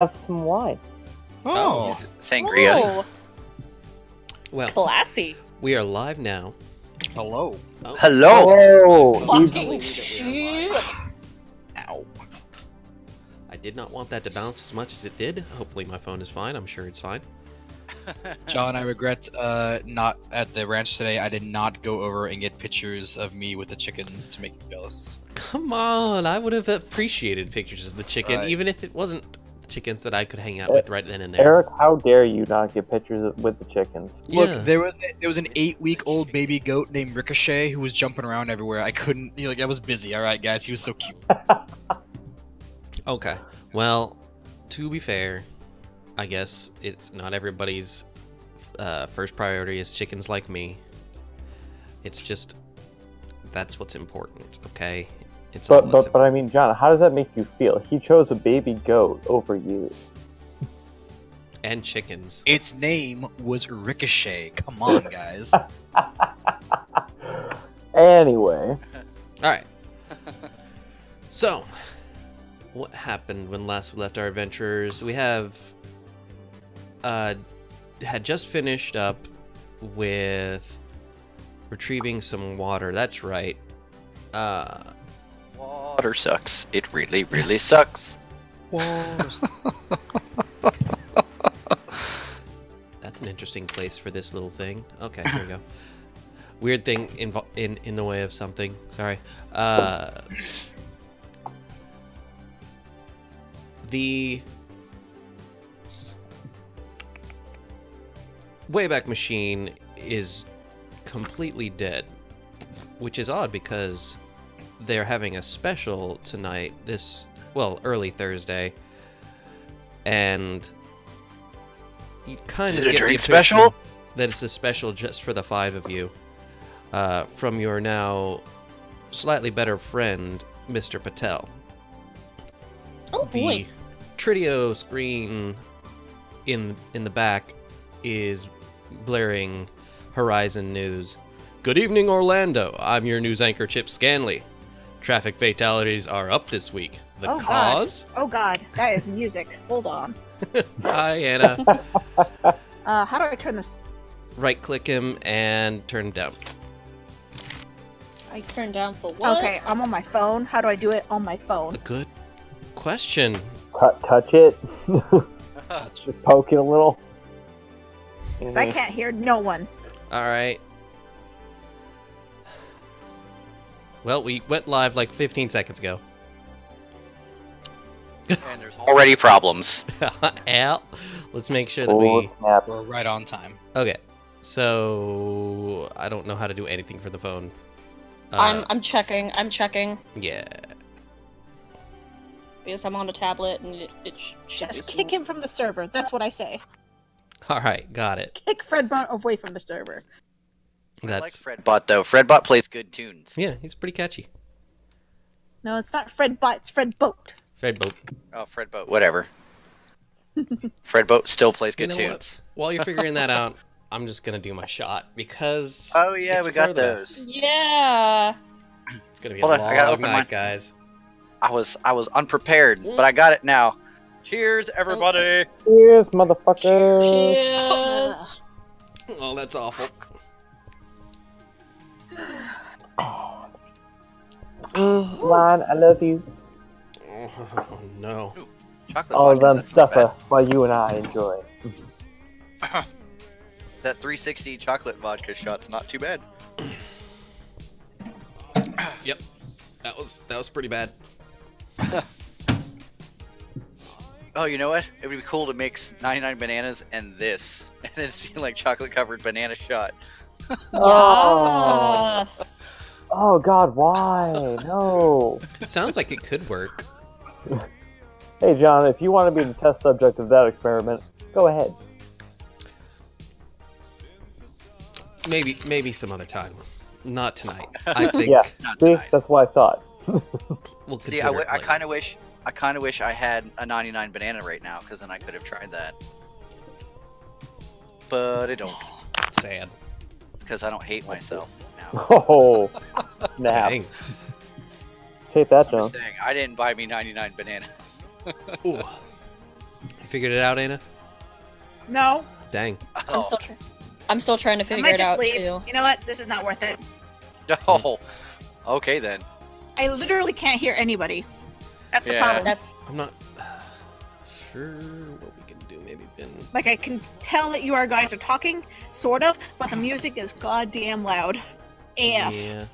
have some wine. Oh, sangria. Oh, Well, classy. we are live now. Hello. Oh. Hello. Oh, Fucking shit. Ow. I did not want that to bounce as much as it did. Hopefully my phone is fine. I'm sure it's fine. John, I regret not at the ranch today. I did not go over and get pictures of me with the chickens to make you jealous. Come on, I would have appreciated pictures of the chicken, Right. even if it wasn't the chickens that I could hang out with right then and there. Eric, how dare you not get pictures with the chickens? Yeah. Look, there was an 8-week-old baby goat named Ricochet who was jumping around everywhere. I couldn't. I was busy. All right, guys. He was so cute. Okay, well, to be fair, I guess it's not everybody's first priority is chickens like me. It's just, that's what's important, okay? It's all what's But I mean, John, how does that make you feel? He chose a baby goat over you. and chickens. Its name was Ricochet. Come on, guys. Anyway, Alright. So, what happened when last we left our adventurers? We had just finished up with retrieving some water. That's right. Water sucks. It really, really sucks. That's an interesting place for this little thing. Okay, here we go. Weird thing in the way of something. Sorry. The Wayback Machine is completely dead, which is odd because they're having a special tonight, early Thursday, and you kind Is of it a get the drink impression special? that it's a special just for the 5 of you, from your now slightly better friend, Mr. Patel. Oh boy. The Tritio screen in the back is blaring Horizon News. Good evening, Orlando. I'm your news anchor, Chip Scanley. Traffic fatalities are up this week. The Oh, cause? God. Oh God, that is music. Hold on. Hi, Anna. How do I turn this? Right-click him and turn him down. I turned down for what? Okay, I'm on my phone. How do I do it on my phone? Good question. touch it. Just poke it a little. Because I can't hear no one. All right. Well, we went live like 15 seconds ago. And there's already problems. Al, let's make sure that Oh, we... snap. We're right on time. Okay, so I don't know how to do anything for the phone. I'm checking. I'm checking Yeah. because I'm on the tablet and it should Just do kick some- him from the server. That's what I say. All right, got it. Kick Fredbot away from the server. I like Fredbot though. Fredbot plays good tunes. Yeah, he's pretty catchy. No, it's not Fredbot. It's Fredboat. Fred Boat. Oh, Fredboat, whatever. Fredboat still plays good You know tunes. what? While you're figuring that out, I'm just gonna do my shot because. Oh yeah, it's we got for this. those. Yeah. It's gonna be Hold a on, I gotta long open night, mine. guys. I was unprepared, but I got it now. Cheers, everybody! Cheers, motherfucker. Cheers. Oh, that's awful. Ron, I love you. Oh no. Chocolate All of vodka, them that's not suffer while you and I enjoy. bad. That 360 chocolate vodka shot's not too bad. Yep. That was pretty bad. Oh, you know what? It would be cool to mix 99 bananas and this, and then it's be like chocolate covered banana shot. Oh. Yes. Oh God, why? No. It sounds like it could work. Hey John, if you want to be the test subject of that experiment, go ahead. Maybe some other time. Not tonight. I think Yeah, Not see, tonight. that's what I thought. we'll See, consider it I later. kind of wish I had a 99 banana right now, because then I could have tried that. But I don't, Sad. because I don't hate myself now. Oh, snap. Dang. Take that, I'm John. just saying, I didn't buy me 99 bananas. Ooh. figured it out, Anna? No. Dang. I'm still trying to I figure might it just out leave. too. You know what? This is not worth it. Oh, okay then. I literally can't hear anybody. That's the Yeah. problem. That's I'm not sure what we can do. Maybe Vin. Like, I can tell that you guys are talking, sort of, but the music is goddamn loud. AF. Yeah.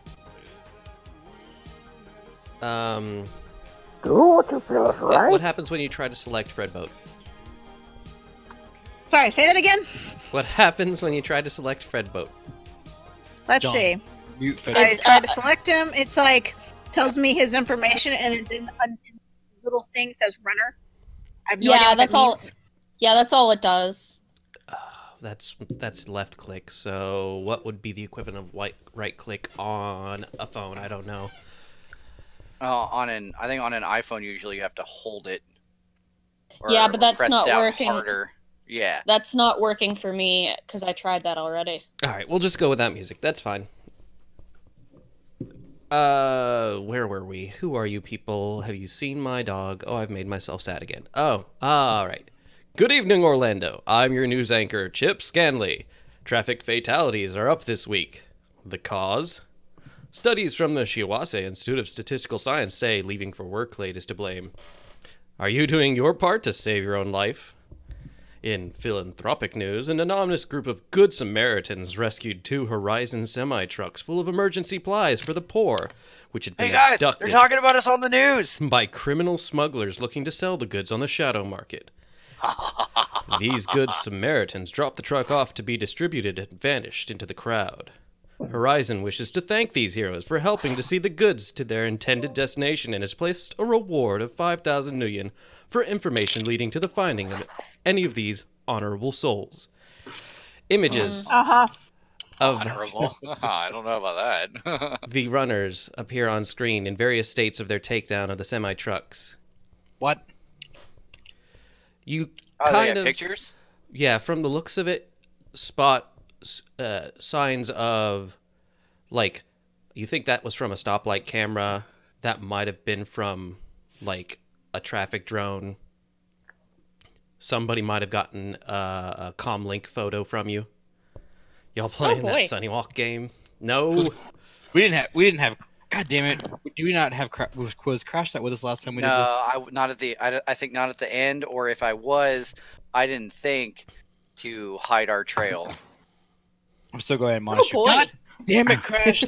Do what you feel is right. What happens when you try to select Fredboat? Sorry, say that again? What happens when you try to select Fredboat? Let's John. see. Mute Fed. I It's, tried to select him. It's like, tells me his information, and then a little thing says runner. I have no idea yeah, what that's that all. means. Yeah, that's all it does. That's left click. So what would be the equivalent of right click on a phone? I don't know. I think on an iPhone usually you have to hold it. Yeah, but that's press not down working. Harder. Yeah. That's not working for me because I tried that already. All right, we'll just go with that music. That's fine. Where were we? Who are you people? Have you seen my dog? Oh, I've made myself sad again. Oh, all right. Good evening, Orlando. I'm your news anchor, Chip Scanley. Traffic fatalities are up this week. The cause? Studies from the Shiawase Institute of Statistical Science say leaving for work late is to blame. Are you doing your part to save your own life? In philanthropic news, an anonymous group of Good Samaritans rescued 2 Horizon semi-trucks full of emergency supplies for the poor, which had been Hey guys, abducted they're talking about us on the news. by criminal smugglers looking to sell the goods on the shadow market. These Good Samaritans dropped the truck off to be distributed and vanished into the crowd. Horizon wishes to thank these heroes for helping to see the goods to their intended destination and has placed a reward of 5,000 nuyen for information leading to the finding of any of these honorable souls. Images Uh-huh. of Honorable. I don't know about that. the runners appear on screen in various states of their takedown of the semi-trucks. What? You Oh, they kind have of, pictures? yeah, from the looks of it, spot signs of, like, you think that was from a stoplight camera. That might have been from, like, a traffic drone. Somebody might have gotten a comlink photo from you. Y'all playing boy. that Sunny Walk game? No. We didn't have. God damn it! Do we not have? Was Crash not with us last time we did No, this? not at the. I think not at the end. Or if I was, I didn't think to hide our trail. I'm still going to admonish you. boy. God damn it, Crash!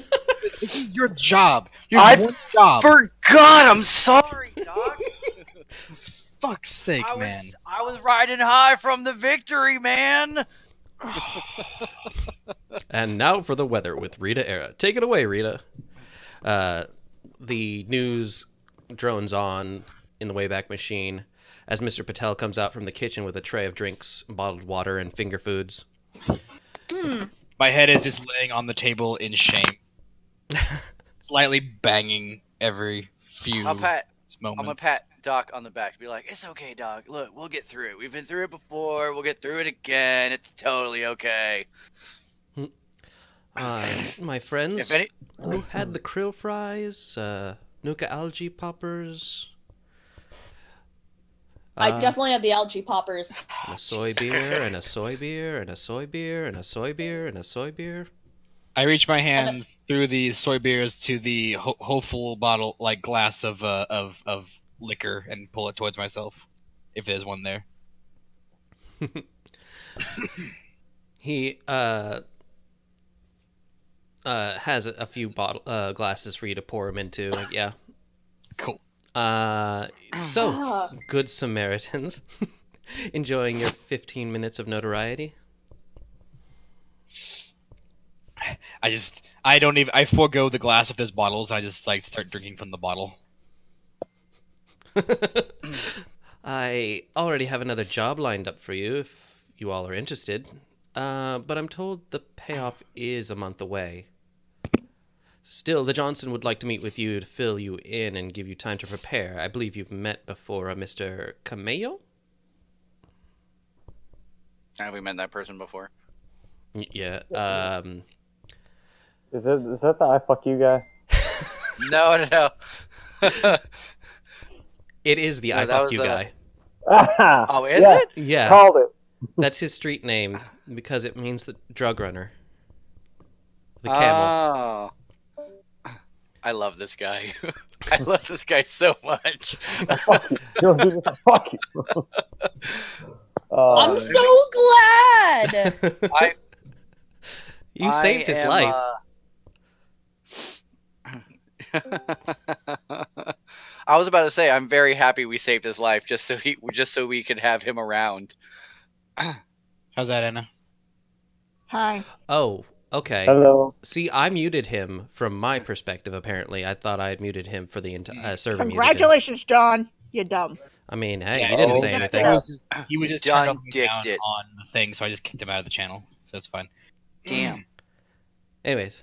This is your job. Your I one job. Forgot. I'm sorry, Doc. Fuck's sake, man. I was riding high from the victory, man. And now for the weather with Rita Era. Take it away, Rita. The news drones on in the Wayback Machine as Mr. Patel comes out from the kitchen with a tray of drinks, bottled water, and finger foods. My head is just laying on the table in shame, slightly banging every few I'm moments. gonna pat Doc on the back. Be like, it's okay, Doc. Look, we'll get through it. We've been through it before. We'll get through it again. It's totally okay. My friends, If any, who had the krill fries, Nuka algae poppers, I definitely have the algae poppers. and a soy beer, and a soy beer, and a soy beer, and a soy beer, and a soy beer. I reach my hands through the soy beers to the hopeful bottle, like glass of liquor, and pull it towards myself, if there's one there. He has a few glasses for you to pour them into. Yeah. Cool. So, Good Samaritans, enjoying your 15 minutes of notoriety. I forego the glass if there's bottles, and I just like start drinking from the bottle. I already have another job lined up for you if you all are interested. But I'm told the payoff is a month away. Still, the Johnson would like to meet with you to fill you in and give you time to prepare. I believe you've met before Mr. Cameo? have we met that person before? Yeah. Is that the I fuck you guy? No. It is the No, I that fuck was, you guy. Oh, is yeah, it? Yeah, called it. that's his street name because it means the drug runner. The camel. Oh. I love this guy. I love this guy so much. Fuck you. You don't do this. Fuck you. I'm so glad. You saved his life. I was about to say I'm very happy we saved his life just so we could have him around. How's that, Anna? Hi. Oh, okay. Hello. See, I muted him from my perspective, apparently. I thought I had muted him for the entire server. Congratulations, John. You dumb. I mean, hey, Yeah, he didn't oh, say yeah. anything. He was just John turned dicked down it. on the thing, so I just kicked him out of the channel. So it's fine. Damn. Anyways,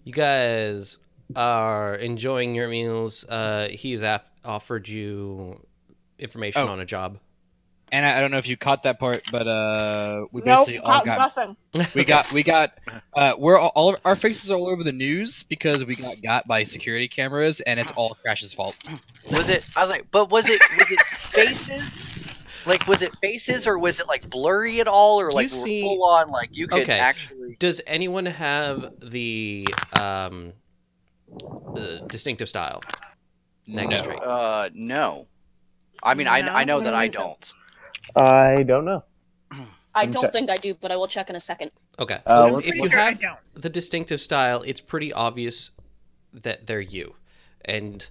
you guys are enjoying your meals. He's offered you information on a job. And I don't know if you caught that part, but we Nope, basically all got nothing. we're all our faces are all over the news because we got by security cameras, and it's all Crash's fault. Was it? I was like, but was it faces? Like, was it faces or was it like blurry at all, or like full on? Like you could actually. Does anyone have the distinctive style? Negative trait? No. I mean, I know that I don't. I don't know. I don't think I do, but I will check in a second. Okay. I'm If you have the distinctive style, it's pretty obvious that they're you. And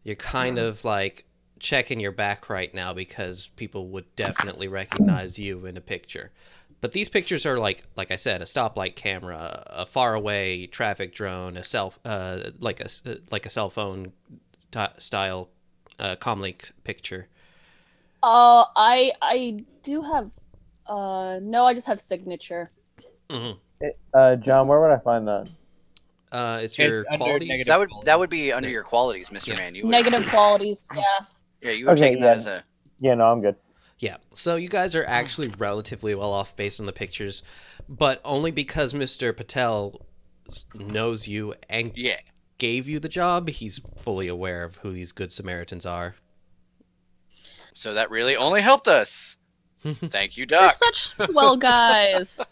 you're kind of like checking your back right now because people would definitely recognize you in a picture. But these pictures are like I said, a stoplight camera, a faraway traffic drone, a like a cell phone style comlink picture. I do have, no, I just have signature. Mm-hmm. John, where would I find that? It's your qualities. That would be under your qualities, Mr. Man. You would, Negative qualities, yeah. Yeah, you were taking that as a. Yeah, no, I'm good. Yeah, so you guys are actually relatively well off based on the pictures, but only because Mr. Patel knows you and gave you the job, he's fully aware of who these good Samaritans are. So that really only helped us. Thank you, Doc. We're such swell guys.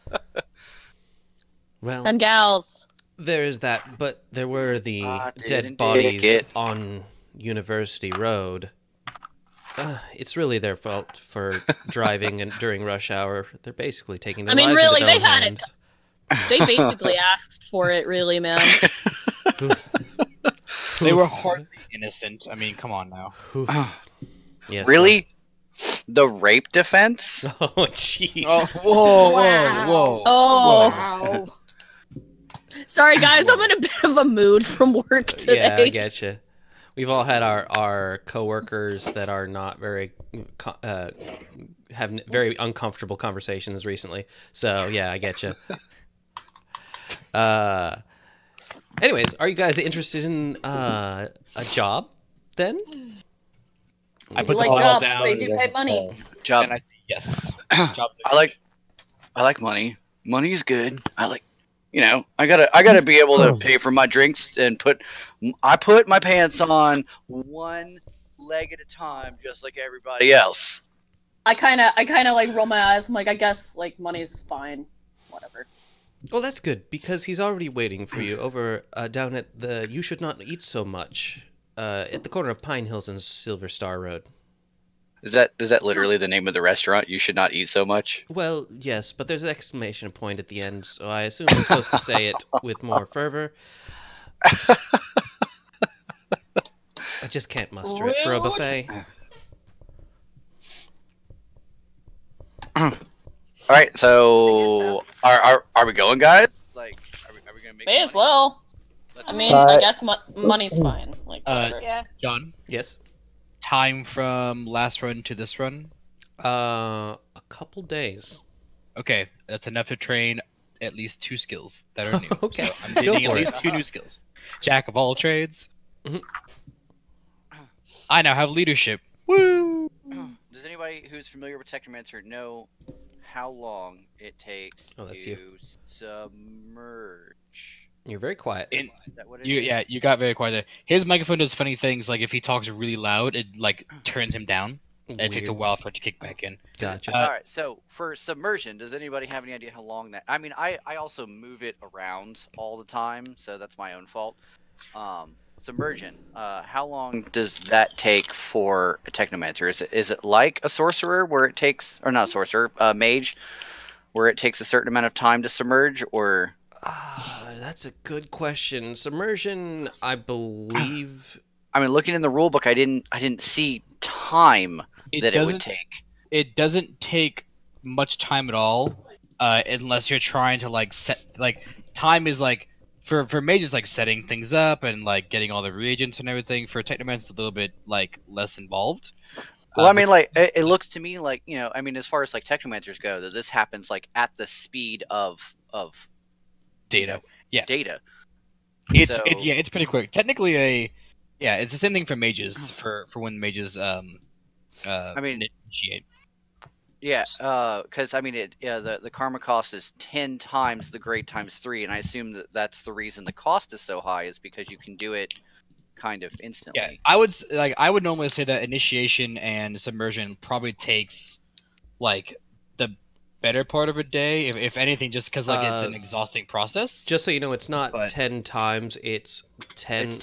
Well, and gals. There is that, but there were the dead bodies on University Road. It's really their fault for driving and during rush hour. They're basically taking their lives really, into they their own had hands. They basically asked for it, really, man. They were hardly innocent. I mean, come on now. Yes, really? The rape defense? Oh, jeez. Oh, whoa. Oh. Wow. Sorry, guys. I'm in a bit of a mood from work today. Yeah, I get you. We've all had our coworkers that are not very have very uncomfortable conversations recently. So yeah, I get you. Anyways, are you guys interested in a job then? I put like jobs. Down. They do pay money. Job. And I say yes. Jobs I like money. Money's good. I gotta be able to pay for my drinks and put my pants on one leg at a time, just like everybody else. I kind of like roll my eyes. I'm like, I guess like money's fine, whatever. Well, that's good because he's already waiting for you over down at the You Should Not Eat So Much at the corner of Pine Hills and Silver Star Road. Is that literally the name of the restaurant? You Should Not Eat So Much? Well, yes, but there's an exclamation point at the end, so I assume I'm supposed to say it with more fervor. I just can't muster it for a buffet. All right, so are we going, guys? Like, are we gonna make? May as well. I mean, I guess money's fine. Like, yeah. John. Yes. Time from last run to this run? A couple days. Okay, that's enough to train at least 2 skills that are new. Okay, so I'm getting at least 2 new skills. Jack of all trades. Mm-hmm. I now have leadership. Woo! Does anybody who's familiar with Technomancer know how long it takes to submerge? You're very quiet. You got very quiet there. His microphone does funny things, like if he talks really loud, it like turns him down. And it takes a Weird. while for it to kick back in. Gotcha. All right. So for submersion, does anybody have any idea how long that? I mean, I also move it around all the time, so that's my own fault. Submersion. How long does that take for a technomancer? Is it like a sorcerer where it takes, or not a sorcerer, mage, where it takes a certain amount of time to submerge, or? That's a good question. Submersion, I believe. I mean, looking in the rule book, I didn't see time that it would take. It doesn't take much time at all, unless you're trying to like set time is like for mages like setting things up and like getting all the reagents and everything. For technomancer, it's a little bit like less involved. Well, I mean, like it looks to me like, you know, I mean, as far as like technomancers go, that this happens like at the speed of data. Yeah, data. It's pretty quick. Technically, it's the same thing for mages for when mages I mean initiate. Yeah, because I mean, the karma cost is 10 times the grade times 3, and I assume that that's the reason the cost is so high is because you can do it kind of instantly. Yeah, I would normally say that initiation and submersion probably takes like the better part of a day, if anything, just because like it's an exhausting process. Just so you know, it's not 10 times. It's 10. It's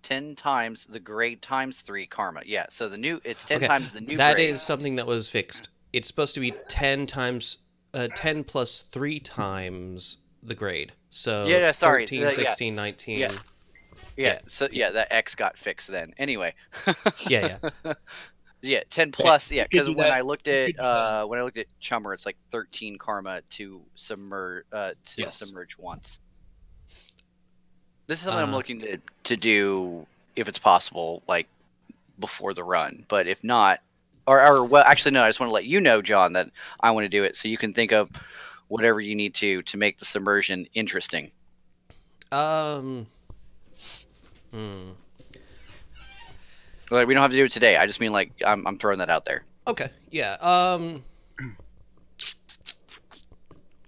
10 times the grade times 3 karma. Yeah, so it's 10 times the new. That grade. is something that was fixed. It's supposed to be 10 times, 10 plus 3 times the grade. So sorry, 13, 16, 19. Yeah. So that X got fixed then. Anyway. Yeah. Yeah, 10 plus. Yeah, because when I looked at Chummer, it's like 13 karma to submerge once. This is something I'm looking to do if it's possible, like before the run. But if not, or well, actually no, I just want to let you know, John, that I want to do it, so you can think of whatever you need to make the submersion interesting. Hmm. Like, we don't have to do it today. I just mean, like, I'm throwing that out there. Okay. Yeah.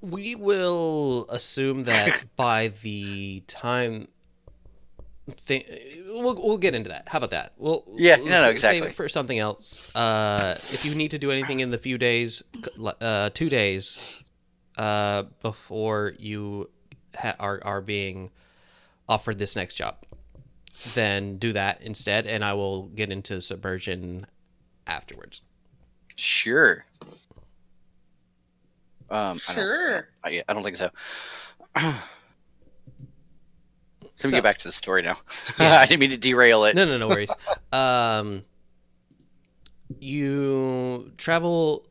We will assume that by the time we'll get into that. How about that? Exactly. Save it for something else. If you need to do anything in the few days, 2 days, before you are being offered this next job, then do that instead, and I will get into submersion afterwards. Sure. Sure. I don't think so. Let me get back to the story now. Yeah. I didn't mean to derail it. No worries. You travel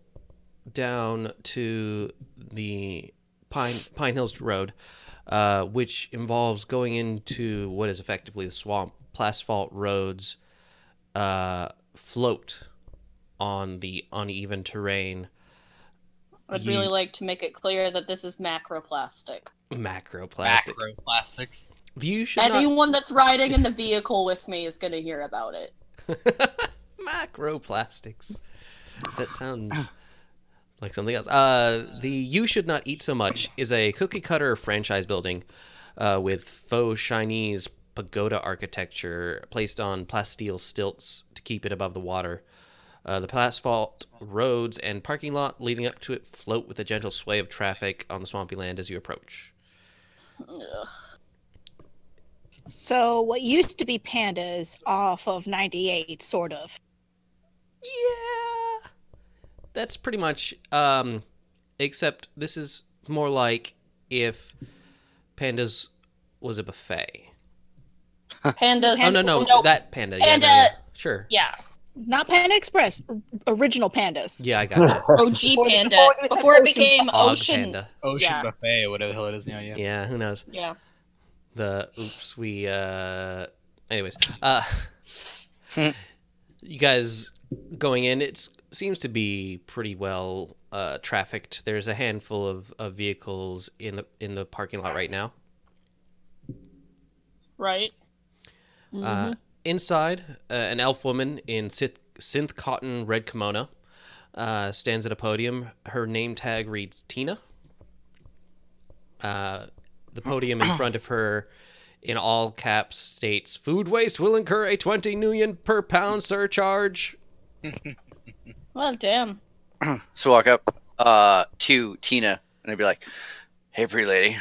down to the Pine Hills Road, which involves going into what is effectively the swamp. Plasphalt roads float on the uneven terrain. I'd really like to make it clear that this is macroplastic. Macroplastics. You should Anyone that's riding in the vehicle with me is going to hear about it. Macroplastics. That sounds like something else. The You Should Not Eat So Much is a cookie-cutter franchise building with faux Chinese pagoda architecture placed on plasteel stilts to keep it above the water. The asphalt roads and parking lot leading up to it float with a gentle sway of traffic on the swampy land as you approach. Ugh. So what used to be Pandas off of 98, sort of. Yeah. That's pretty much, except this is more like if Pandas was a buffet. Pandas. Oh, no, Nope. that Panda. Panda. Yeah. Sure. Yeah. Not Panda Express, original Pandas. Yeah, I got you. OG Panda. Before it became Og Ocean. Panda. Ocean Yeah. buffet or whatever the hell it is now. Yeah, who knows? Yeah. Anyways, you guys going in, it seems to be pretty well trafficked. There's a handful of vehicles in the parking lot right now. Right. Mm-hmm. Inside, an elf woman in synth cotton red kimono stands at a podium. Her name tag reads Tina. The podium in front of her, in all caps, states, "Food waste will incur a 20 nuyen per pound surcharge." Well, damn. So walk up to Tina and I'd be like, "Hey, pretty lady.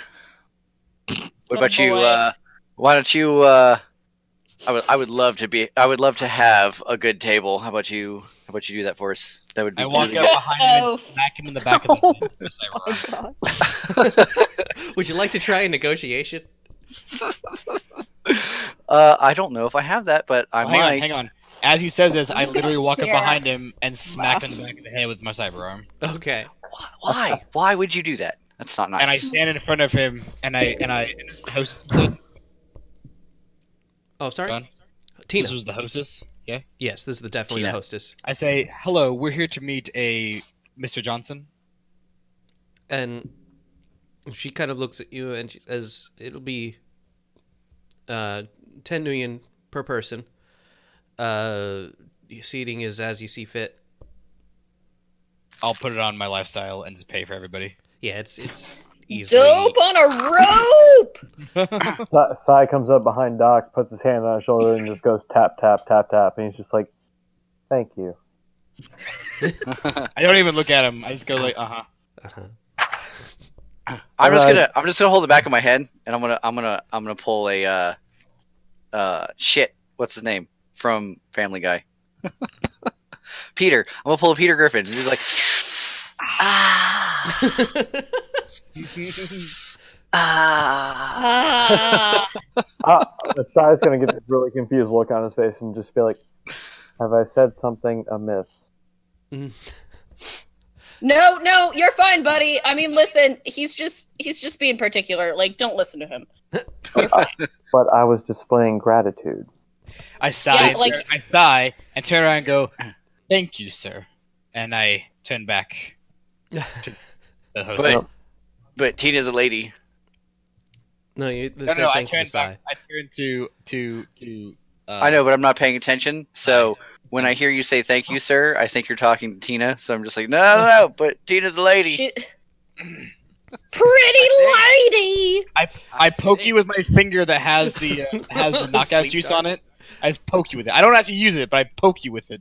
What about you? boy. Why don't you? I would love to be. I would love to have a good table. How about you? How about you do that for us? That would be. I walk really up good. behind him and smack him in the back of the Oh head. Yes, I my run. god. Would you like to try a negotiation? I don't know if I have that, but I might. Hang on. As he says this, I'm I just gonna literally walk up stare. behind him and smack him in the back of the head with my cyber arm. Okay. Why? Why would you do that? That's not nice. And I stand in front of him, and this is the host. Oh, sorry. John? Tina. This was the hostess. Yeah. Yes, this is definitely Tina. the hostess. I say, hello. We're here to meet a Mr. Johnson. And she kind of looks at you and she says, "It'll be 10 million per person. Seating is as you see fit." I'll put it on my lifestyle and just pay for everybody. Yeah, it's easily. Dope on a rope! Sai comes up behind Doc, puts his hand on his shoulder, and just goes tap, tap, tap, tap. And he's just like, "Thank you." I don't even look at him. I just go like, uh-huh. Uh-huh. I'm just gonna hold the back of my head, and I'm gonna pull a shit. What's his name from Family Guy? Peter. I'm gonna pull a Peter Griffin. And he's like, Ah. Sai's gonna get this really confused look on his face and just be like, "Have I said something amiss?" No, you're fine, buddy. I mean, listen, he's just being particular. Like, don't listen to him. You're fine. But I was displaying gratitude. I sigh, Yeah, like- I sigh, and turn around and go, "Thank you, sir." And I turn back to the host. but Tina's a lady. No, you. No, I thanks to turn Sai. back. I turn to. I know, but I'm not paying attention. So when I hear you say "thank you, sir," I think you're talking to Tina. So I'm just like, no. But Tina's a lady. Pretty lady! I poke you with my finger that has the knockout Sleep juice dart. on it. I just poke you with it. I don't actually use it, but I poke you with it.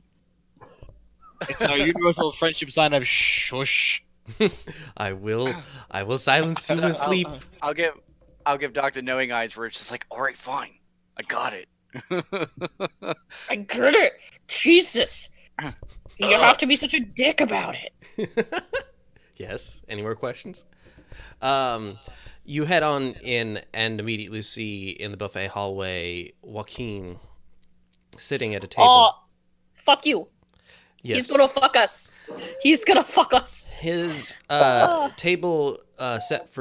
It's our universal friendship sign of shush. I will silence you in sleep. I'll give Doc the knowing eyes where it's just like, all right, fine, I got it. I get it. Jesus. You have to be such a dick about it. Yes. Any more questions? You head on in and immediately see in the buffet hallway Joaquin sitting at a table. Oh, fuck you. Yes. He's gonna fuck us. He's gonna fuck us. His table is set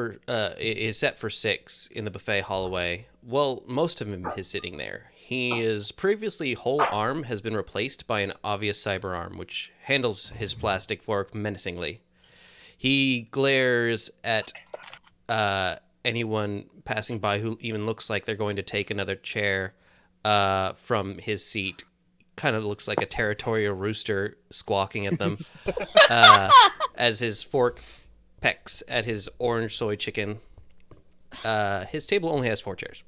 for 6 in the buffet hallway. Well, most of him is sitting there. His previously whole arm has been replaced by an obvious cyber arm, which handles his plastic fork menacingly. He glares at anyone passing by who even looks like they're going to take another chair from his seat. Kind of looks like a territorial rooster squawking at them as his fork pecks at his orange soy chicken. His table only has 4 chairs.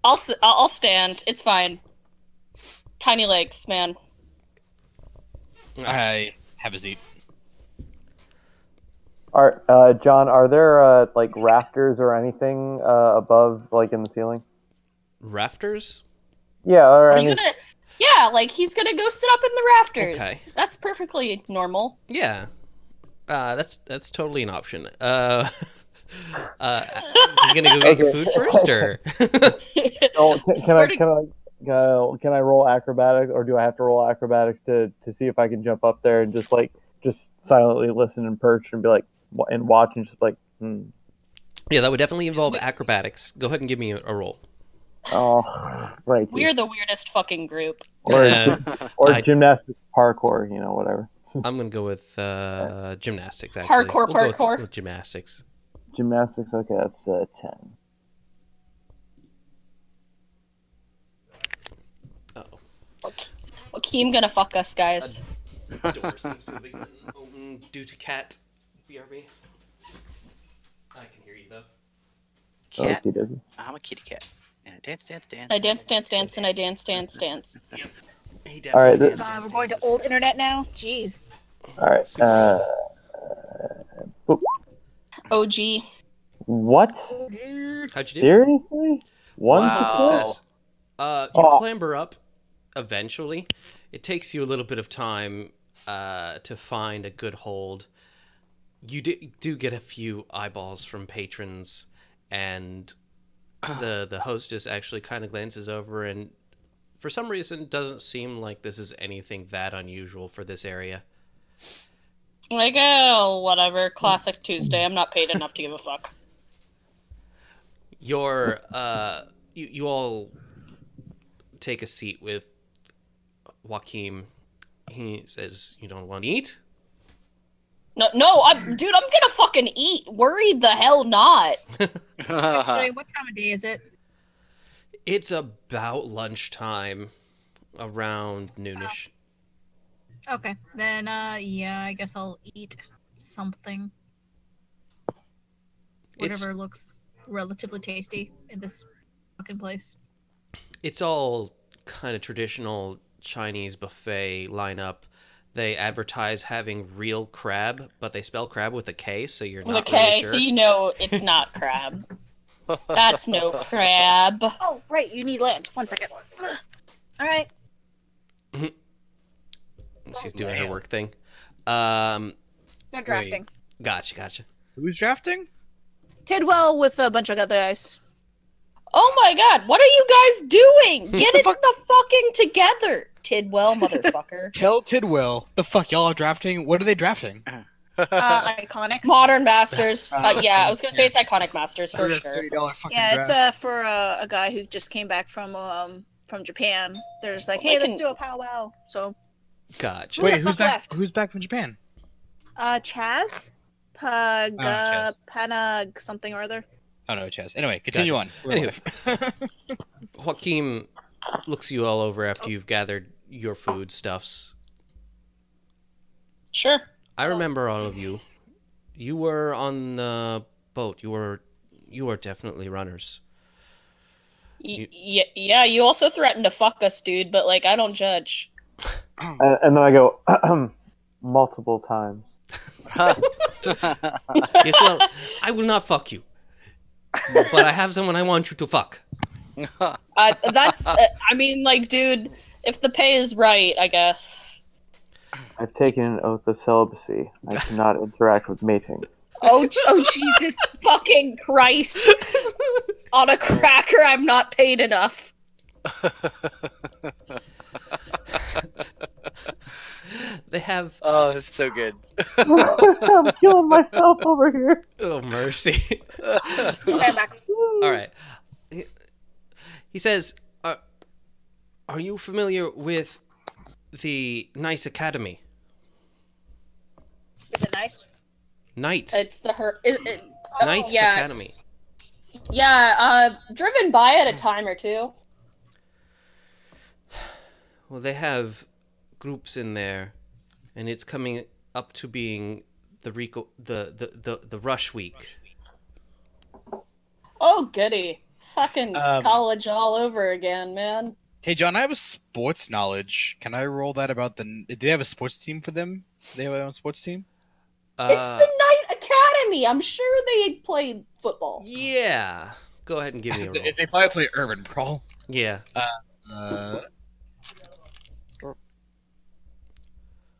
I'll stand. It's fine. Tiny legs, man. I have a seat. John, are there like rafters or anything above, like in the ceiling? Rafters? Yeah, or Are you any... gonna? Yeah, like he's gonna go sit up in the rafters. Okay. That's perfectly normal. Yeah. That's totally an option. You gonna go get your food first, or? Oh, Swear to- can I roll acrobatics, or do I have to roll acrobatics to see if I can jump up there and just silently listen and perch and be like and watch and just like, Yeah, that would definitely involve acrobatics. Go ahead and give me a roll. Oh, right. We're the weirdest fucking group. Or I- gymnastics, parkour, whatever. I'm gonna go with gymnastics. Actually, Hardcore We'll go parkour. with gymnastics. Gymnastics, okay, that's 10. Oh, Joaquin gonna fuck us, guys. door seems to have been opened due to cat. BRB. I can hear you though. Cat. Okie dokie. I'm a kitty cat. And I dance, dance, dance. I dance, dance, dance, and I dance, dance, dance. He All right, definitely danced God, on we're going to tables. old internet now. Jeez. all right. OG. What? How'd you do? Seriously? One Wow. success? You Oh. clamber up eventually. It takes you a little bit of time to find a good hold. You do get a few eyeballs from patrons, and the hostess actually kind of glances over and for some reason doesn't seem like this is anything that unusual for this area. Like, oh, whatever. Classic Tuesday. I'm not paid enough to give a fuck. You all take a seat with Joaquin. He says, "You don't want to eat?" No, dude, I'm gonna fucking eat. Worry the hell not. Actually, what time of day is it? It's about lunchtime, around noonish. Okay, then, yeah, I guess I'll eat something. Whatever looks relatively tasty in this fucking place. It's all kind of traditional Chinese buffet lineup. They advertise having real crab, but they spell crab with a K, so you're With a not K, really sure. so you know it's not crab. That's no crab. Oh, right, you need lance. 1 second. Alright. She's doing her work thing. They're drafting. Gotcha. Who's drafting? Tidwell with a bunch of other guys. Oh my god, what are you guys doing? Get it the fucking together, Tidwell, motherfucker. Tell Tidwell. The fuck, y'all are drafting? What are they drafting? Iconics. Modern Masters. Yeah, I was gonna say it's Iconic Masters for sure. $30 fucking Yeah, draft. it's for a guy who just came back from Japan. They're just like, hey, let's do a powwow. So, Gotcha. Who Wait, the who's fuck back? left? Who's back from Japan? Chaz? Chaz. Panag something or other. I don't know, Chaz. Anyway, continue on. Anywho. Joaquin looks you all over after you've gathered your foodstuffs. Sure. I remember all of you. You were on the boat. You were definitely runners. Yeah, you also threatened to fuck us, dude, but like, I don't judge. And then I go, multiple times. Yes, well, I will not fuck you. But I have someone I want you to fuck. That's, I mean, like, dude, if the pay is right, I guess. I've taken an oath of celibacy. I cannot interact with mating. Oh, Jesus fucking Christ. On a cracker, I'm not paid enough. They have... Oh, that's so good. I'm killing myself over here. Oh, mercy. Okay, I'm back. All right. He says, are you familiar with the Nice Academy? Is it nice? Knight. It's the Knight's yeah. Academy. Yeah, driven by it a time or two. Well, they have groups in there, and it's coming up to being the rush week. Oh, goody. Fucking Um, college all over again, man. Hey, John, I have a sports knowledge. Can I roll that about the... Do they have a sports team for them? Do they have their own sports team? It's the Knight Academy. I'm sure they played football. Yeah. Go ahead and give me a roll. They probably play Urban Brawl. Yeah.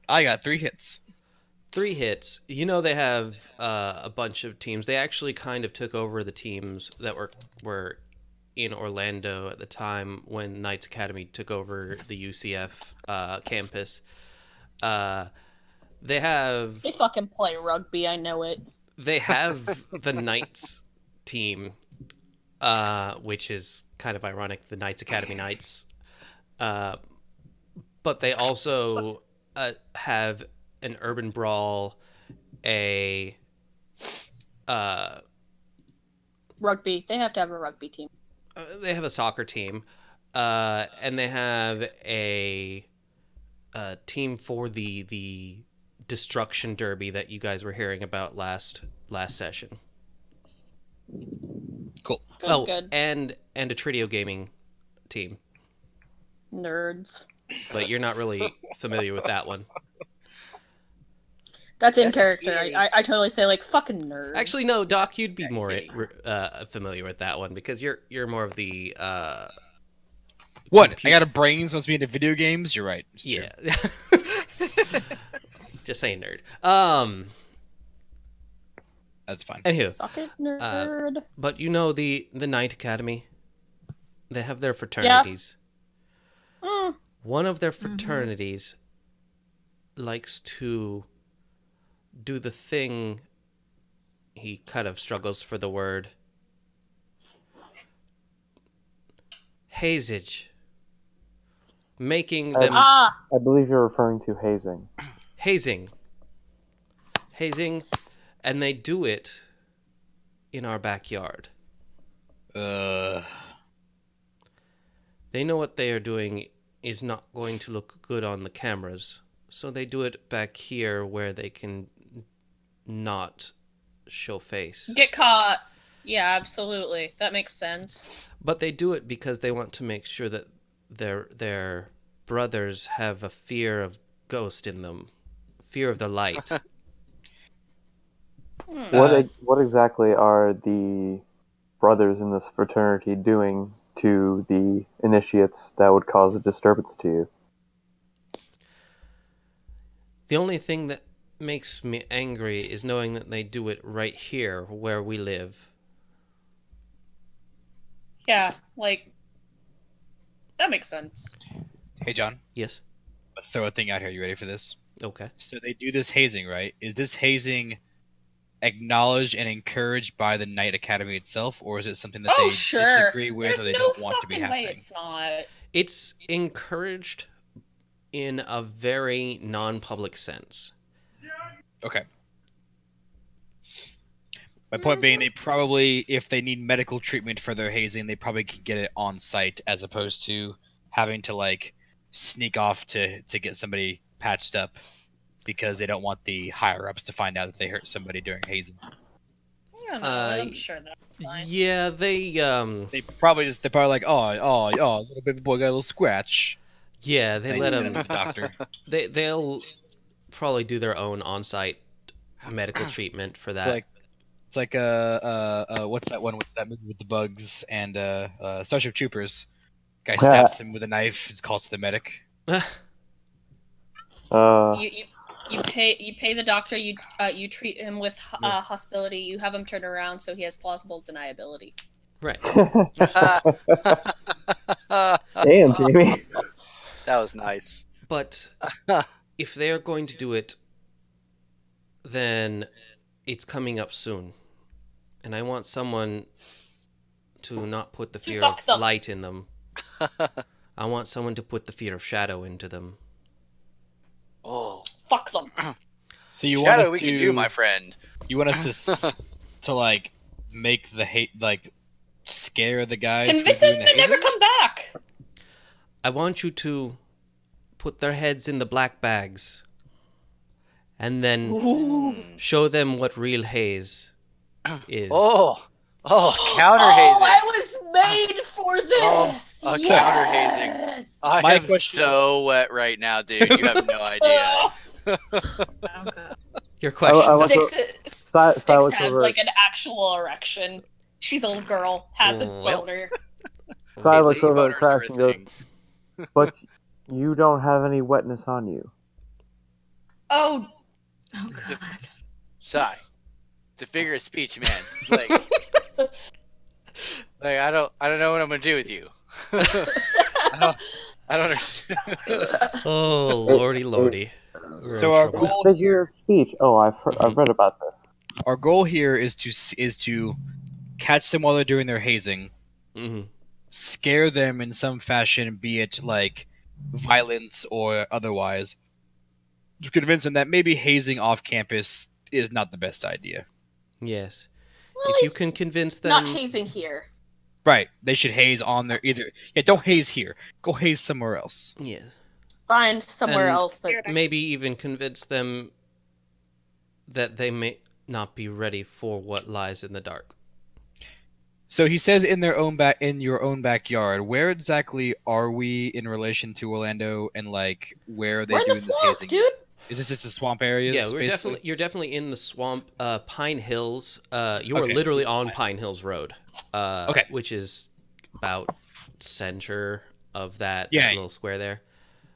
I got 3 hits. 3 hits. You know they have a bunch of teams. They actually kind of took over the teams that were in Orlando at the time when Knights Academy took over the UCF campus. They fucking play rugby, I know it. They have the Knights team, which is kind of ironic, the Knights Academy Knights. But they also have an urban brawl, a Rugby. They have to have a rugby team. they have a soccer team, and they have a team for the destruction derby that you guys were hearing about last session. Cool. Good. And a Tritio gaming team. Nerds. but you're not really familiar with that one. That's in That's character. okay. I totally say like fucking nerds. Actually, no, Doc, you'd be more Okay. familiar with that one because you're more of the What? I got a brain supposed to be into video games? You're right. It's true. yeah. Just saying, nerd. That's fine. Anywho, Suck it, nerd. but you know the Knight Academy, they have their fraternities. Mm. One of their fraternities likes to do the thing. He kind of struggles for the word. Hazage. Making them I believe you're referring to hazing. hazing, and they do it in our backyard. They know what they are doing is not going to look good on the cameras, so they do it back here where they can not show face. Get caught. Yeah, absolutely. That makes sense. But they do it because they want to make sure that their brothers have a fear of ghost in them, fear of the light. What exactly are the brothers in this fraternity doing to the initiates that would cause a disturbance to you? The only thing that makes me angry is knowing that they do it right here where we live. Yeah, like that makes sense. Hey, John. Yes. Let's throw a thing out here. You ready for this? Okay. So they do this hazing, right? Is this hazing acknowledged and encouraged by the Knight Academy itself, or is it something that they disagree with There's or they no don't want to be fucking way happening? it's not. It's encouraged in a very non-public sense. Okay. My point being, they probably, if they need medical treatment for their hazing, they probably can get it on site as opposed to having to like sneak off to get somebody patched up because they don't want the higher ups to find out that they hurt somebody during hazing. I don't know. I'm sure that's fine. Yeah, They're probably like, oh, little baby boy got a little scratch. yeah, they And let send them. him to the doctor. They'll probably do their own on-site medical treatment for that. It's like what's that one with that movie with the bugs and Starship Troopers? Guy stabs him with a knife. It's called the medic. You pay the doctor. You treat him with hostility. You have him turn around so he has plausible deniability. Right. Damn, Jamie. That was nice. But if they're going to do it, then it's coming up soon. And I want someone to not put the fear of light in them. I want someone to put the fear of shadow into them. Oh, fuck them. So you Shadow, want us we to can do, my friend. You want us to like make the hate like scare the guys. Convince them to never come back. I want you put their heads in the black bags and then show them what real haze is. Oh, counter hazing. I was made for this. Counter hazing. I am so wet right now, dude. You have no idea. Your question. Styx has like an actual erection. She's a little girl, has a boner. Sai looks over at Crash and goes, "But you don't have any wetness on you." Oh god. Sai, it's a figure of speech, man. Like I don't know what I'm gonna do with you. I don't understand. Oh lordy. So our goal figure of speech. Oh, I've read about this. Our goal here is to catch them while they're doing their hazing, scare them in some fashion, be it like violence or otherwise, to convince them that maybe hazing off campus is not the best idea. Yes. Well, if you can convince them... Not hazing here. Right. They should haze on their either... Yeah, don't haze here. Go haze somewhere else. Yes. Find somewhere else. That maybe even convince them that they may not be ready for what lies in the dark. So he says in your own backyard. Where exactly are we in relation to Orlando, and like where are they We're in doing the this swamp, hazing? dude. Is this just the swamp areas? Yeah, basically? you're definitely in the swamp. Pine Hills. You are Okay, literally which is on fine. Pine Hills Road. Okay. Which is about center of that Yeah. little square there.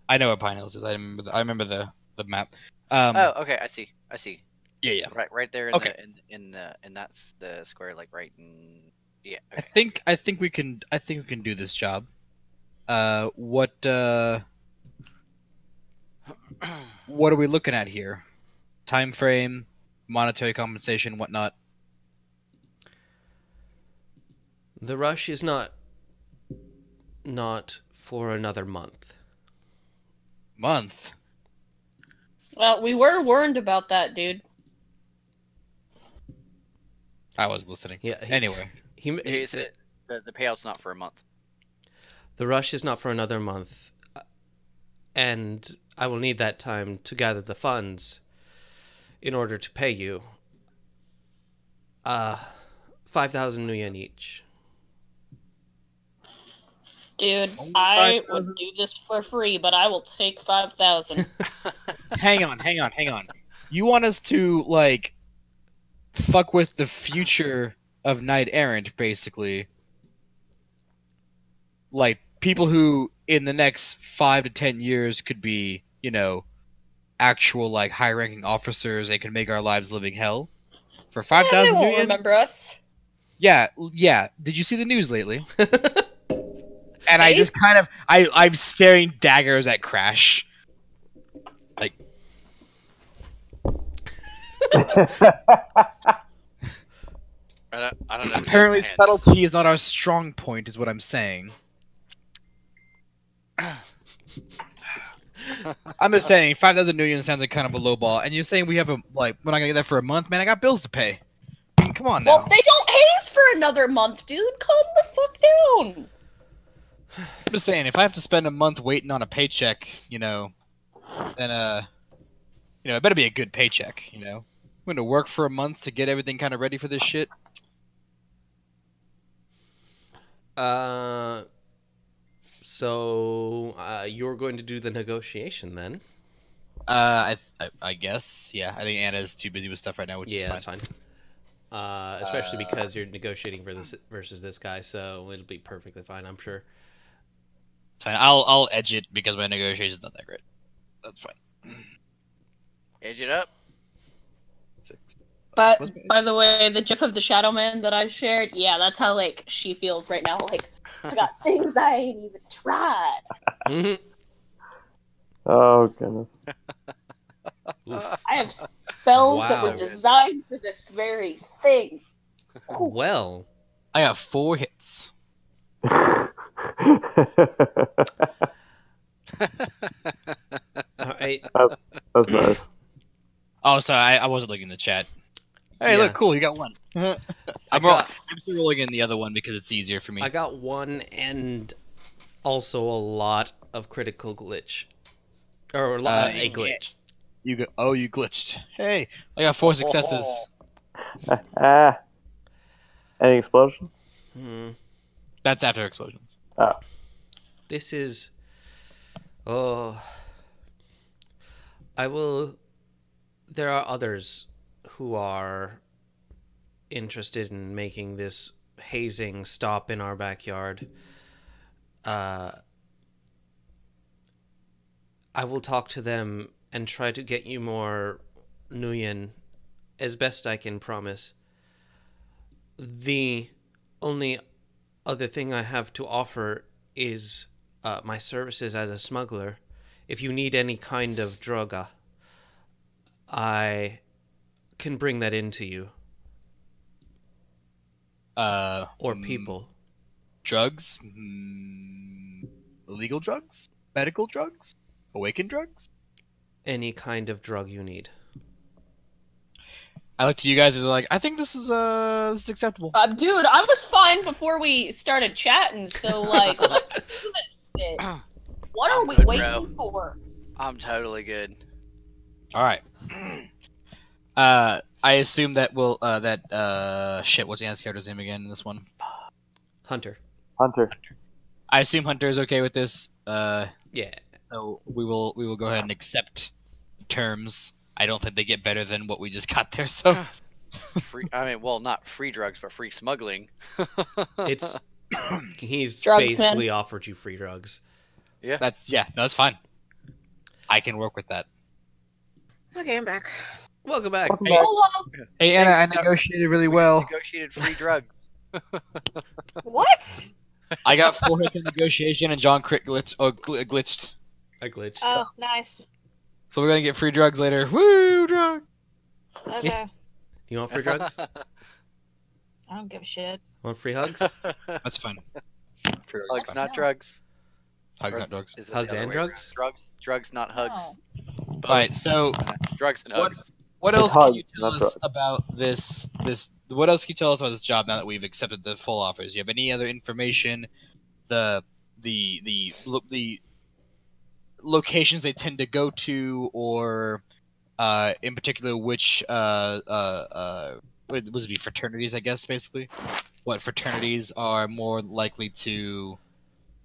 I know what Pine Hills is. I remember the map. Oh, okay. I see. Yeah. Right there in Okay. and that's the square, like right in. Yeah. I Okay. think we can do this job. What are we looking at here? Time frame, monetary compensation, whatnot. The rush is not for another month. Month. Well, we were warned about that, dude. I was listening. Yeah. Anyway, He said the payout's not for a month. the rush is not for another month, and I will need that time to gather the funds in order to pay you. 5,000 new yen each. Dude, I would 5,000? do this for free, but I will take 5,000. hang on. You want us to like fuck with the future of Knight Errant, basically? Like people who in the next 5 to 10 years could be, actual like high-ranking officers and could make our lives living hell for They 5,000 won't million? remember us. Yeah. Did you see the news lately? And I Dave? just kind of I'm staring daggers at Crash. Like I don't know. apparently subtlety is not our strong point, is what I'm saying. I'm just saying 5,000 million sounds like kind of a low ball, and you're saying we're not gonna get that for a month, man. I got bills to pay. I mean, come on now. Well, they don't haze for another month, dude. Calm the fuck down. I'm just saying, if I have to spend a month waiting on a paycheck, then it better be a good paycheck. I'm going to work for a month to get everything kind of ready for this shit. So you're going to do the negotiation then? I guess, yeah. I think Anna's too busy with stuff right now, which is fine. That's fine. Especially because you're negotiating for this versus this guy, so it'll be perfectly fine, I'm sure. It's fine. I'll edge it because my negotiation's not that great. That's fine. Edge it up. But by the way, the gif of the Shadow Man that I shared, yeah, that's how like she feels right now. Like I got things I ain't even tried. Mm-hmm. Oh goodness. I have spells that Wow. were designed for this very thing. Well, I got 4 hits. all right. That's nice. Oh, sorry, I wasn't looking in the chat. Hey, Yeah. look, cool, you got 1. I'm still rolling in the other one because it's easier for me. I got 1 and also a lot of critical glitch. Or a glitch. You glitched. Hey, I got 4 successes. Any explosion? Hmm. That's after explosions. Oh. This is... Oh... I will... There are others who are interested in making this hazing stop in our backyard. I will talk to them and try to get you more Nuyen as best I can promise. The only other thing I have to offer is my services as a smuggler. If you need any kind of drug, I can bring that into you. Or people. Drugs? Illegal drugs? Medical drugs? Awakened drugs? Any kind of drug you need. I look to you guys and are like, I think this is acceptable. Dude, I was fine before we started chatting, so like, let's do this shit. What are we good, waiting bro. for? I'm totally good. All right. I assume that shit. What's Anna's character's name again in this one? Hunter. Hunter. I assume Hunter is okay with this. Yeah. So we will go ahead and accept terms. I don't think they get better than what we just got there. So Not free drugs, but free smuggling. It's he's Drugs, basically man. offered you free drugs. Yeah. that's fine. I can work with that. Okay, I'm back. Welcome back. Welcome back. Hello. Hey Anna, I Thanks, negotiated really well. Negotiated free drugs. What? I got 4 hits in negotiation, and John crit glitched. I glitched. Oh, nice. So we're gonna get free drugs later. Woo, drug! Okay. You want free drugs? I don't give a shit. Want free hugs? That's fine. Free drugs, Hugs, is fine. not drugs. Hugs, not drugs. Is it Hugs the other and way drugs? around? Drugs, not hugs. No. Both. All right. So Drugs and What- hugs. what It's else can you hugs, tell not us about this? What else can you tell us about this job now that we've accepted the full offers? You have any other information? The locations they tend to go to, or in particular, which what was it be fraternities? I guess basically, what fraternities are more likely to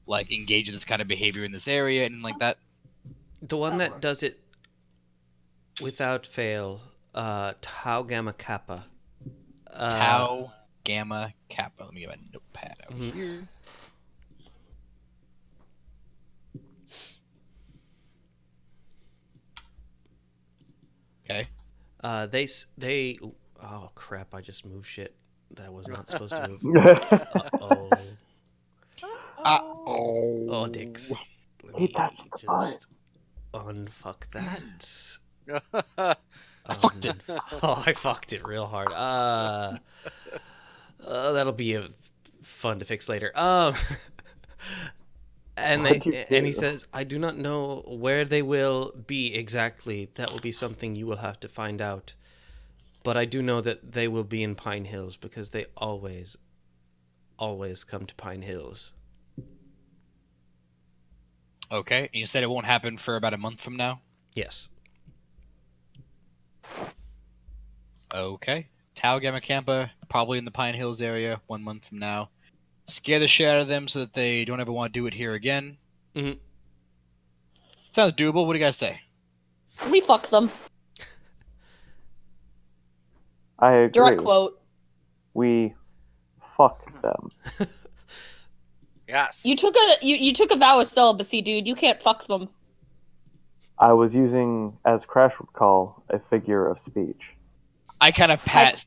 like engage in this kind of behavior in this area and like that. The one that does it without fail, Tau Gamma Kappa. Tau Gamma Kappa. Let me get my notepad out Mhm. here. Okay. They. Oh crap! I just moved shit that I was not supposed to move. Uh-oh. Oh, dicks. Let He me touched the button. just unfuck that. I fucked it. Oh, I fucked it real hard. That'll be fun to fix later. And What'd you and he do? says, "I do not know where they will be exactly. That will be something you will have to find out. But I do know that they will be in Pine Hills because they always come to Pine Hills." Okay. And you said it won't happen for about a month from now? Yes. Okay. Tau Gamma Kappa, probably in the Pine Hills area 1 month from now. Scare the shit out of them so that they don't ever want to do it here again. Mhm. Sounds doable. What do you guys say? We fuck them. I agree. Direct quote. We fuck them. Yes. You took a vow of celibacy, dude. You can't fuck them. I was using, as Crash would call, a figure of speech. I kind of pat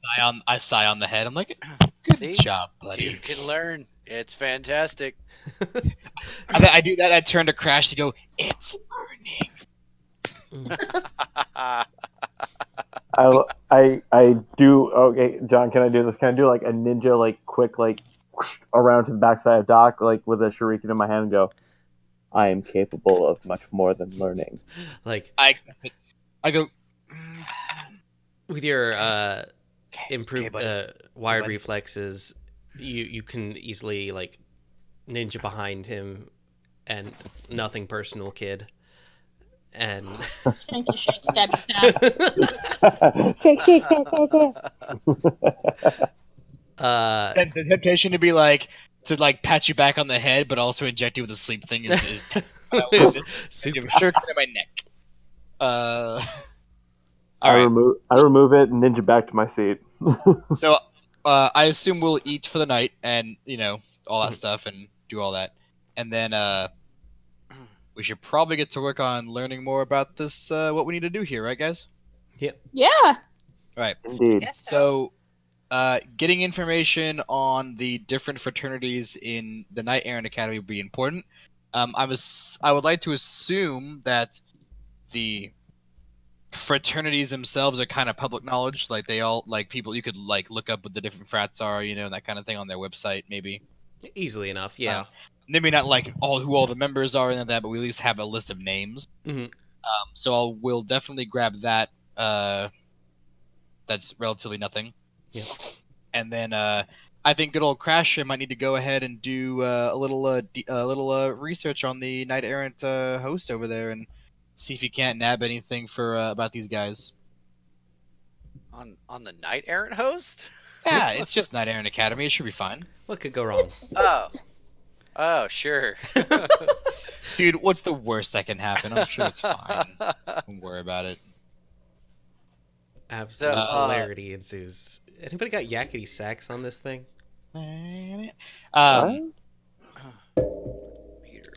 Sai on the head. I'm like, good See? job, buddy. You can learn. It's fantastic. I do that. I turn to Crash to go, it's learning. I do. Okay, John, can I do this? Can I do like a ninja, like quick, like whoosh, around to the backside of Doc, like with a shuriken in my hand, and go, I am capable of much more than learning. Like I accept it. I go, with your okay, improved buddy. wired buddy. reflexes, you can easily like ninja behind him, and nothing personal, kid. And Shanky shank, stabby stab. Shake, shake, shake, shake. Then the temptation to be like, to like pat you back on the head, but also inject you with a sleep thing is super. I'm sure in my neck. All I right. remove it and ninja back to my seat. So I assume we'll eat for the night and, you know, all that stuff and do all that. And then we should probably get to work on learning more about this, what we need to do here, right, guys? Yeah. All right. Indeed. Guess so. So getting information on the different fraternities in the Knight Errant Academy would be important. I would like to assume that the fraternities themselves are kind of public knowledge, like they all like people you could like look up what the different frats are, you know, and that kind of thing on their website, maybe. Easily enough, yeah. Maybe not like who all the members are and that, but we at least have a list of names. Mhm. So we'll definitely grab that. That's relatively nothing. Yeah. And then I think good old Crasher might need to go ahead and do a little research on the Knight Errant host over there and see if he can't nab anything for about these guys. On the Knight Errant host? Yeah, it's just Night Errant Academy. It should be fine. What could go wrong? Oh, sure. Dude, what's the worst that can happen? I'm sure it's fine. Don't worry about it. Absolute So, hilarity ensues. Anybody got yakety sax on this thing? What? Peter.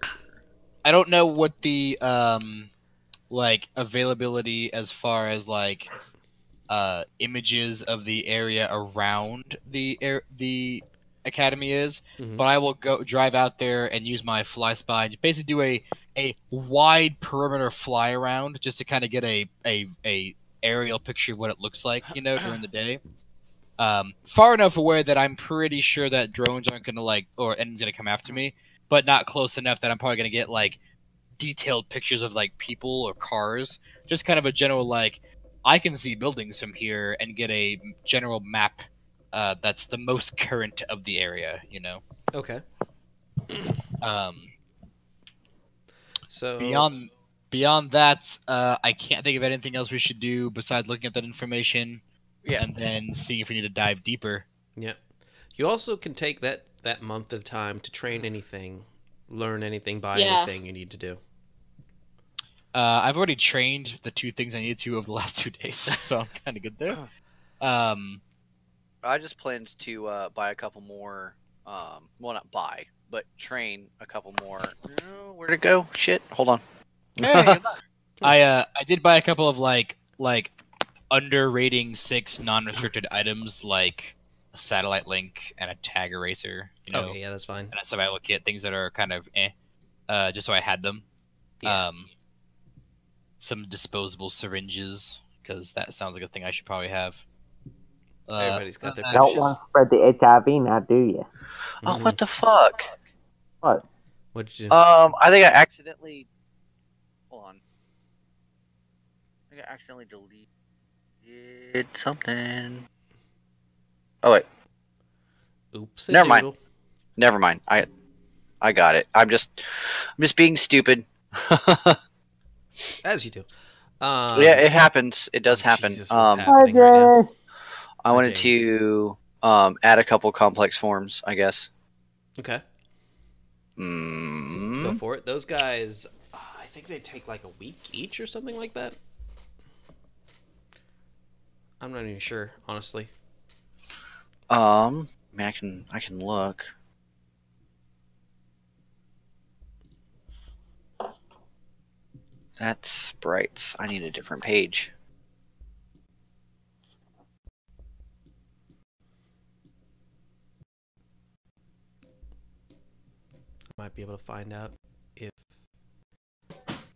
I don't know what the like availability as far as like images of the area around the academy is, Mhm. but I will go drive out there and use my fly spy and basically do a wide perimeter fly around just to kind of get a aerial picture of what it looks like, you know, during the day. Far enough away that I'm pretty sure that drones aren't gonna or anything's gonna come after me, but not close enough that I'm probably gonna get like detailed pictures of like people or cars. Just kind of a general like, I can see buildings from here and get a general map that's the most current of the area, you know. Okay. So Beyond that, I can't think of anything else we should do besides looking at that information. Yeah. And then seeing if we need to dive deeper. yeah, you also can take that month of time to train anything, learn anything, buy Yeah. anything you need to do. I've already trained the 2 things I needed to over the last 2 days, so I'm kind of good there. I just planned to buy a couple more. Well, not buy, but train a couple more. Oh, where'd it go? Shit. Hold on. Hey, I did buy a couple of like under rating 6 non-restricted items, like a satellite link and a tag eraser. You know, Okay, yeah, that's fine. and a survival kit, things that are kind of just so I had them. Yeah. Some disposable syringes, because that sounds like a thing I should probably have. Everybody's got their Don't fetishes. want to spread the HIV now, do you? Oh, what the fuck? What? What did you do? I think I accidentally. Hold on. I think I accidentally deleted something. Oh wait, Oops. never mind. Never mind. I got it. I'm just being stupid. As you do. Yeah, it happens. It does happen. Jesus, what's happening right now? I wanted to add a couple complex forms, I guess. Okay. Mm. Go for it. Those guys, I think they take like a week each or something like that. I'm not even sure, honestly. I mean, I can look. That's sprites. I need a different page. I might be able to find out if.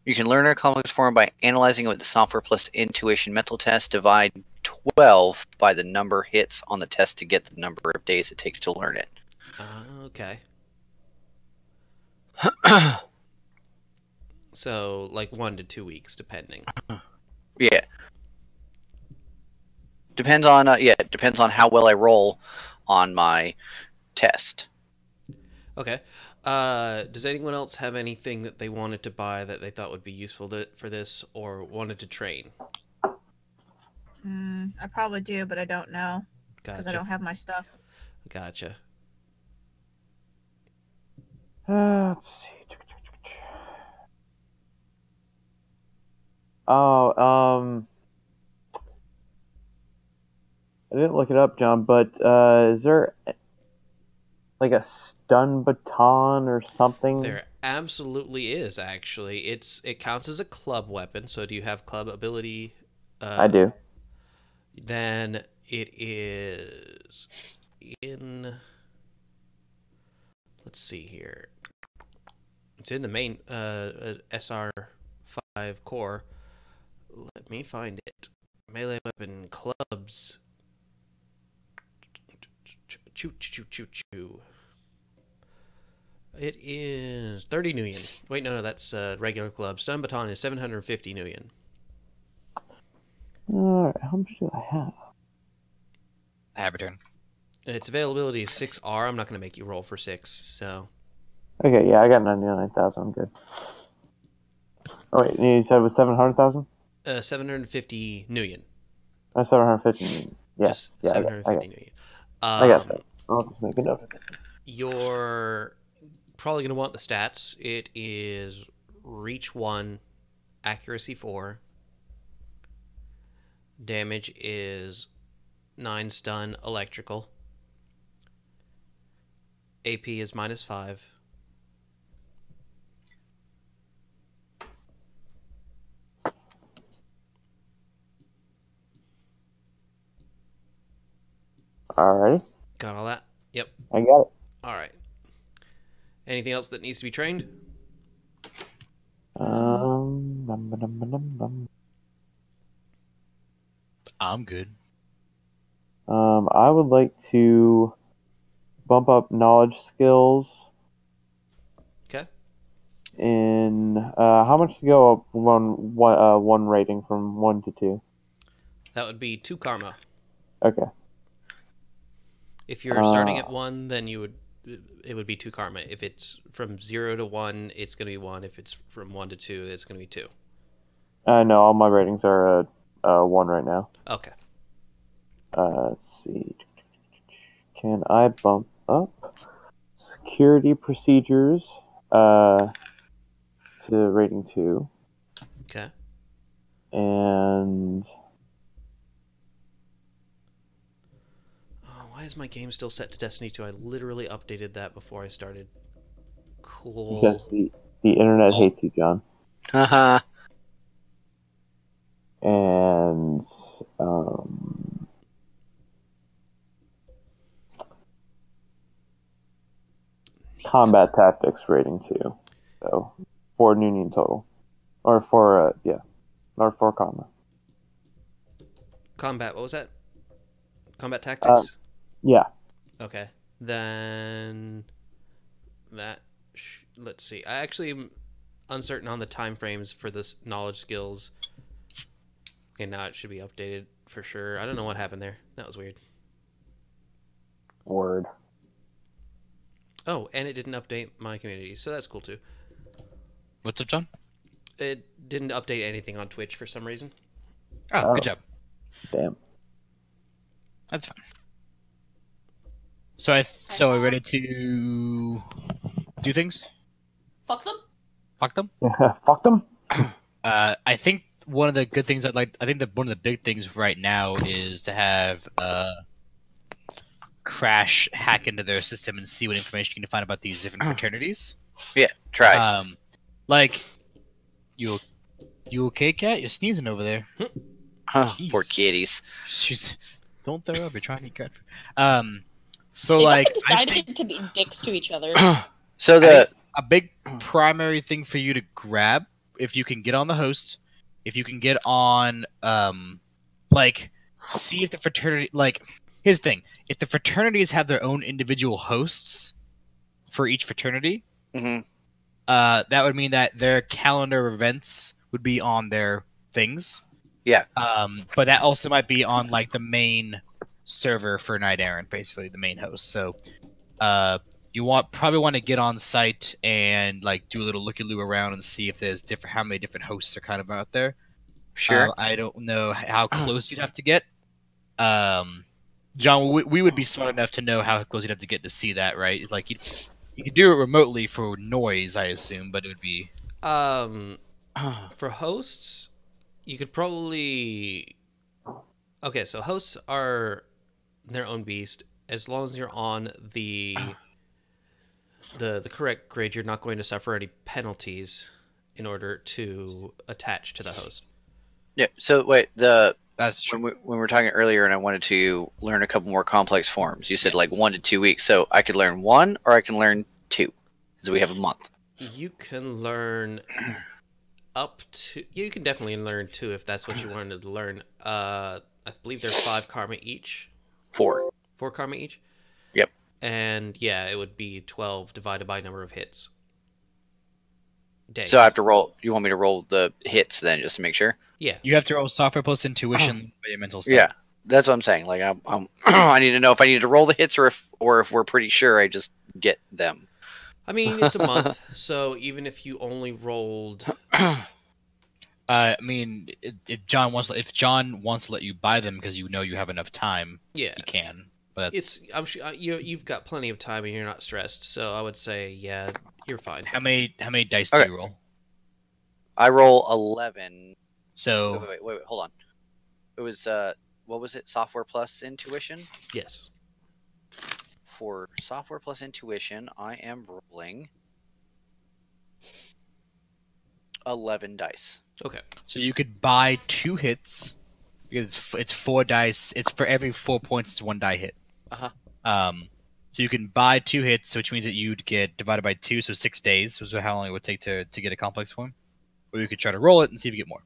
You can learn a complex form by analyzing it with the software plus intuition mental test. Divide 12 by the number hits on the test to get the number of days it takes to learn it. Okay. So, like 1 to 2 weeks, depending. Yeah. Depends on depends on how well I roll on my test. Okay. Does anyone else have anything that they wanted to buy that they thought would be useful for this, or wanted to train? I probably do, but I don't know because I Gotcha. don't have my stuff. Gotcha. Let's see. Oh, I didn't look it up, John, but is there like a stun baton or something? There absolutely is, actually. It counts as a club weapon, so do you have club ability? I do. Then it is in... Let's see here. It's in the main SR5 core. Let me find it. Melee weapon clubs. Choo choo choo choo. It is 30 Nuyen. Wait, no, that's regular club. Stun baton is 750 Nuyen. Alright, how much do I have? I have a turn. Its availability is 6R. I'm not going to make you roll for 6, so... Okay, yeah, I got 99,000. I'm good. Oh, wait, you said it was 700,000? 750 Nuyen. 750. Yeah, Just yeah, 750 Nuyen. I got that. I'll just make a note of it. You're probably going to want the stats. It is reach 1, accuracy 4. Damage is 9 stun electrical. AP is -5. Alrighty. Got all that? Yep. I got it. All right. Anything else that needs to be trained? Bum, bum, bum, bum, bum. I'm good. I would like to bump up knowledge skills Okay. in how much to go up one rating from 1 to 2? That would be 2 karma. Okay. If you're starting at 1, then it would be 2 karma. If it's from 0 to 1, it's going to be 1. If it's from 1 to 2, it's going to be 2. No, all my ratings are 1 right now. Okay. Let's see. Can I bump up security procedures to rating 2? Okay. And Why is my game still set to Destiny 2? I literally updated that before I started. Cool. because the internet hates you, John. Haha. And combat tactics rating 2. So 4 Union total, or 4 or 4 comma. Combat, what was that? Combat tactics? Yeah. Okay. Then that let's see. I actually am uncertain on the time frames for this knowledge skills. Okay, now it should be updated for sure. I don't know what happened there. That was weird. Word. Oh, and it didn't update my community, so that's cool too. What's up, John? It didn't update anything on Twitch for some reason. Oh, good job. Damn. That's fine. So we're ready to do things? Fuck them. Fuck them? Fuck them. I think one of the good things I think that one of the big things right now is to have Crash hack into their system and see what information you can find about these different fraternities. Yeah, try. Like you okay, cat? You're sneezing over there. Jeez. Poor kitties. She's don't throw up. You're trying to eat cat food. So They like fucking I decided think to be dicks to each other. So the a big primary thing for you to grab, if you can get on the host, if you can get on like see if the fraternity, like here's the thing, if the fraternities have their own individual hosts for each fraternity, Mhm. that would mean that their calendar events would be on their things. Yeah. But that also might be on like the main server for Night Errant, basically the main host. So you probably want to get on site and like do a little looky-loo around and see if there's how many different hosts are kind of out there. sure. I don't know how close you'd have to get. John, we would be smart enough to know how close you'd have to get to see that, right? Like you could do it remotely for noise, I assume, but it would be For hosts, you could probably. Okay, so hosts are their own beast. As long as you're on the correct grid, you're not going to suffer any penalties in order to attach to the host. Yeah. So wait, that's true. when we were talking earlier, and I wanted to learn a couple more complex forms. You said like 1 to 2 weeks. So I could learn 1, or I can learn 2, because we have a month. You can learn up to. You can definitely learn 2 if that's what you wanted to learn. I believe they're 5 karma each. 4. 4 karma each. Yep. And yeah, it would be 12 divided by number of hits. Days. So I have to roll. You want me to roll the hits then, just to make sure? Yeah. You have to roll software plus intuition by your mental stuff. Yeah, that's what I'm saying. Like I'm I need to know if I need to roll the hits, or if we're pretty sure I just get them. I mean, it's a month, so even if you only rolled. I mean, if John wants to let you buy them because you know you have enough time, Yeah. you can. But that's, I'm sure you've got plenty of time and you're not stressed, so I would say yeah, you're fine. how many dice Okay. do you roll? I roll 11. So Wait, hold on. It was what was it? Software plus intuition. Yes. For software plus intuition, I am rolling 11 dice. Okay. So you could buy 2 hits because it's 4 dice. It's for every 4 points. It's 1 die hit. So you can buy 2 hits, which means that you'd get divided by 2, so 6 days, which is how long it would take to get a complex form. Or you could try to roll it and see if you get more.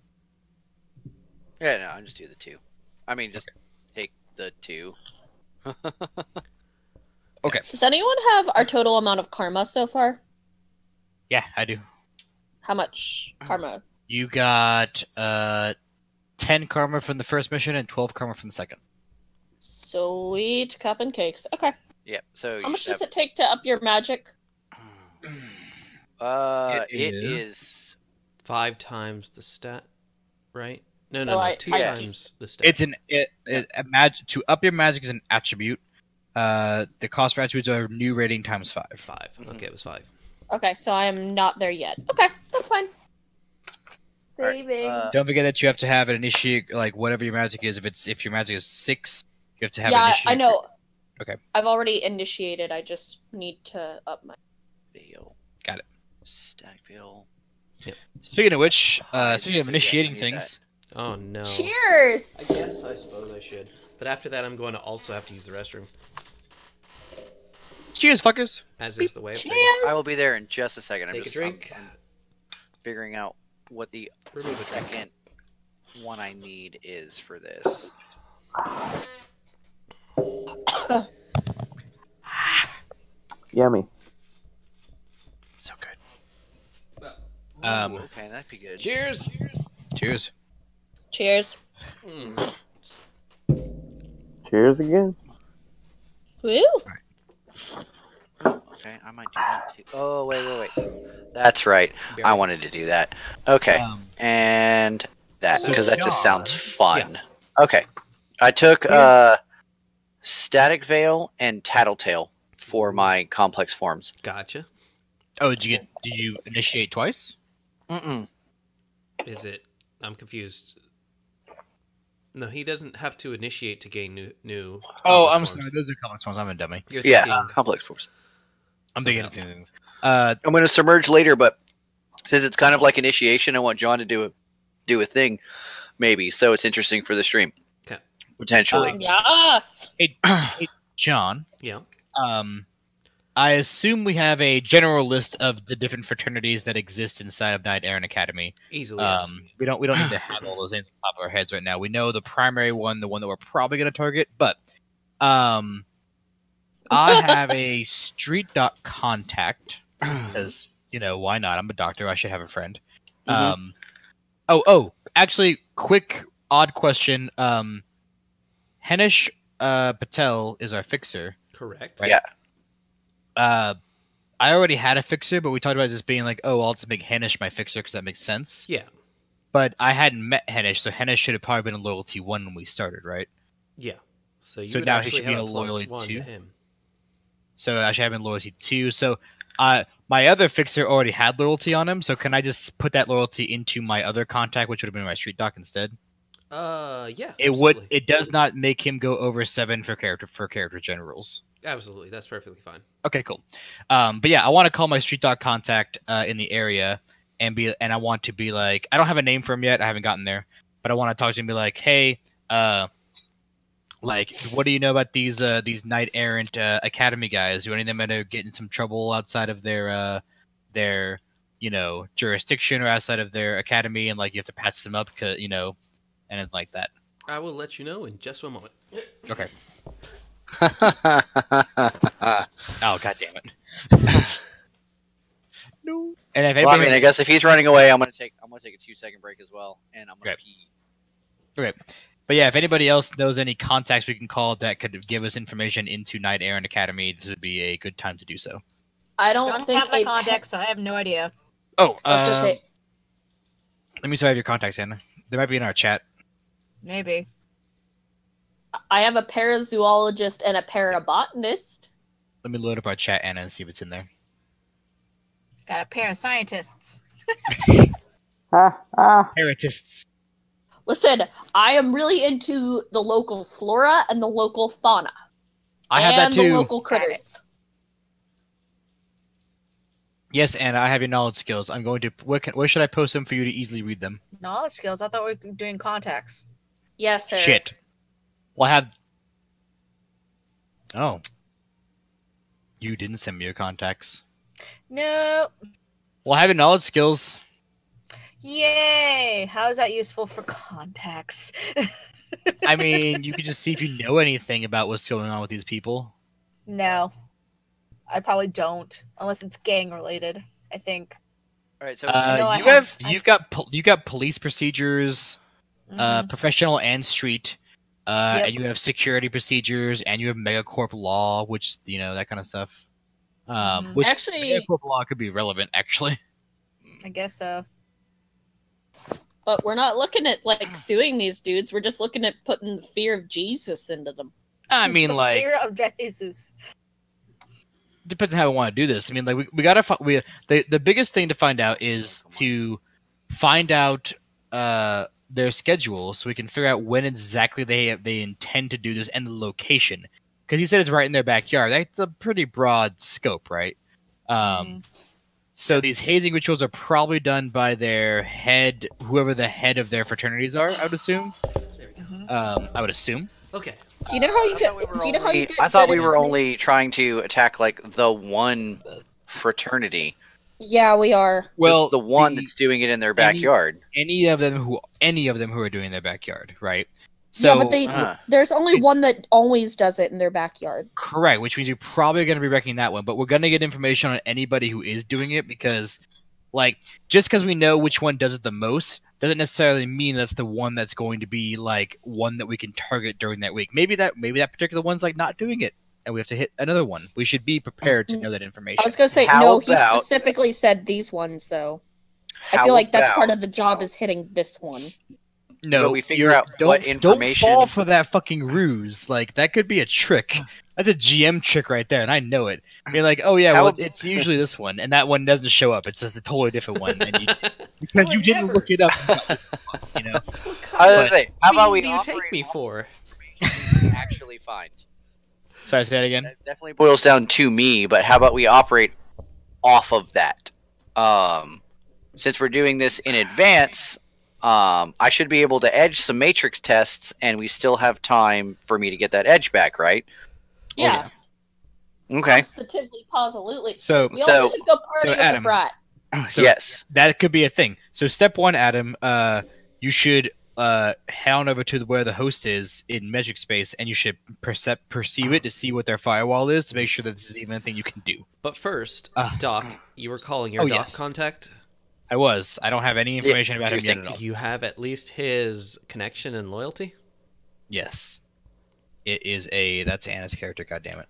Yeah, no, I just do the 2. I mean, just take the 2. Okay. Does anyone have our total amount of karma so far? Yeah, I do. How much karma? You got 10 karma from the first mission and 12 karma from the second. Sweet cup and cakes. Okay. Yep. So How much does it take to up your magic? It It is 5 times the stat, right? No, So no, I- 2 I- times the stat. It's to up your magic is an attribute. The cost for attributes are new rating times 5. 5. Okay, it was 5. Okay, so I am not there yet. Okay, that's fine. Alright, Saving. Don't forget that you have to have an initiate, like whatever your magic is. If your magic is 6, you have to have an Yeah, initiate. I know. Okay. I've already initiated. I just need to up my. veil. Got it. Static veil. Speaking of which, Alright, speaking of so yeah, initiating I need things, Oh no. Cheers. I suppose I should. But after that, I'm going to also have to use the restroom, cheers, fuckers. as is the way of Cheers. things. I will be there in just a second. Take a drink. I'm figuring out what the Remove it. second one I need is for this. Yummy. So good. Okay, that'd be good. Cheers. Cheers. Cheers. Mm. Cheers again. Woo. Okay, I might do that too. Oh, wait. That's right. I wanted to do that. Okay, and that, So because that just John- sounds fun. Okay, I took Static Veil and Tattletale for my complex forms. Gotcha. Oh, did you initiate twice? Mm-mm. Is it? I'm confused. No, he doesn't have to initiate to gain new. Oh, complex I'm forms. sorry. Those are complex forms. I'm a dummy. You're Yeah, thinking- complex forms. I'm thinking of things. I'm going to submerge later, but since it's kind of like initiation, I want John to do a thing, maybe. So it's interesting for the stream. Okay. Potentially. Yes. Hey, John. Yeah. I assume we have a general list of the different fraternities that exist inside of Knight Errant Academy. Easily. Yes. We don't need to have all those names on top of our heads right now. We know the primary one, the one that we're probably going to target, but I have a street doc contact because why not? I'm a doctor. I should have a friend. Mhm. Actually, quick odd question. Henish Patel is our fixer. Correct. Right. Yeah. I already had a fixer, but we talked about just being like, oh, I'll just make Henish my fixer because that makes sense. Yeah. But I hadn't met Henish, so Henish should have probably been a loyalty 1 when we started, right? Yeah. So you So would now he actually should be have a plus loyalty 1 2? to him. So I should have been loyalty 2. So my other fixer already had loyalty on him, so can I just put that loyalty into my other contact, which would have been my street doc instead? Yeah. It absolutely. would. It does not make him go over 7 for character generals. Absolutely. That's perfectly fine. Okay, cool. But yeah, I want to call my street dog contact in the area and I want to be like, I don't have a name for him yet. I haven't gotten there, but I want to talk to him and be like, hey, like, what do you know about these Knight Errant Academy guys? Do any of them ever get in some trouble outside of their jurisdiction or outside of their academy, and like you have to patch them up, and it's like that. I will let you know in just one moment. Okay. Oh, god damn it. No. And if Well, I anybody mean, I guess if he's running away, I'm gonna take a 2-second break as well, and I'm gonna Okay. pee. Okay. But yeah, if anybody else knows any contacts we can call that could give us information into Knight Errant Academy, this would be a good time to do so. I I don't don't think have my a contacts, so I have no idea. Oh, I was gonna say let me see if I have your contacts, Anna. They might be in our chat. Maybe. I have a parazoologist and a parabotanist. Let me load up our chat, Anna, and see if it's in there. Got a pair of scientists. Paratists. Listen, I am really into the local flora and the local fauna. I have that and too. the local critters. Yes, Anna, I have your knowledge skills. I'm going to. Where should I post them for you to easily read them? Knowledge skills. I thought we were doing contacts. Yes, sir. Shit. Well, I have. Oh. You didn't send me your contacts. No. Well, I have your knowledge skills. Yay! How is that useful for contacts? I mean, you could just see if you know anything about what's going on with these people. No. I probably don't, unless it's gang related. I think. All right, so You've got police procedures, professional and street, and you have security procedures, and you have megacorp law, which that kind of stuff. Which Actually, megacorp law could be relevant, actually. I guess so. but we're not looking at like suing these dudes. We're just looking at putting the fear of Jesus into them. I mean, The like, fear of Jesus. depends on how we want to do this. I mean, like, we gotta the biggest thing to find out is to find out their schedule so we can figure out when exactly they intend to do this and the location. Because you said it's right in their backyard. That's a pretty broad scope, right? So these hazing rituals are probably done by their head, whoever the head of their fraternities are. I would assume. I would assume. Okay. Do you know how you get? Do you know how you get? I thought good we were information? only trying to attack like the one fraternity. Yeah, we are. Well, the one that's doing it in their backyard. Any of them who are doing it in their backyard, right? So, Yeah, but they there's only one that always does it in their backyard. correct, which means you're probably going to be wrecking that one. But we're going to get information on anybody who is doing it because, like, just because we know which one does it the most doesn't necessarily mean that's the one that's going to be like one that we can target during that week. Maybe that particular one's like not doing it, and we have to hit another one. We should be prepared to know that information. I was gonna say How no. He about- specifically said these ones though. I How feel like that's about- part of the job is hitting this one. No, But we figure out what information- Don't fall for that fucking ruse. Like, that could be a trick. That's a GM trick right there, and I know it. You're like, oh yeah, well, it's usually this one, and that one doesn't show up. It's just a totally different one, and because you didn't look it up. You know. I was gonna say, how about we do you operate take me off for? information we actually find? Sorry, say that again. That definitely boils down to me, but how about we operate off of that? Since we're doing this in advance, I should be able to edge some matrix tests, and we still have time for me to get that edge back, right? Yeah. Okay. Positively, positively. So, We also should go party with Adam, the frat. So yes. that could be a thing. So step one, Adam, you should head on over to where the host is in metric space, and you should perceive it to see what their firewall is to make sure that this is even a thing you can do. But first, Doc, you were calling your Doc yes. contact. I don't have any information about him yet at all. You have at least his connection and loyalty? Yes. It is that's Anna's character, goddammit.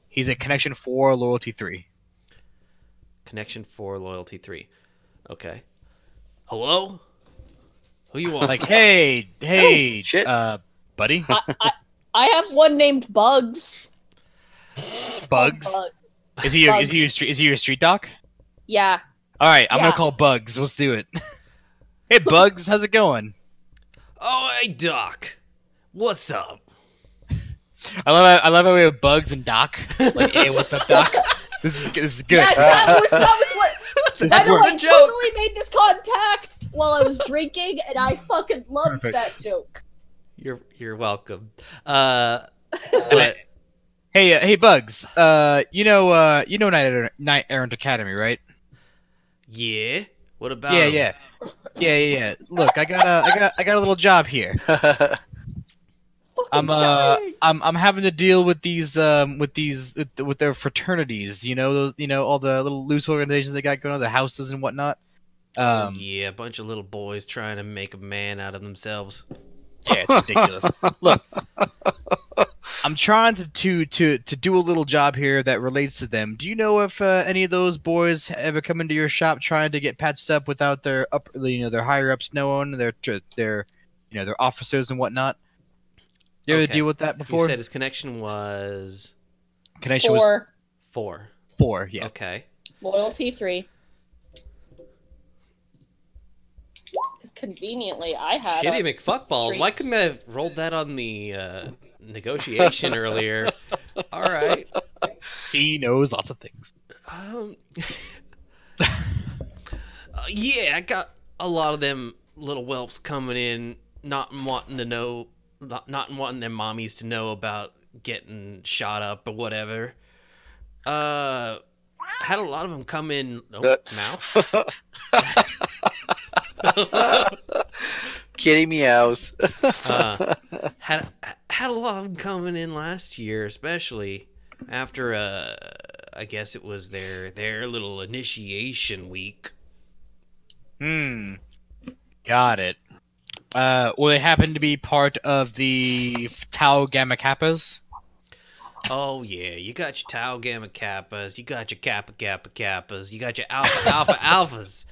He's a connection 4, loyalty 3. Connection 4, loyalty 3. Okay. Hello? Who you want? Like, hey, Oh, shit. buddy? I have one named Bugs. Bugs? Bug. Is he your street doc? Yeah. Alright, I'm Yeah. gonna call Bugs. Let's do it. Hey Bugs, how's it going? Oh, hey, Doc. What's up? I love how we have Bugs and Doc. Like, hey, what's up, Doc? This is good. Yes, that was what. This By is the way, working. I totally made this contact while I was drinking, and I fucking loved Perfect. that joke. You're welcome. Hey Bugs. You know Night Errant Academy, right? Yeah. What about Yeah. Look, I got a little job here. I'm having to deal with these with their fraternities. You know those all the little loose organizations they got going on, the houses and whatnot. yeah, a bunch of little boys trying to make a man out of themselves. Yeah, it's ridiculous. Look, I'm trying to do a little job here that relates to them. Do you know if any of those boys ever come into your shop trying to get patched up without their their higher ups knowing, their their officers and whatnot. You ever Okay. deal with that You before? said his connection was Connection was 4. 4. Yeah. Okay. Loyalty 3. Because conveniently, I had Kitty a McFuckballs. streak. Why couldn't I have rolled that on the negotiation earlier? All right. He knows lots of things. Yeah, I got a lot of them little whelps coming in, not wanting their mommies to know about getting shot up or whatever. Had a lot of them come in. Oh, mouth. Kitty meows. Had a lot of them coming in last year, especially after I guess it was their little initiation week. Got it. Will they happen to be part of the Tau Gamma Kappas? Oh yeah, you got your Tau Gamma Kappas, you got your Kappa Kappas, you got your Alpha Alphas.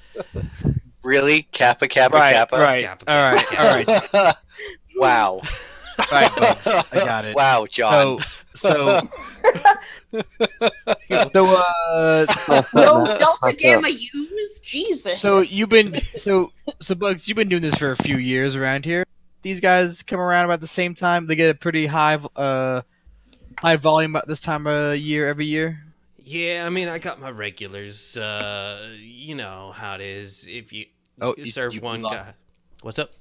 Really? Kappa, Kappa, Right, Kappa? right. Kappa, All right, Kappa, all right. Wow. All right, Bugs. I got it. Wow, John. So, No Delta Gamma U's? Jesus. so Bugs, you've been doing this for a few years around here. These guys come around about the same time. They get a pretty high volume at this time of year every year. Yeah, I mean, I got my regulars. You know how it is. If you serve one guy. What's up?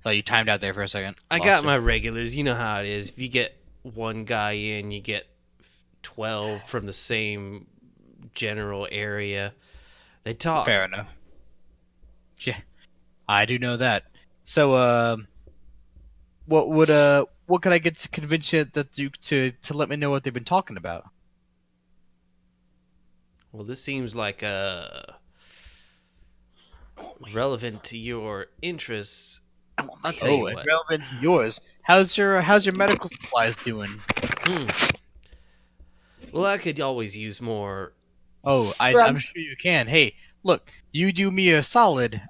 Oh, you timed out there for a second. I got my regulars. You know how it is. If you get one guy in, you get 12 from the same general area. They talk. Fair enough. Yeah, I do know that. So, what could I get to convince you to let me know what they've been talking about? Well, this seems like relevant to your interests. I'll tell you what. Relevant to yours. How's your medical supplies doing? Well, I could always use more. Oh, I'm sure you can. Hey, look, you do me a solid.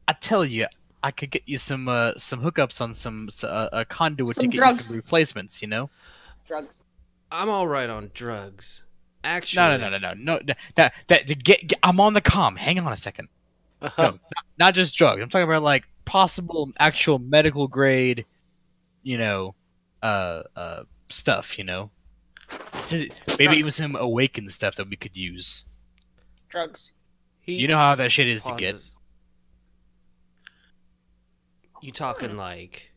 I tell you, I could get you some hookups on some a conduit to get you some replacements. Drugs. I'm all right on drugs. Actually, no. I'm on the comm. Hang on a second. No, not just drugs. I'm talking about like possible actual medical grade, stuff. Maybe even some awakened stuff that we could use. Drugs. You know how that shit is to get. You talking like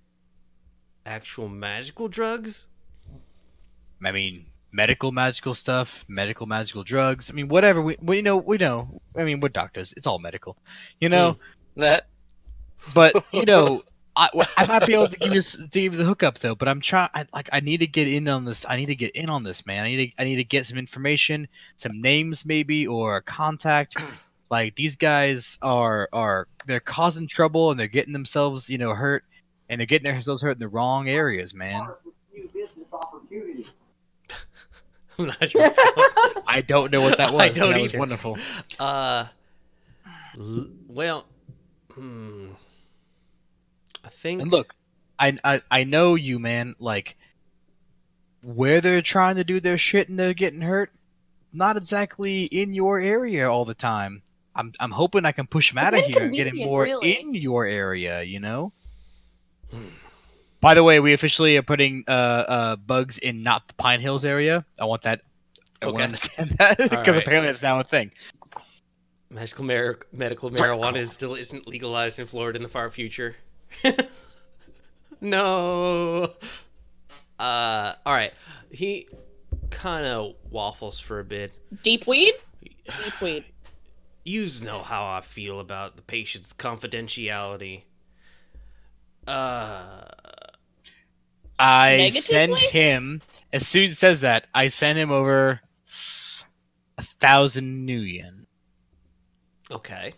actual magical drugs? I mean, magical stuff, magical drugs. I mean, whatever. We know. I mean, we're doctors. It's all medical, That. But I might be able to give you the hookup though. But I'm trying. I need to get in on this. I need to get in on this, man. I need to get some information, some names maybe, or a contact. Like these guys they're causing trouble and they're getting themselves hurt, and they're getting themselves hurt in the wrong areas, man. I'm not sure. I don't know what that was. I don't that either. was wonderful. Well, I think. And look, I know you, man. Like where they're trying to do their shit and they're getting hurt, not exactly in your area all the time. I'm hoping I can push them out of here and get him more in your area. By the way, we officially are putting Bugs in not the Pine Hills area. I want that. I want to understand that because apparently it's now a thing. Medical marijuana still isn't legalized in Florida in the far future. No. All right. He kind of waffles for a bit. Deep weed? Deep weed. Yous know how I feel about the patient's confidentiality. I send him, as soon as he says that, I send him over 1,000 new yen. Okay.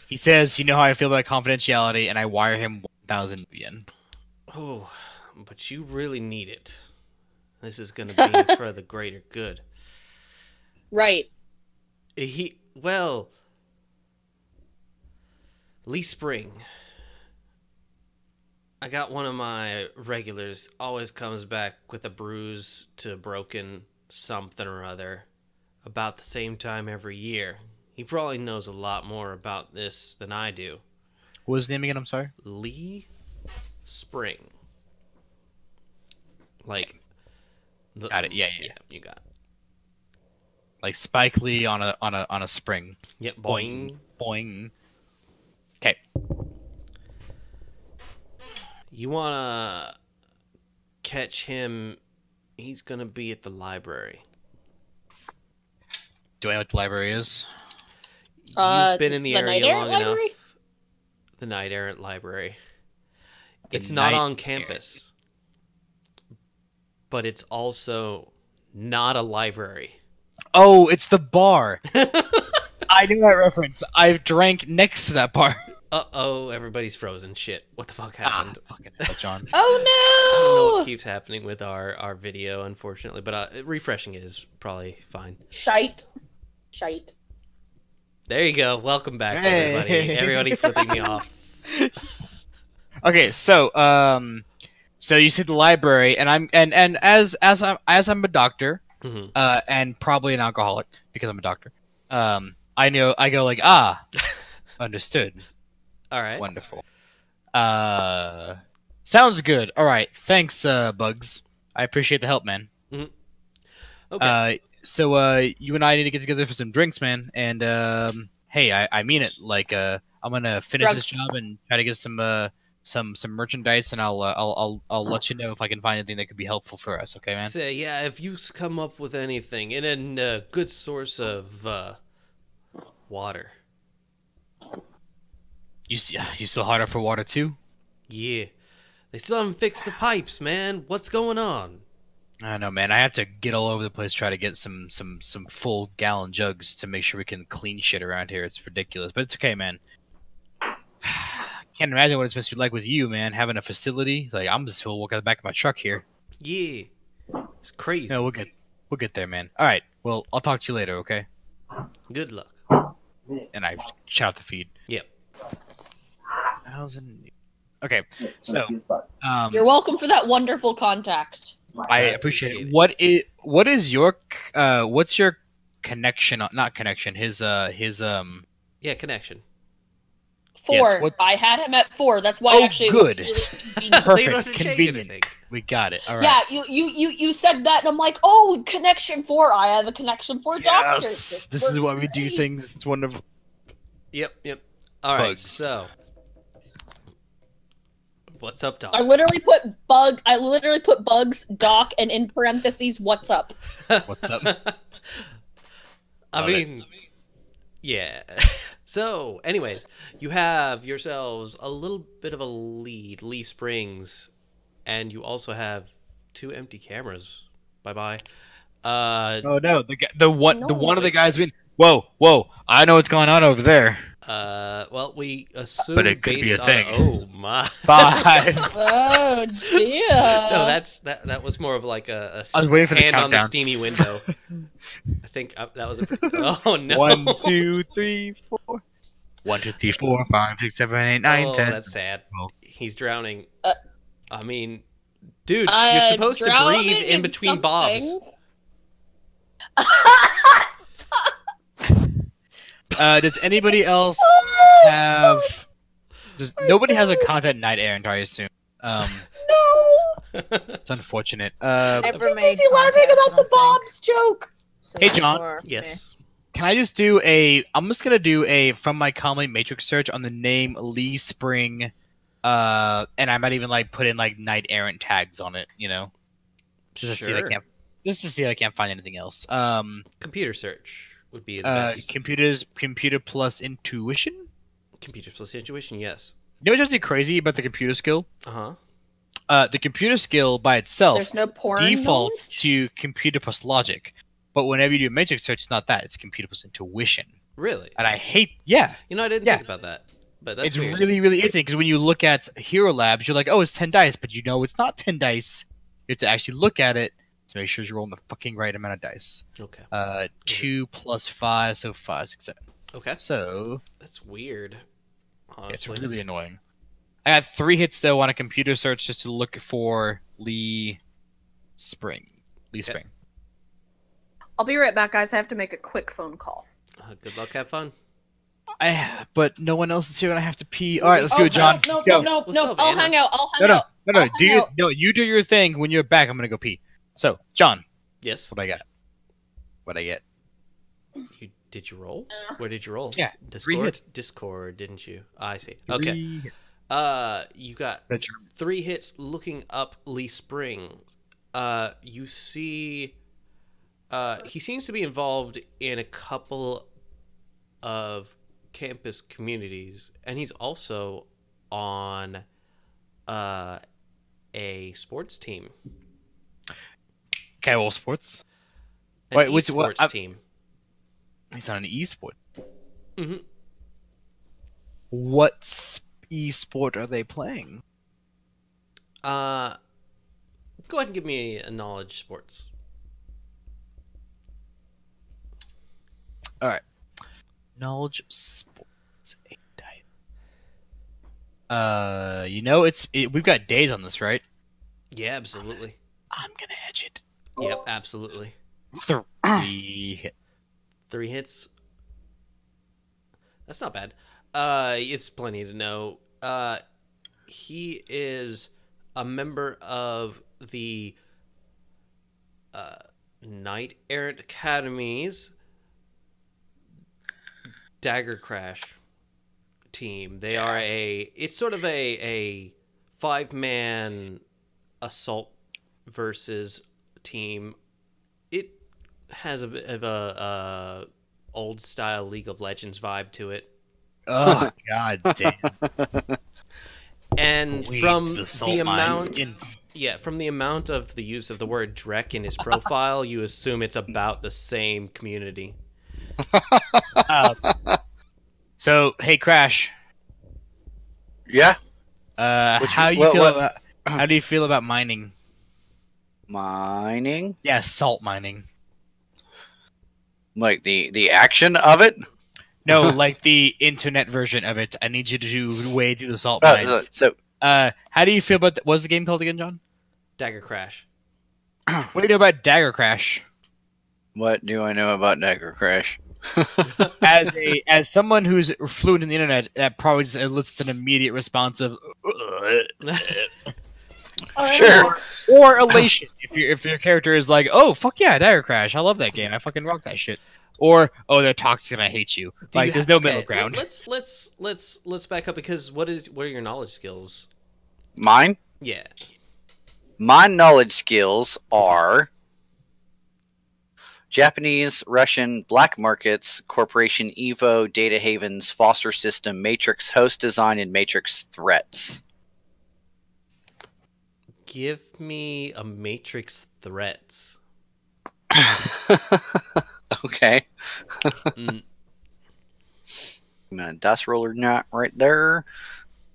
He says, you know how I feel about confidentiality, and I wire him 1,000 new yen. Oh, but you really need it. This is going to be for the greater good. Right. Lee Spring. I got one of my regulars, always comes back with a bruise to broken something or other about the same time every year. He probably knows a lot more about this than I do. What was his name again? I'm sorry. Lee Spring. Like, Got it. Yeah. you got it. Like Spike Lee on a spring. Yep, boing. Boing. Okay. You wanna catch him? He's gonna be at the library. Do I know what the library is? You've been in the the area Night long Errant enough. Library? The Night Errant Library. The It's not Night on campus, but it's also not a library. Oh, it's the bar. I knew that reference. I've drank next to that bar. Uh-oh, everybody's frozen. Shit. What the fuck happened? Fucking hell, John. I don't know Oh what keeps happening with our video, unfortunately, but refreshing it is probably fine. no! Shite. There you go. Welcome back, Hey. everybody. Everybody flipping me off. Okay, so so you see the library, and as I'm a doctor, Mhm. and probably an alcoholic because I'm a doctor. I go like understood. All right. Wonderful. Sounds good. All right, thanks, Bugs. I appreciate the help, man. Okay. So you and I need to get together for some drinks, man. And hey, I mean it. Like I'm gonna finish this Drugs. job and try to get some merchandise, and I'll let you know if I can find anything that could be helpful for us. Okay, man. So, yeah, if you come up with anything and a good source of water. You still harder for water too? Yeah. They still haven't fixed the pipes, man. What's going on? I don't know, man. I have to get all over the place, try to get some full gallon jugs to make sure we can clean shit around here. It's ridiculous, but it's okay, man. Can't imagine what it's supposed to be like with you, man. Having a facility, like I'm just gonna walk out the back of my truck here. Yeah. It's crazy. No, we'll get there, man. All right. Well, I'll talk to you later, okay? Good luck. And I shout out the feed. Yep. Okay, so You're welcome for that wonderful contact. I appreciate it. What's your connection? Not connection. His Yeah, connection. 4. Yes, what- I had him at 4. That's why Oh, actually good. it was really convenient. So you don't perfect, have to change convenient. anything. We got it. All right. Yeah, you said that, and I'm like, oh, connection 4. I have a connection 4 doctor. Yes, this is works why we do great. things. It's wonderful. Yep. All right, Bugs. so what's up, Doc? I literally put bugs, doc, and in parentheses, what's up? What's up? I Love it. mean, yeah. So, anyways, you have yourselves a little bit of a lead, Lee Springs, and you also have 2 empty cameras. Bye-bye. Oh no, the one of the No. guys been. Whoa! I know what's going on over there. Well, we assume But it could be based a thing. Oh my. 5. Oh dear. No, that was more of like a I was waiting for the hand on the countdown. steamy window. I think that was a. Oh no. 1, 2, 3, 4. 1, 2, 3, 4, 5, 6, 7, 8, 9, Oh, 10. that's sad. Well. He's drowning. Uh, I mean, dude, you're supposed to drowning breathe in between bobs. something. Does anybody else have? Nobody has a content night errant, I assume. No. It's unfortunate. Never I'm made busy laughing contact, about I the don't Bob's joke. think. Hey, So John. far, Yes. Can I just do a? I'm just gonna do a from my commonly matrix search on the name Lee Spring, and I might even like put in like night errant tags on it. You know, just to see if I can't. Just to see if I can't find anything else. Computer search would be the best. Computer plus intuition. Computer plus intuition, yes. You know what's actually crazy about the computer skill? Uh-huh. The computer skill by itself There's no porn. defaults knowledge? to computer plus logic, but whenever you do a matrix search, it's not that. It's computer plus intuition, Really? and I hate. Yeah, You know, I didn't Yeah. think about that. But that's it's weird. really irritating because when you look at Hero Labs, you're like, oh, it's 10 dice, but you know it's not 10 dice. You have to actually look at it to make sure you're rolling the fucking right amount of dice. Okay. 2 plus 5, so 5, 6, 7. Okay. So That's weird. it's Honestly. really annoying. I got 3 hits though on a computer search just to look for Lee Spring. Lee Spring. I'll be right back, guys. I have to make a quick phone call. Good luck. Have fun. But no one else is here, and I have to pee. All right, let's do it, John. No, Let's go. What's up, I'll Anna? hang out. I'll hang out. No. I'll hang out. You do your thing. When you're back, I'm gonna go pee. So, John, Yes. what I got? What I get? Did you roll? Where did you roll? Yeah, 3 Discord. hits. Discord, didn't you? I see. Okay. 3 hits. You got That's your- 3 hits looking up Lee Springs. You see, he seems to be involved in a couple of campus communities, and he's also on a sports team. Casual sports. An Wait, which esports what? team? He's on an esport. Mm-hmm. What esport are they playing? Go ahead and give me a knowledge sports. All right. Knowledge sports. We've got days on this, right? Yeah, absolutely. I'm gonna edge it. Yep, absolutely. 3 hit. 3 hits. That's not bad. It's plenty to know. He is a member of the Knight Errant Academy's Dagger Crash team. They are it's sort of a 5-man assault versus team. It has a bit of a old style League of Legends vibe to it. Oh god damn! And Wait, from the salt the mines amount, from the amount of the use of the word Drek in his profile, you assume it's about the same community. So hey, Crash. Yeah. How do you feel about mining? Mining? Yeah, salt mining. Like the action of it? No, like the internet version of it. I need you to wade through the salt mines. How do you feel about what's the game called again, John? Dagger Crash. What do you know about Dagger Crash? What do I know about Dagger Crash? As someone who's fluent in the internet, that probably just elicits an immediate response of Sure. or elation if your character is like, oh fuck yeah, Dagger Crash, I love that game, I fucking rock that shit. Or oh, they're toxic and I hate you. Like there's no middle ground. Let's back up, because what are your knowledge skills? Mine? Yeah. My knowledge skills are Japanese, Russian, black markets, Corporation Evo, data havens, foster system, matrix host design, and matrix threats. Give me a matrix threats. Okay. Mm. Dice roller not right there.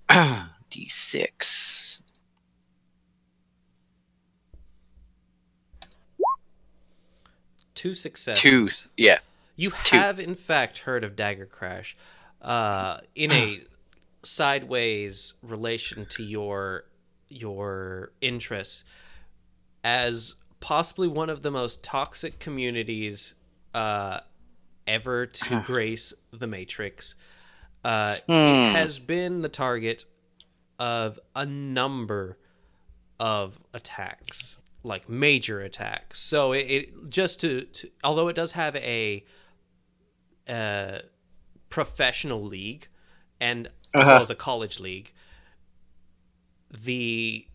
D6. Two successes. 2. Yeah. You 2. have, in fact, heard of Dagger Crash in a sideways relation to your interests, as possibly one of the most toxic communities ever to grace the Matrix. It has been the target of a number of attacks, like major attacks. So it just to although it does have a professional league and as well as a college league, the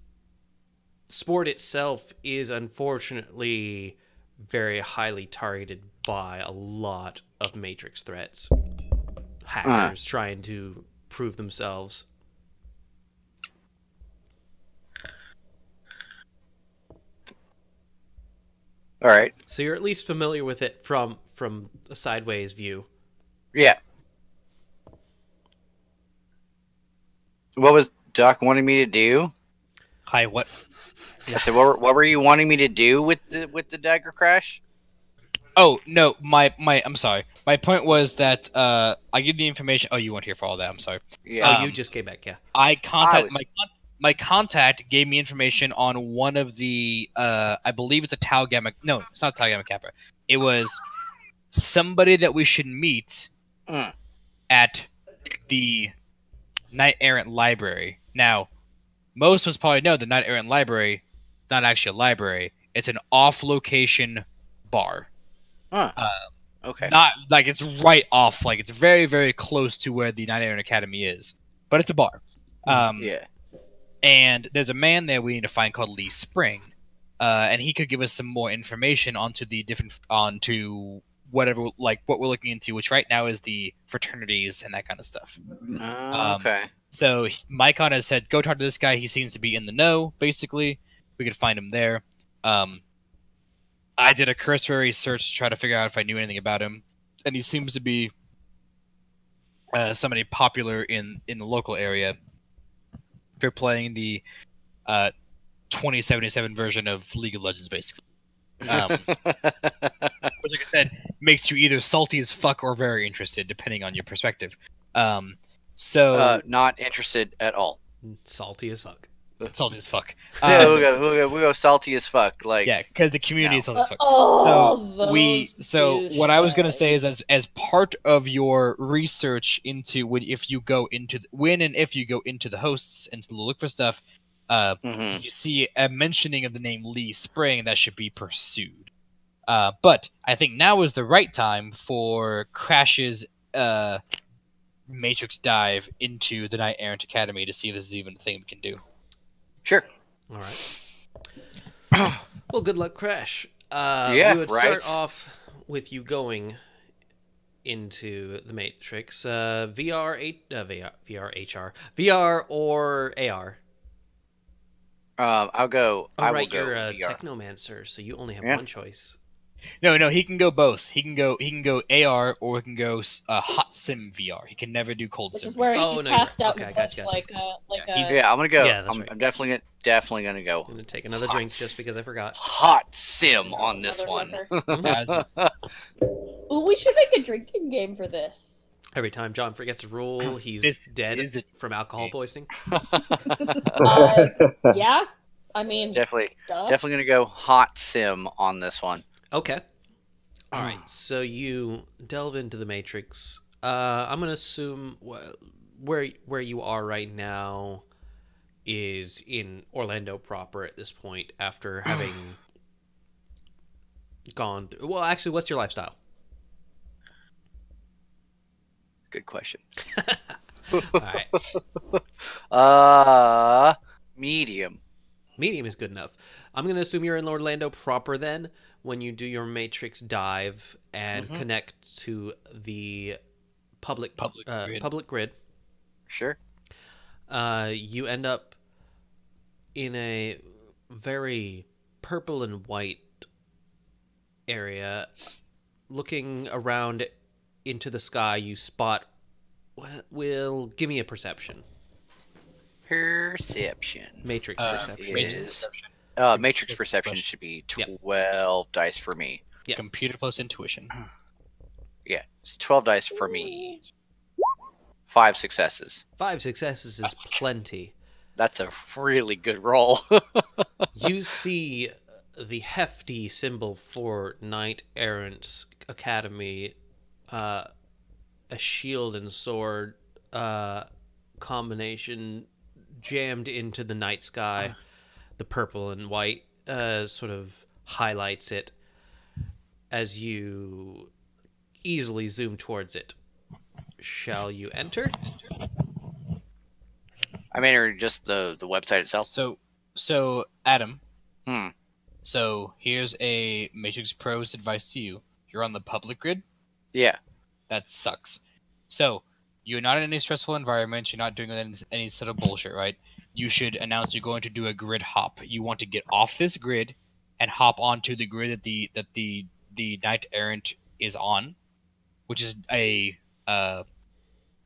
sport itself is unfortunately very highly targeted by a lot of Matrix threats. Hackers trying to prove themselves. All right. So you're at least familiar with it from a sideways view. Yeah. What was Doc wanting me to do? Hi, what? I said, what were you wanting me to do with the Dagger Crash? Oh no, I'm sorry. My point was that I give the information. Oh, you weren't here for all that. I'm sorry. Yeah. Oh, you just came back, yeah. My contact gave me information on one of the I believe it's a Tau Gamma. No, it's not Tau Gamma Kappa. It was somebody that we should meet Mm. at the Knight Errant Library. Now, most of us probably know the Knight Errant Library, not actually a library. It's an off-location bar. Huh. Okay. Not like it's right off, like it's very, very close to where the Knight Errant Academy is, but it's a bar. Yeah. And there's a man there we need to find called Lee Spring, and he could give us some more information onto whatever, like what we're looking into, which right now is the fraternities and that kind of stuff. Okay. So Mycon has said, go talk to this guy. He seems to be in the know. Basically, we could find him there. I did a cursory search to try to figure out if I knew anything about him, and he seems to be somebody popular in the local area. They're playing the 2077 version of League of Legends, basically. Which, like I said, makes you either salty as fuck or very interested, depending on your perspective. Not interested at all. Salty as fuck. Salty as fuck. Yeah, we'll go salty as fuck. Like, yeah, because the community is salty as fuck. So What I was gonna say is, as part of your research into if you go into the hosts and to look for stuff, you see a mentioning of the name Lee Spring that should be pursued. But I think now is the right time for Crash's Matrix dive into the Knight Errant Academy to see if this is even a thing we can do. sure. All right. Well, good luck, Crash. Yeah, we would right. start off with you going into the Matrix. VR or AR. I'll go. Oh, I right, will go you're a VR. technomancer, so you only have Yeah. one choice. No, he can go both. He can go AR or he can go hot sim VR. He can never do cold This sim. is where Oh, he's no, you're passed right. out Okay, in the gotcha, bush gotcha. Yeah, I'm gonna go. Yeah, that's I'm, right. I'm definitely gonna go. I'm gonna take another drink just because I forgot. Hot sim on this one. Motherfucker. Ooh, we should make a drinking game for this. Every time John forgets a rule, he's This dead is a from alcohol poisoning. Yeah, I mean, Definitely duh. gonna go hot sim on this one. Okay. All right. So you delve into the Matrix. I'm gonna assume where you are right now is in Orlando proper at this point after having gone through. Well, actually, what's your lifestyle? Good question. All right. Medium. Medium is good enough. I'm going to assume you're in Orlando proper then when you do your Matrix dive and connect to the public grid. Sure. You end up in a very purple and white area. Looking around into the sky, you spot... Well, give me a perception. Perception. Matrix perception. Matrix perception should be 12 dice for me. Yeah. Computer plus intuition. Yeah, it's 12 dice for me. 5 successes. 5 successes is plenty. That's a really good roll. You see the hefty symbol for Knight Errant's Academy, a shield and sword combination jammed into the night sky. The purple and white sort of highlights it as you easily zoom towards it. Shall you enter? I mean, or just the website itself. So Adam. Hmm. So here's a Matrix Pro's advice to you. You're on the public grid. Yeah. That sucks. So you're not in any stressful environment. You're not doing any sort of bullshit, right? You should announce you're going to do a grid hop. You want to get off this grid and hop onto the grid that the Knight Errant is on, which is it's gonna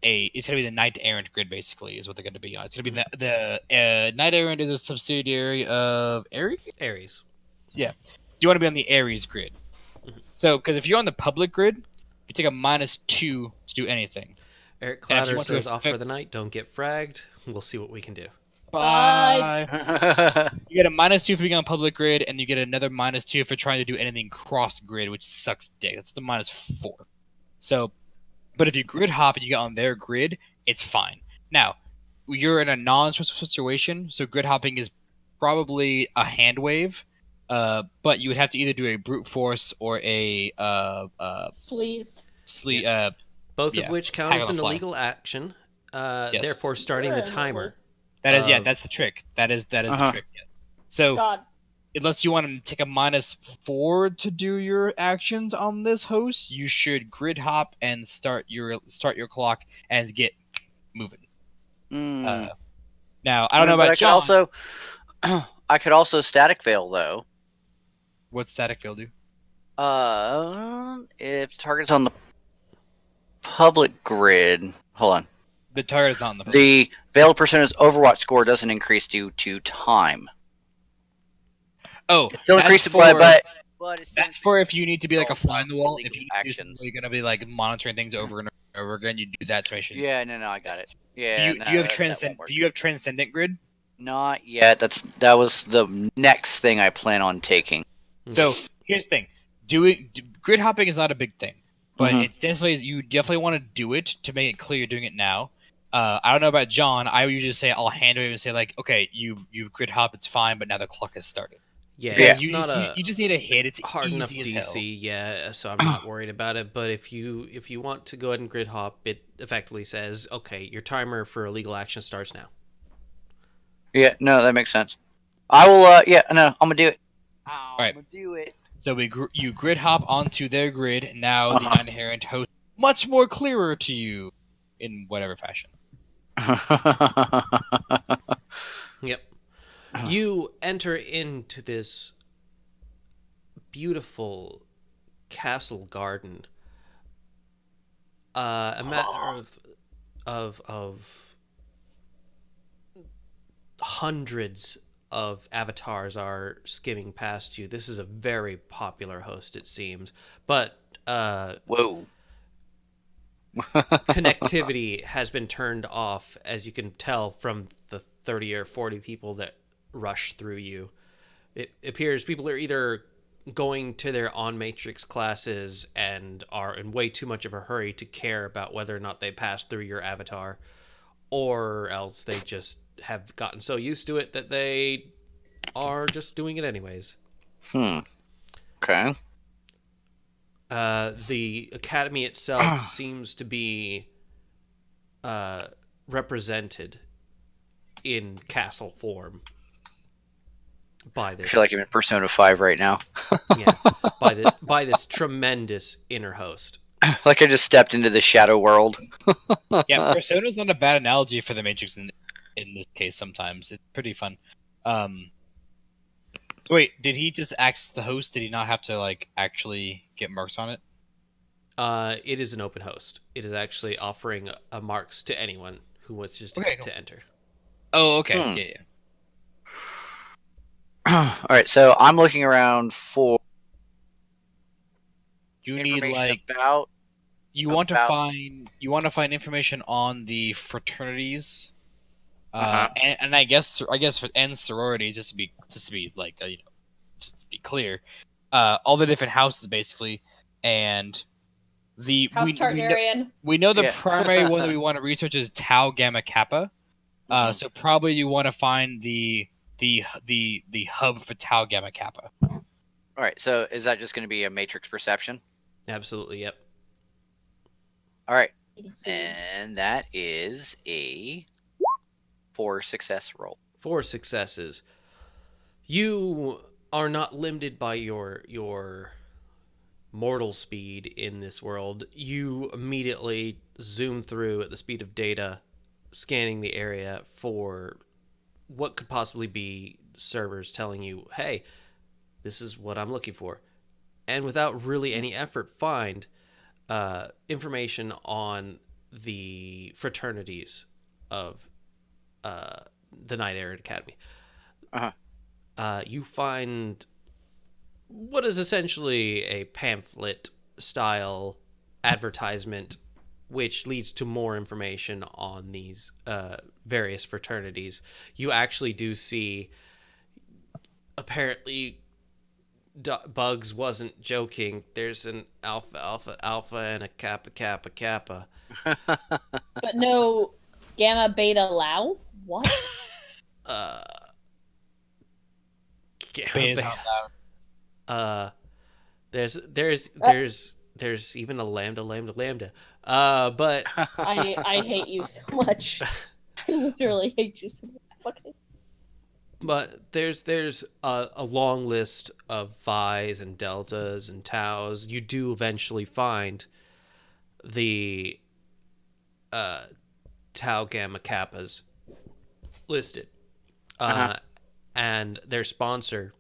be the Knight Errant grid, basically, is what they're gonna be on. It's gonna be the Knight Errant is a subsidiary of Ares. Ares. Yeah. Do you want to be on the Ares grid? So, because if you're on the public grid, you take a -2 to do anything. Eric And if you Clatter want to says off for the affect- night. Don't get fragged. We'll see what we can do. Bye. You get a -2 for being on public grid, and you get another -2 for trying to do anything cross grid, which sucks dick. That's the -4. So, but if you grid hop and you get on their grid, it's fine. Now, you're in a non-stressful situation, so grid hopping is probably a hand wave. But you would have to either do a brute force or a Sleaze. Both Yeah, of which count hang as on an the fly. illegal action. Yes. Therefore, starting the Yeah, timer. That's the trick. That is the trick. Yes. So, God. unless you want to take a -4 to do your actions on this host, you should grid hop and start your clock and get moving. Now, I don't know about John. I could also static veil though. What's static field do? If target's on the public grid, hold on. The target is not on the. The veiled persona's Overwatch score doesn't increase due to time. Oh, It still that's increases, for, but it's that's for if you need to be like a fly in the wall. illegal If you need to do something actions. where you're gonna be like monitoring things over and over again, you do that to make sure. Yeah, no, I got it. Yeah. Do you have Do you have transcendent grid? Not yet. That was the next thing I plan on taking. So here's the thing: grid hopping is not a big thing, but Mhm. it's definitely you definitely want to do it to make it clear you're doing it now. I don't know about John. I usually say I'll hand it and say like, okay, you've grid hop, it's fine, but now the clock has started. Yeah, Yeah. it's not a You just need a hit. It's hard enough easy as hell. DC. Yeah, so I'm not worried about it. But if you want to go ahead and grid hop, it effectively says, okay, your timer for illegal action starts now. Yeah, no, that makes sense. I will. Yeah, no, I'm gonna do it. right. I'm gonna do it. So you grid hop onto their grid. Now the inherent host much more clearer to you in whatever fashion. Yep. You enter into this beautiful castle garden. A matter of hundreds of avatars are skimming past you. This is a very popular host, it seems. But Whoa. connectivity has been turned off, as you can tell from the 30 or 40 people that rush through you. It appears people are either going to their on-matrix classes and are in way too much of a hurry to care about whether or not they pass through your avatar, or else they just have gotten so used to it that they are just doing it anyways. Okay. The academy itself seems to be represented in castle form by this. I feel like I'm in Persona 5 right now. Yeah, by this tremendous inner host. Like I just stepped into the shadow world. Yeah, Persona's not a bad analogy for the Matrix in this case. Sometimes it's pretty fun. So wait, did he just act the host? Did he not have to like actually get marks on it? It is an open host. It is actually offering marks to anyone who wants just Okay, cool. to enter. Oh, okay. Yeah. All right, so I'm looking around for You need information like about. you want to find information on the fraternities, and I guess for and sororities, just to be like just to be clear, all the different houses basically, and House Targaryen. we know the Yeah. primary one that we want to research is Tau Gamma Kappa. So probably you want to find the hub for Tau Gamma Kappa. All right, so is that just going to be a matrix perception? Absolutely, yep. All right, ABC. and that is a 4 success roll. 4 successes. You are not limited by your mortal speed in this world. You immediately zoom through at the speed of data, scanning the area for what could possibly be servers telling you, hey, this is what I'm looking for. And without really any effort, find information on the fraternities of the Knight Errant Academy. You find what is essentially a pamphlet style advertisement, which leads to more information on these various fraternities. You actually do see, apparently, Bugs wasn't joking. There's an alpha, alpha, alpha, and a kappa, kappa, kappa. But no gamma, beta, Lao? What? Gamma, Beta's beta. not allowed. There's even a lambda, lambda, lambda. But I hate you so much. I literally hate you so much. Fucking. But there's a long list of Phi's and Deltas and Taus. You do eventually find the Tau Gamma Kappas listed. And their sponsor,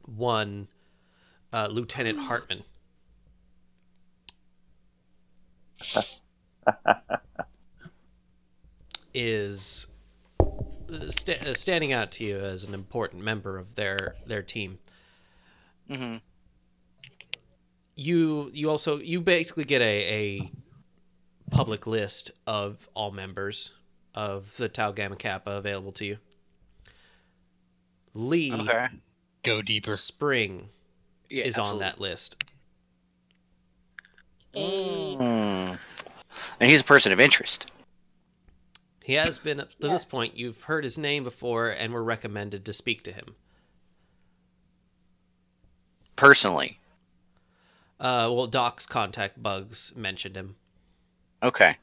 one Lieutenant Hartman. is standing out to you as an important member of their team. Mm-hmm. You basically get a public list of all members of the Tau Gamma Kappa available to you. Lee Okay. Go deeper. Spring Yeah, is absolutely. on that list. Mm. And he's a person of interest. He has been up to this Yes. point. You've heard his name before and were recommended to speak to him. Personally. Well, Doc's contact Bugs mentioned him. Okay.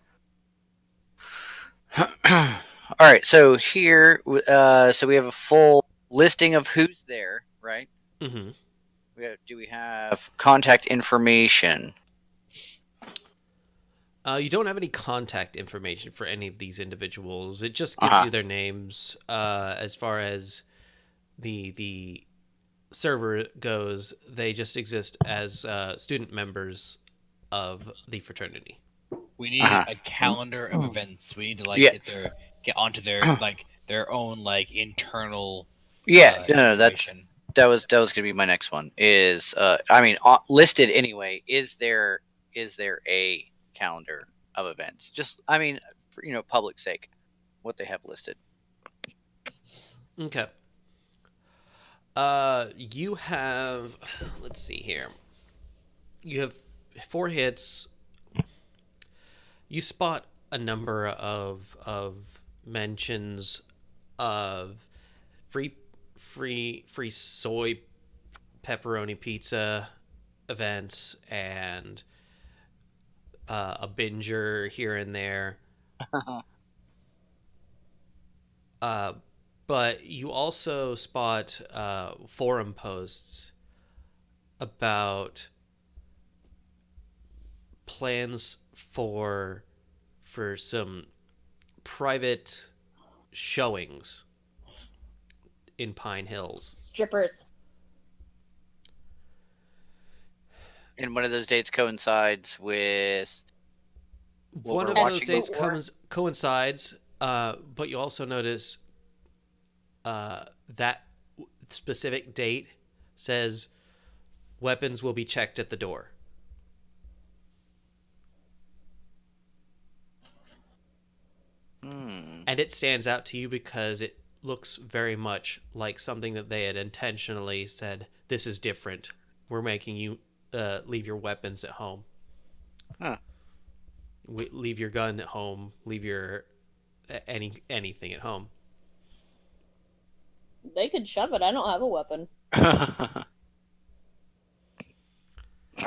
All right. So here, so we have a full listing of who's there, right? Mm-hmm. Do we have contact information? You don't have any contact information for any of these individuals. It just gives you their names. As far as the server goes, they just exist as student members of the fraternity. We need a calendar of events. We need to Yeah. get onto their their own internal Yeah, no, information. that was gonna be my next one. Is listed anyway? Is there a calendar of events? Just for public sake, what they have listed. Okay. You have, let's see here. You have 4 hits. You spot a number of mentions of free soy pepperoni pizza events and a binger here and there. But you also spot forum posts about plans for some private showings in Pine Hills. Strippers. And one of those dates coincides with what One we're of those watching dates before. coincides, but you also notice that specific date says weapons will be checked at the door. And it stands out to you because it looks very much like something that they had intentionally said, this is different. We're making you leave your weapons at home. Huh. Leave your gun at home. Leave your anything at home. They could shove it. I don't have a weapon. All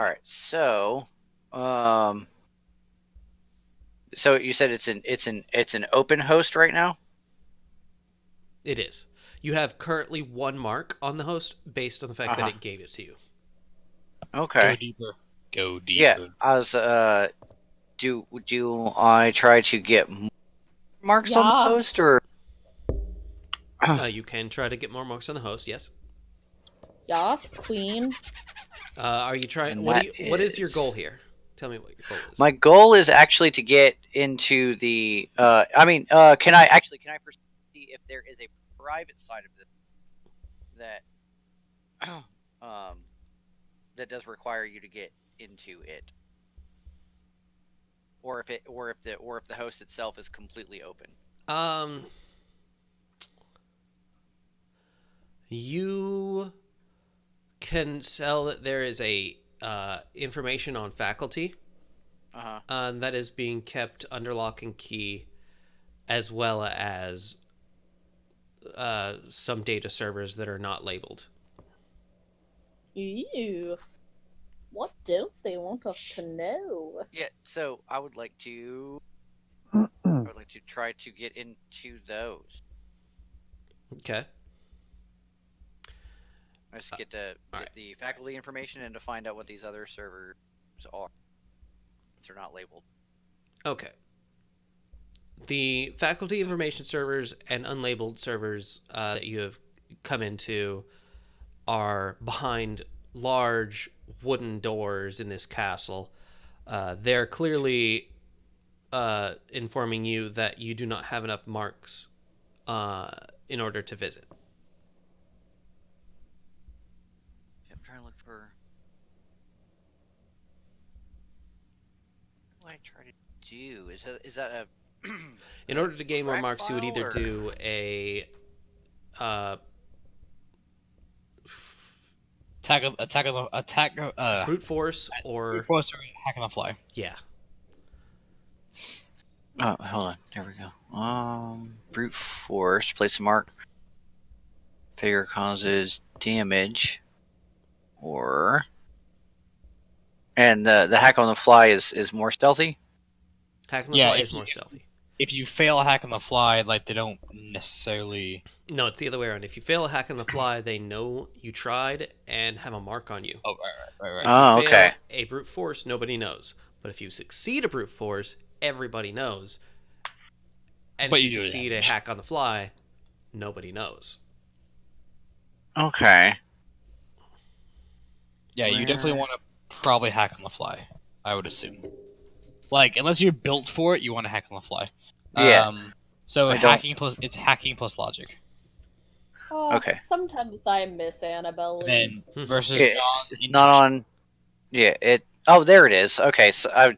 right, so so you said it's an open host right now? It is. You have currently 1 mark on the host based on the fact that it gave it to you. Okay. Go deeper. Go deeper. Yeah, I was do I try to get more marks on the Yes. host, or You can try to get more marks on the host, yes. Yas, queen. Are you trying? And What that is your is- goal here? Tell me what your goal is. my goal is actually to get into the can I see if there is a private side of this that that does require you to get into it, or if the host itself is completely open. You can tell that there is a information on faculty that is being kept under lock and key, as well as some data servers that are not labeled. Ew. What don't they want us to know? Yeah, so I would like to try to get into those. Okay. Let's get the faculty information and to find out what these other servers are. They're not labeled. Okay. The faculty information servers and unlabeled servers that you have come into are behind large wooden doors in this castle. They're clearly informing you that you do not have enough marks in order to visit. I'm trying to look for... What do I try to do? Is that a... In order to gain more crack marks, you would either file, or- do a brute force or brute force or hack on the fly. yeah. Oh, hold on. There we go. Brute force. Place a mark. Failure causes damage. Or... And the hack on the fly is more stealthy? Hack on the Yeah, fly if is more you- stealthy. If you fail a hack on the fly, like they don't necessarily. No, it's the other way around. If you fail a hack on the fly, they know you tried and have a mark on you. Oh, right. If Oh, you fail okay. a brute force, nobody knows. But if you succeed a brute force, everybody knows. And But if you you do succeed a damage. hack on the fly, nobody knows. Okay. Yeah, you definitely Where- want to probably hack on the fly. I would assume. Like, unless you're built for it, you want to hack on the fly. Yeah. So I don't- it's hacking plus logic. Okay. Sometimes I miss Annabelle. And then versus It's John's not on... Yeah, it... Oh, there it is. Okay, so I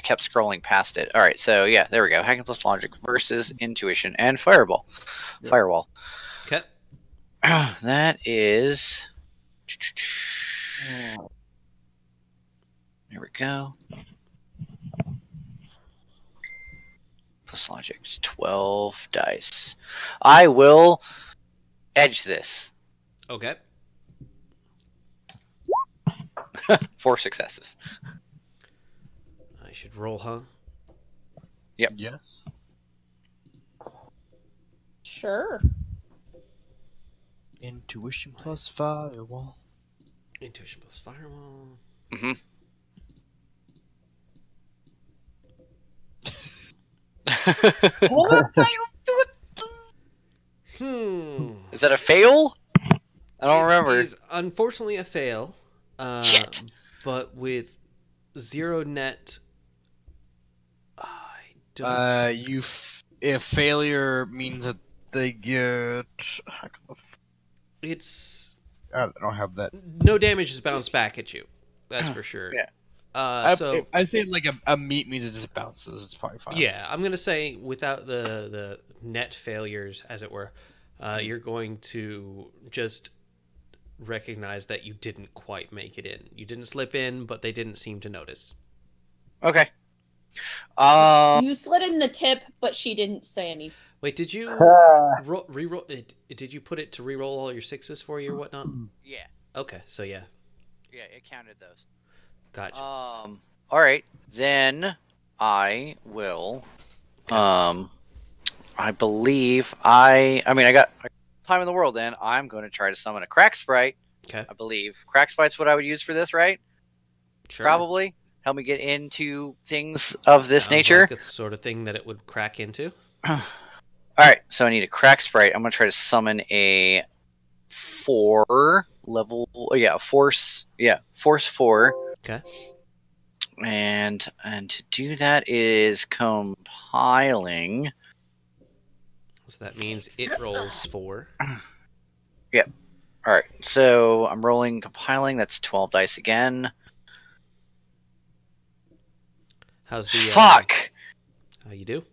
kept scrolling past it. Alright, so yeah, there we go. Hacking plus logic versus intuition and fireball. Yep. Firewall. Okay. That is... There we go. Plus logic is 12 dice. I will edge this. Okay. 4 successes. I should roll, huh? Yes. Sure. Intuition plus firewall. Intuition plus firewall. Mm-hmm. Is that a fail? I don't remember. It is unfortunately a fail. Shit. But with 0 net, I don't. If failure means that they get. It's I don't have that. no damage is bounced back at you. That's for sure. Yeah. So I say like a meat means it just bounces. It's probably fine. yeah, I'm gonna say without the net failures, as it were, you're going to just recognize that you didn't quite make it in. You didn't slip in, but they didn't seem to notice. Okay. You slid in the tip, but she didn't say anything. Wait, did you re-roll it? Did you put it to re-roll all your 6s for you or whatnot? Yeah. Okay, so yeah, It counted those. gotcha. All right, then I will. I believe I got time in the world. Then I'm going to try to summon a crack sprite. Okay. I believe crack sprite's what I would use for this, right? Sure. Probably help me get into things of this Sounds nature. like the sort of thing that it would crack into. All right, so I need a crack sprite. I'm going to try to summon a 4 level. Force 4. Okay. And to do that is compiling. So that means it rolls 4. Yep. All right, so I'm rolling, compiling. That's 12 dice again. How's the Fuck. How you do?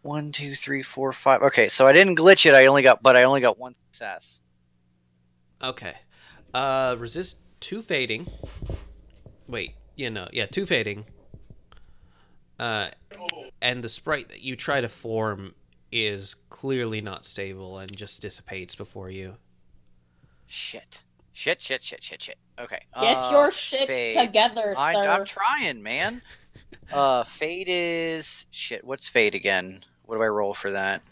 1, 2, 3, 4, 5. Okay, so I didn't glitch it. I only got one success. Okay. Resist 2 fading. Wait, 2 fading. And the sprite that you try to form is clearly not stable and just dissipates before you. Shit. Okay. Get your shit fade. together, sir. I'm trying, man. Fade is shit. What's fade again? What do I roll for that?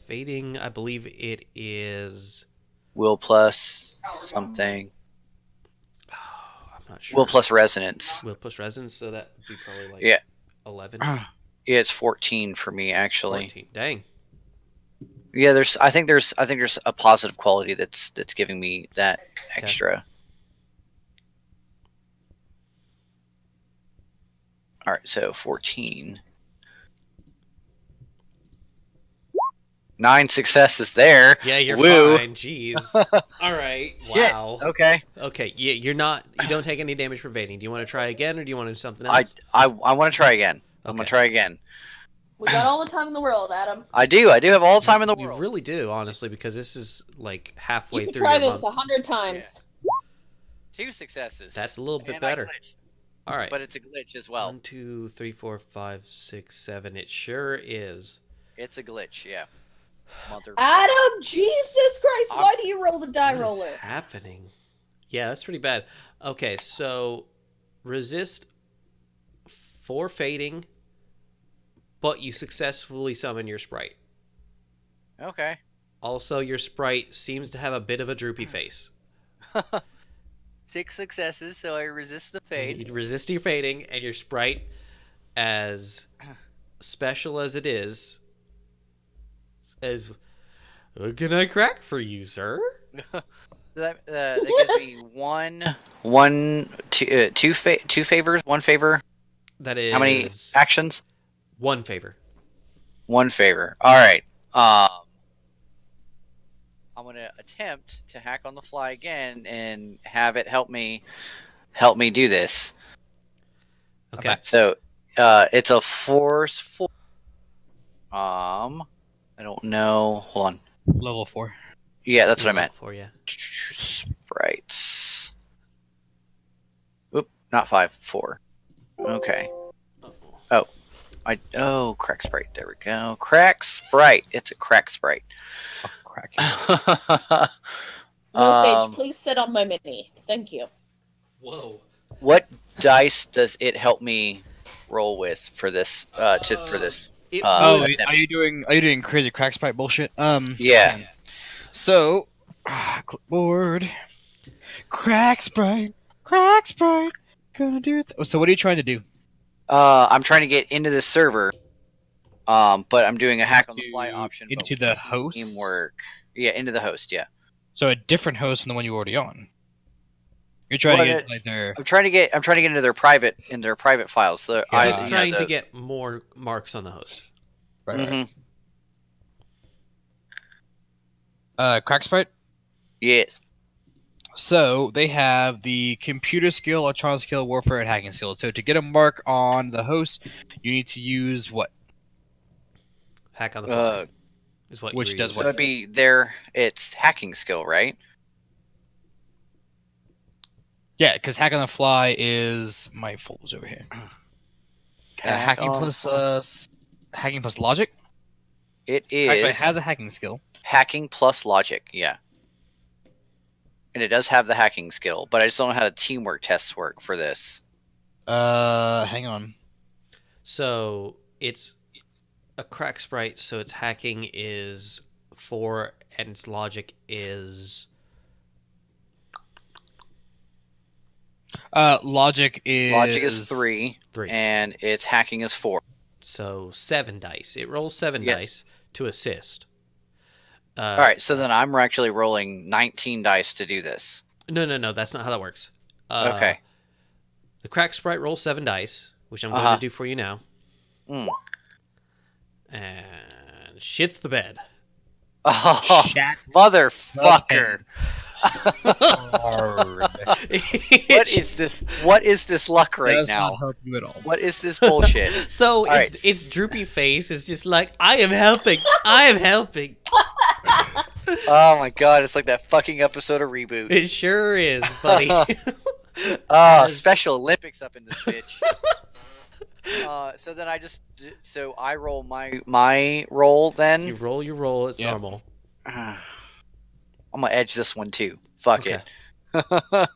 Fading, I believe it is Will plus something. Oh, I'm not sure. Will plus resonance. Will plus resonance, so that would be probably like Yeah. 11. Yeah, it's 14 for me actually. 14. Dang. Yeah, I think there's a positive quality that's giving me that extra. All right, so 14. 9 successes there. Yeah, you're Woo. fine. Jeez. All right. Wow. Yeah, okay. Okay. Yeah, you don't take any damage from fading. Do you want to try again, or do you want to do something else? I want to try again. I'm Okay. gonna try again. We got all the time in the world, Adam. I do have all the time in the You world. really do, honestly, because this is like halfway You can through try your this month. 100 times. 2 successes. That's a little bit And I better. glitch. All right. But it's a glitch as well. 1, 2, 3, 4, 5, 6, 7. It sure is. It's a glitch, yeah. Mother. Adam, Jesus Christ, I'm- why do you roll the die What is roller? happening? Yeah, that's pretty bad. Okay, so resist 4 fading, but you successfully summon your sprite. Okay. Also, your sprite seems to have a bit of a droopy face. 6 successes, so I resist the fade. You resist your fading, and your sprite, as special as it is, says, "What can I crack for you, sir?" That gives me two favors, 1 favor. That is How many actions? 1 favor. 1 favor. All right. I'm gonna attempt to hack on the fly again and have it help me do this. Okay. So, it's a force 4. I don't know. Hold on. Level 4. Yeah, that's what I meant. For you. Sprites. Oop, not 5, 4. Okay. Crack sprite. There we go. Crack sprite. It's a crack sprite. Oh, crack. No, Sage, please sit on my mini. Thank you. Whoa. What dice does it help me roll with for this? For this? It Oh, attempt. are you doing crazy crack sprite bullshit? Yeah. So, clipboard, crack sprite, gonna do. So, what are you trying to do? I'm trying to get into this server. But I'm doing a hack on the fly option. but Into with the host? Teamwork. Yeah, into the host. Yeah. So, a different host from the one you were already on. You're trying to get like their. I'm trying to get into their private files. So I was trying to get more marks on the host. Right. Crack sprite. Yes. So they have the computer skill, electronic skill, warfare, and hacking skill. So to get a mark on the host, you need to use what? Hack on the fly is what. Which you does use. So it'd be it's hacking skill, right? Yeah, because hack on the fly is my folders over here. Hacking plus logic. It Actually, is it has a hacking skill. hacking plus logic. Yeah. And it does have the hacking skill, but I just don't know how the teamwork tests work for this. Hang on. So it's a crack sprite. So its hacking is 4, and its logic is. Logic is 3, 3. and its hacking is 4. So 7 dice. It rolls 7 Yes. dice to assist. All right, so then I'm actually rolling 19 dice to do this. No. That's not how that works. Okay. The crack sprite rolls 7 dice, which I'm going to do for you now. Mm. And shits the bed. Oh, Shat motherfucker! hard. What is this? What is this luck right Does now? not help you at all. What is this bullshit? So All right. its droopy face is just like, I am helping. I am helping. Oh my god! It's like that fucking episode of Reboot. It sure is, buddy. Oh, Special Olympics up in this bitch. So then I roll my roll then. You roll your roll. It's Yep. normal. I'm gonna edge this one too. Fuck Okay. it.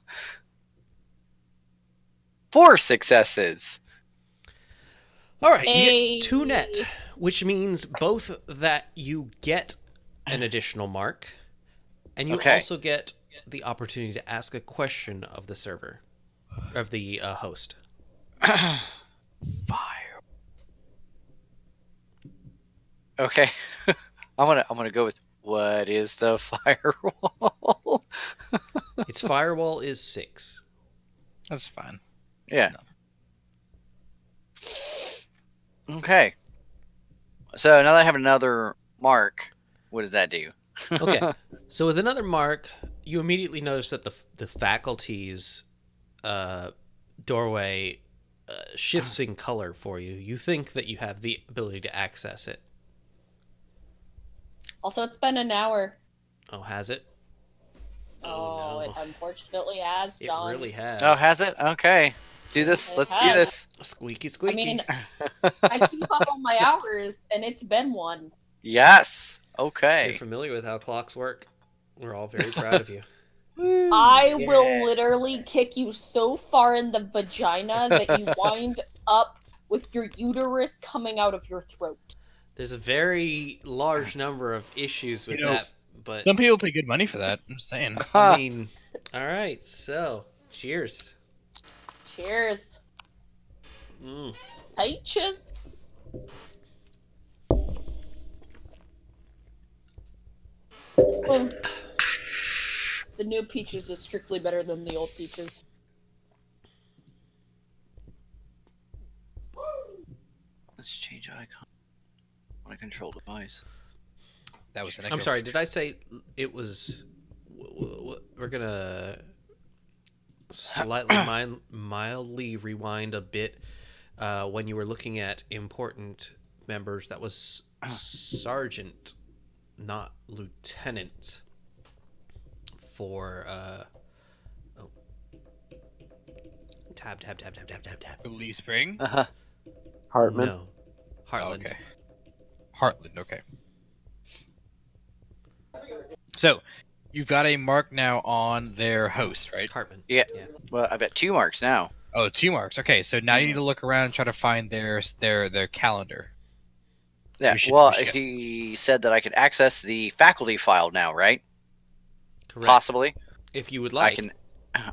4 successes. All right, you Hey. get 2 net, which means both that you get an additional mark, and you Okay. also get the opportunity to ask a question of the server, of the host. Fire. Okay. I'm gonna go with what is the firewall? Its firewall is 6. That's fine. Yeah. Okay. So now that I have another mark, what does that do? Okay, so with another mark, you immediately notice that the faculty's doorway shifts in color for you. You think that you have the ability to access it. Also, it's been an hour. Oh, has it? Oh, no. it unfortunately has, It John. really has. Oh, has it? Okay. Do this. It Let's do has. this. Squeaky, I squeaky. mean, I keep up on my hours, and it's been one. Yes. You're Okay. familiar with how clocks work. We're all very proud of you. I Yeah. will literally kick you so far in the vagina that you wind up with your uterus coming out of your throat. There's a very large number of issues with You know, that, but Some people pay good money for that. I'm just saying. I mean, all right. So, cheers. Cheers. Mm. Peaches. The new peaches is strictly better than the old peaches. Let's change icon on a control device. That was an I'm echo. sorry. Did I say it was? We're gonna slightly mildly rewind a bit. When you were looking at important members, that was sergeant, not lieutenant. For tab. Lee Spring. Uh-huh. Hartman. No, Heartland. Okay. Heartland. Okay. So, you've got a mark now on their host, right? Hartman. Yeah. Yeah. Well, I've got 2 marks now. Oh, 2 marks. Okay, so now you need to look around and try to find their calendar. Yeah. We should- Well, we should- he said that I could access the faculty file now, right? Correct. Possibly. If you would like.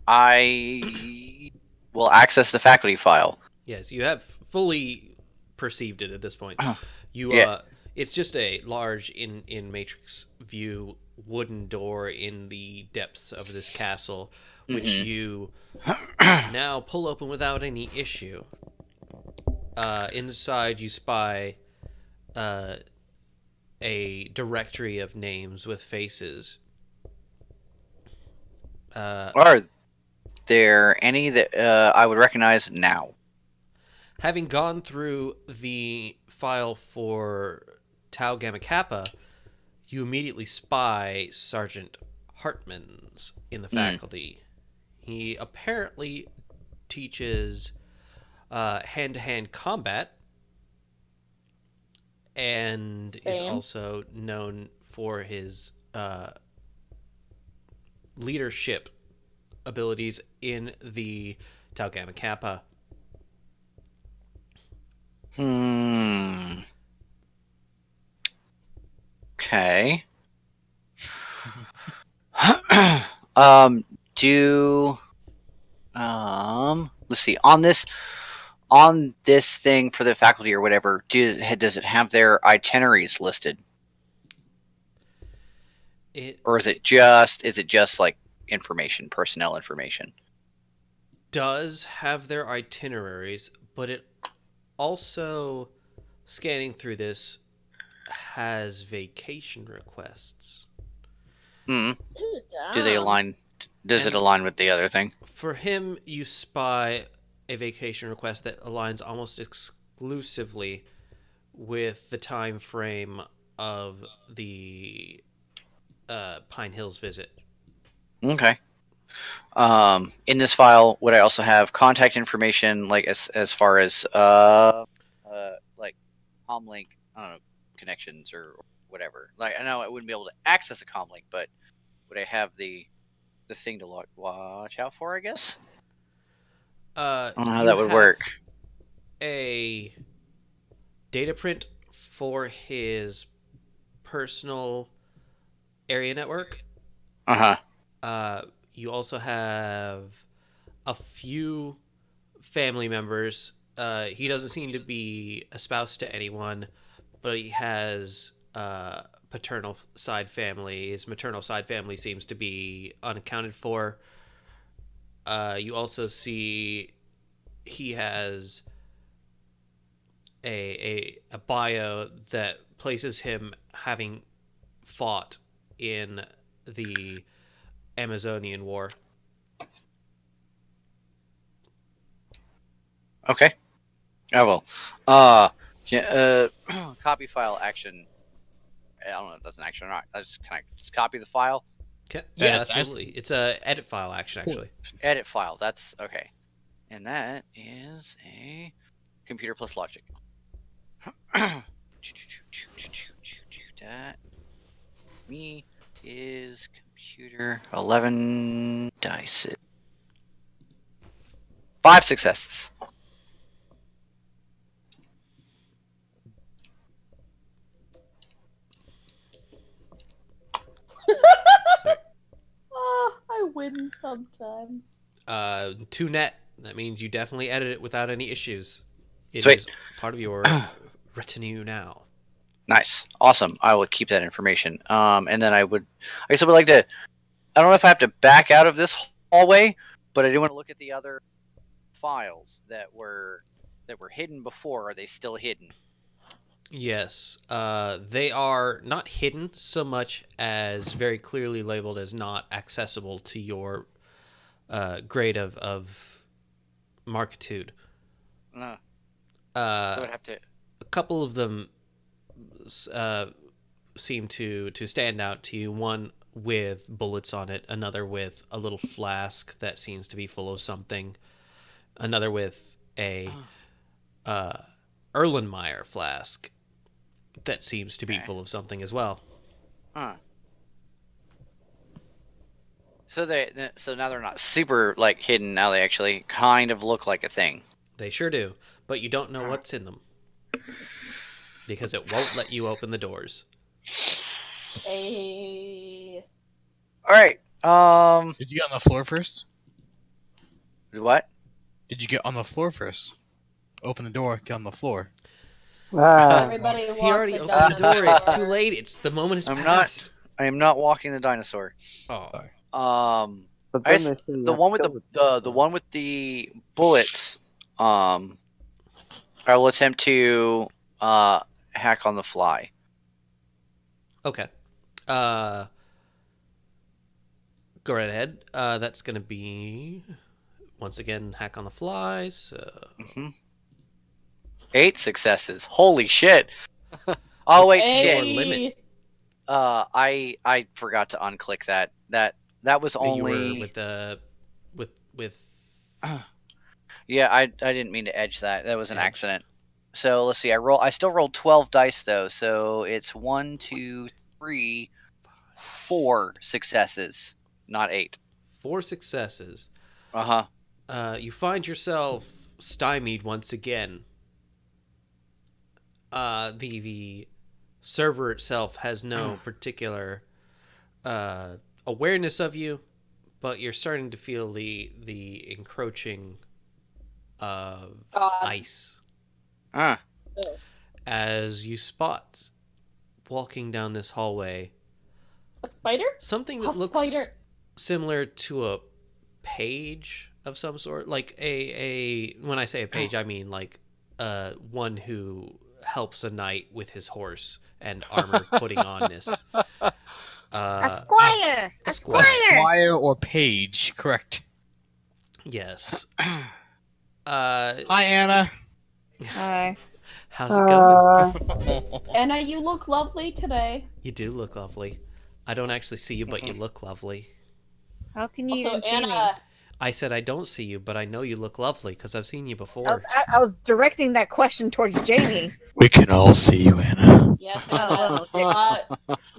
I will access the faculty file. Yes, you have fully perceived it at this point. You Yeah. It's just a large in Matrix view wooden door in the depths of this castle, which Mhm. you now pull open without any issue. Inside you spy a directory of names with faces. Are there any that I would recognize now? Having gone through the file for Tau Gamma Kappa, you immediately spy Sergeant Hartman's in the faculty. He apparently teaches hand-to-hand combat and is Same. also known for his leadership abilities in the Tau Gamma Kappa. Okay. Let's see. On this thing for the faculty or whatever, does it have their itineraries listed? Or is it just like information, personnel information? Does have their itineraries, but it also, scanning through this, has vacation requests. Mm. Ooh, Do they damn. align? Does it And- align with the other thing? For him, you spy a vacation request that aligns almost exclusively with the time frame of the Pine Hills visit. Okay. In this file, would I also have contact information, like as far as like comlink, I don't know, connections or whatever. Like I know I wouldn't be able to access a comlink, but would I have the thing to watch out for? I guess. I don't know how You that would have work. a data print for his personal area network. Uh-huh. You also have a few family members. He doesn't seem to be a spouse to anyone, but he has paternal side family. His maternal side family seems to be unaccounted for. You also see he has a bio that places him having fought in the Amazonian War. Okay. I will. Yeah. Copy file action. I don't know if that's an action or not. I just kind of just copy the file. Yeah, it's absolutely. It's a edit file action, actually. Edit file. That's okay. And that is a computer plus logic. That me is computer 11 dice. 5 successes. Oh, I win sometimes. 2 net. That means you definitely edit it without any issues. It Sweet. is part of your retinue now. Nice. Awesome. I will keep that information. And then I guess I would like to, I don't know if I have to back out of this hallway, but I do want to look at the other files that were hidden before. Are they still hidden? Yes, they are not hidden so much as very clearly labeled as not accessible to your grade of markitude. No. So I would have to. A couple of them seem to stand out to you. One with bullets on it, another with a little flask that seems to be full of something, another with a Erlenmeyer flask that seems to be Okay. full of something as well. Huh. So now they're not super like hidden. Now they actually kind of look like a thing. They sure do, but you don't know what's in them because it won't let you open the doors. Hey. All right. Did you get on the floor first? What? Did you get on the floor first? Open the door, get on the floor. Everybody He walk already the opened the door. It's too dinosaur. late. It's the moment has I'm passed. I am not walking the dinosaur. Oh, But I then guess they say you the have one to with kill the one with the bullets. I will attempt to hack on the fly. okay. Go right ahead. That's gonna be once again hack on the fly. So 8 successes. Holy shit! Oh wait, Hey. shit. limit. I forgot to unclick that. That was you only. were with the with Yeah, I didn't mean to edge that. That was an Edge. accident. So let's see. I still rolled 12 dice though. So it's 1, 2, 3, 4 successes, not 8. 4 successes. Uh-huh. You find yourself stymied once again. The server itself has no particular awareness of you, but you're starting to feel the encroaching of ice Ah. as you spot walking down this hallway A spider? something that A looks spider. similar to a page of some sort, like a when I say a page I mean like one who helps a knight with his horse and armor putting on this. A squire. A squire. Squire or page, correct. Yes. Hi, Anna. Hi. How's it going? Anna, you look lovely today. You do look lovely. I don't actually see you, but you look lovely. How can you Also, even see me? Anna, I said I don't see you, but I know you look lovely because I've seen you before. I was directing that question towards Jamie. We can all see you, Anna. yes, Oh, Anna.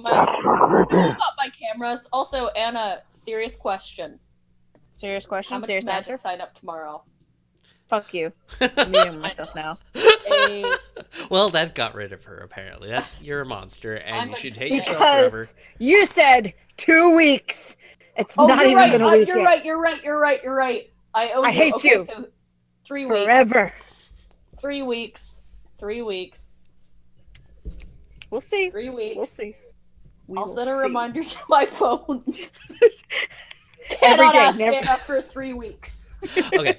I got my cameras. Also, Anna, serious question. Serious How question, much serious magic answer. sign up tomorrow? Fuck you. I'm muting myself now. Well, that got rid of her, apparently. You're a monster, and I'm you a should hate yourself forever. Because you said 2 weeks. It's not you're even right. been a week You're yet. right. You're right. You're right. You're right. I hate okay, you. So 3 weeks. Forever. 3 weeks. 3 weeks. We'll see. 3 weeks. We'll see. I'll will set a see. reminder to my phone. Every Cannot day, ask never- Anna for 3 weeks. Okay.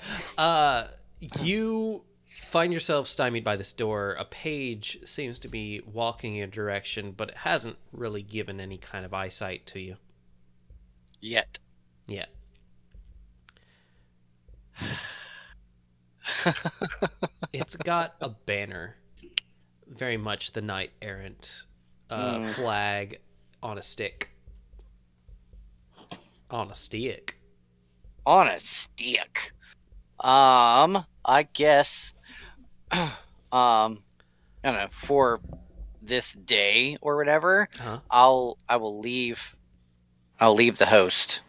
You find yourself stymied by this door. A page seems to be walking in a direction, but it hasn't really given any kind of eyesight to you. Yet. Yeah. It's got a banner. Very much the knight errant flag on a stick. On a stick. On a stick. I guess, I don't know, for this day or whatever, Uh-huh. I'll leave the host,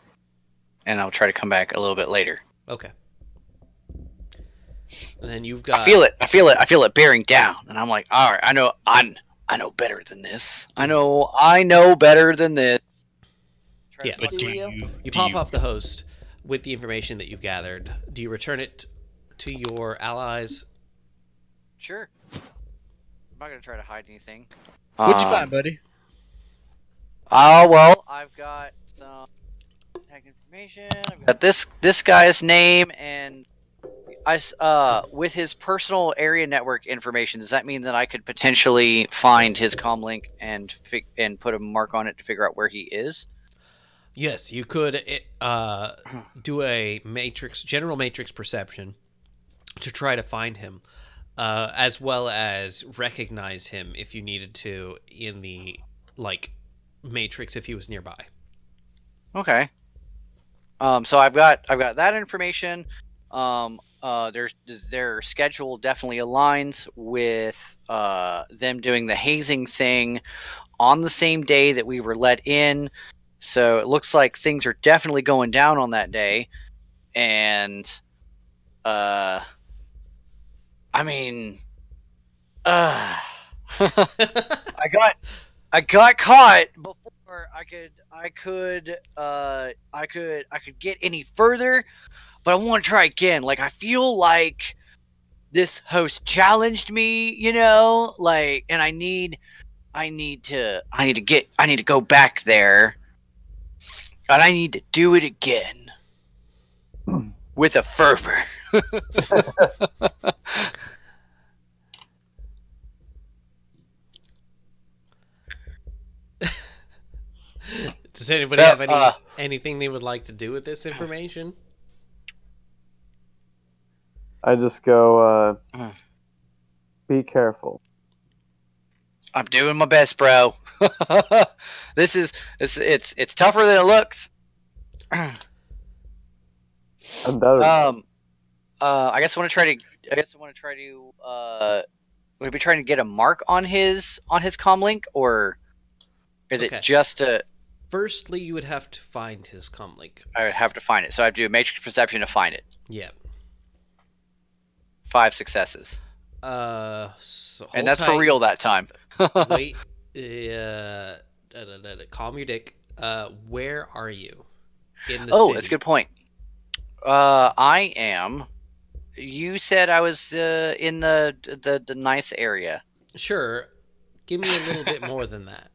and I'll try to come back a little bit later. Okay. And then you've got. I feel it bearing down, and I'm like, all right, I know better than this. I know better than this. Yeah. But Do you? You pop off the host with the information that you've gathered. Do you return it to your allies? Sure. I'm not gonna try to hide anything. What'd you find, buddy? Oh well, I've got some tag information. I've got this guy's name and with his personal area network information. Does that mean that I could potentially find his comm link and put a mark on it to figure out where he is? Yes, you could do a general matrix perception to try to find him, as well as recognize him if you needed to in the matrix if he was nearby. Okay. So I've got that information. Their schedule definitely aligns with them doing the hazing thing on the same day that we were let in. So it looks like things are definitely going down on that day. And I mean I got caught before I could get any further, but I want to try again. Like, I feel like this host challenged me, and I need to go back there, and I need to do it again with a fervor. Does anybody have anything they would like to do with this information? I just go, be careful. I'm doing my best, bro. It's tougher than it looks. Undoubtedly. I guess I want to try to. Would I be trying to get a mark on his comm link, or is it just a? Firstly, you would have to find his comm link. I would have to find it, so I have to do a matrix perception to find it. Yeah. 5 successes. So and that's for real that time. Wait. Calm your dick. Where are you? In the city? That's a good point. I am. You said I was in the nice area. Sure. Give me a little bit more than that.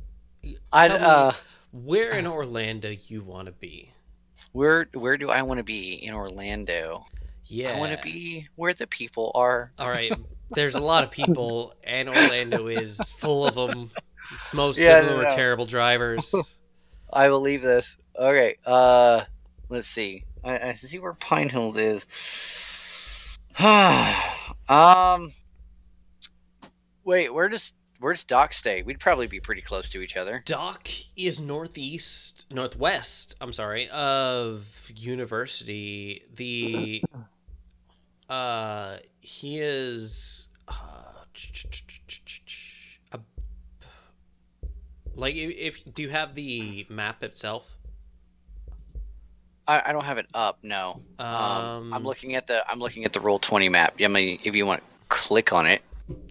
Tell me where in Orlando you want to be. Where do I want to be in Orlando? Yeah. I want to be where the people are. All right. There's a lot of people, and Orlando is full of them. Most Yeah, of them are terrible drivers. I believe this. Okay, let's see. I see where Pine Hills is. Wait, where's Doc stay? We'd probably be pretty close to each other. Doc is northwest. I'm sorry, of University. He is like if do you have the map itself? I don't have it up. No. I'm looking at the Roll20 map. I mean, if you want to click on it.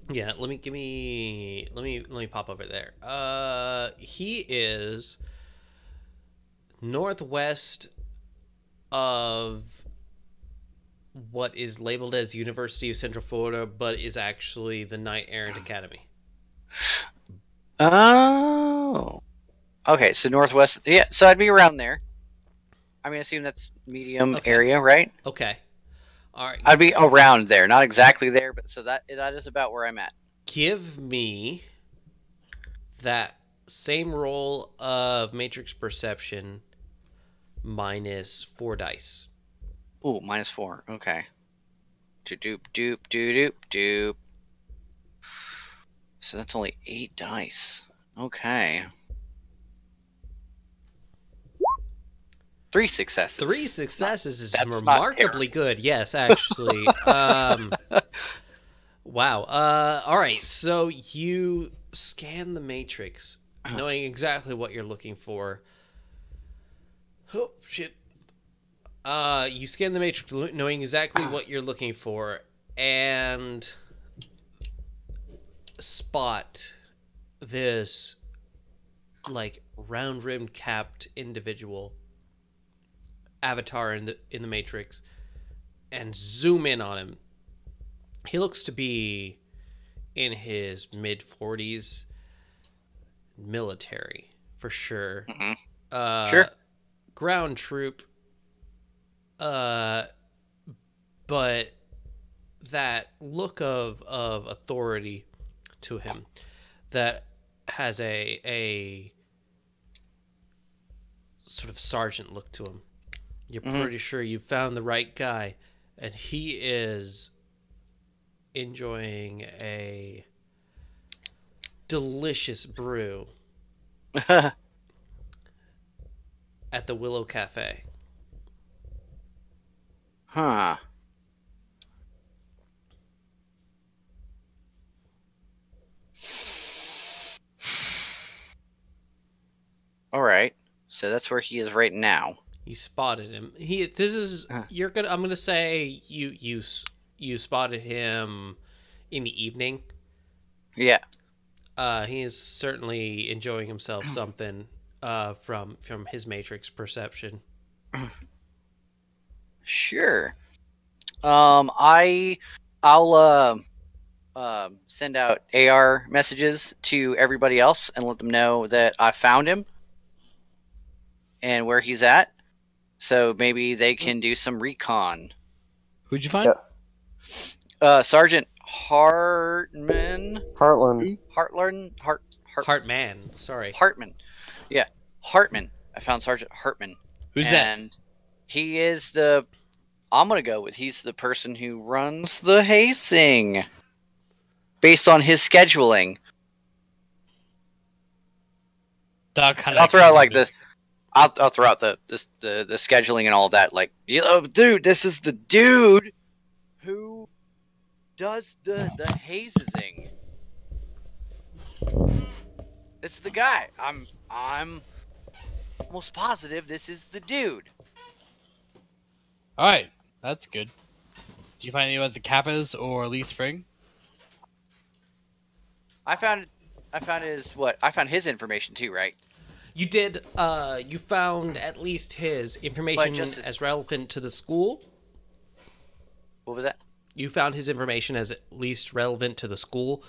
Yeah, let me pop over there. He is northwest of what is labeled as University of Central Florida, but is actually the Knight Errant Academy. Oh. Okay, so northwest. Yeah, so I'd be around there. I mean, I assume that's medium area, right? Okay. All right. I'd be around there, not exactly there, but so that is about where I'm at. Give me that same roll of Matrix Perception minus 4 dice. Ooh, -4. Okay. Doop doop doop doop. So that's only 8 dice. Okay. 3 successes. 3 successes is that's remarkably good. Yes, actually. Wow. All right. So you scan the Matrix, knowing exactly what you're looking for. Oh shit. You scan the Matrix, knowing exactly what you're looking for, and spot this like round-rimmed capped individual avatar in the Matrix, and zoom in on him. He looks to be in his mid-40s, military for sure. Mm-hmm. Sure. Ground troop. But that look of authority to him that has a sort of sergeant look to him. You're pretty sure you found the right guy, and he is enjoying a delicious brew at the Willow Cafe. Huh. All right. So that's where he is right now. You spotted him. I'm gonna say you spotted him in the evening. Yeah. He is certainly enjoying himself something from his Matrix perception. Sure. I'll send out AR messages to everybody else and let them know that I found him and where he's at. So maybe they can do some recon. Who'd you find? Yes. Sergeant Hartman. Heartland. Hartman. Sorry. Hartman. Yeah, Hartman. I found Sergeant Hartman. Who's that? And he is he's the person who runs the hazing based on his scheduling. Doc kind I'll throw out like this. I'll throw out the scheduling and all that. Like, dude, this is the dude who does the hazing. It's the guy. I'm almost positive this is the dude. All right, that's good. Did you find anything about the Kappas or Lee Spring? I found his information too, right? You did. You found at least his information as relevant to the school. What was that? You found his information as at least relevant to the school.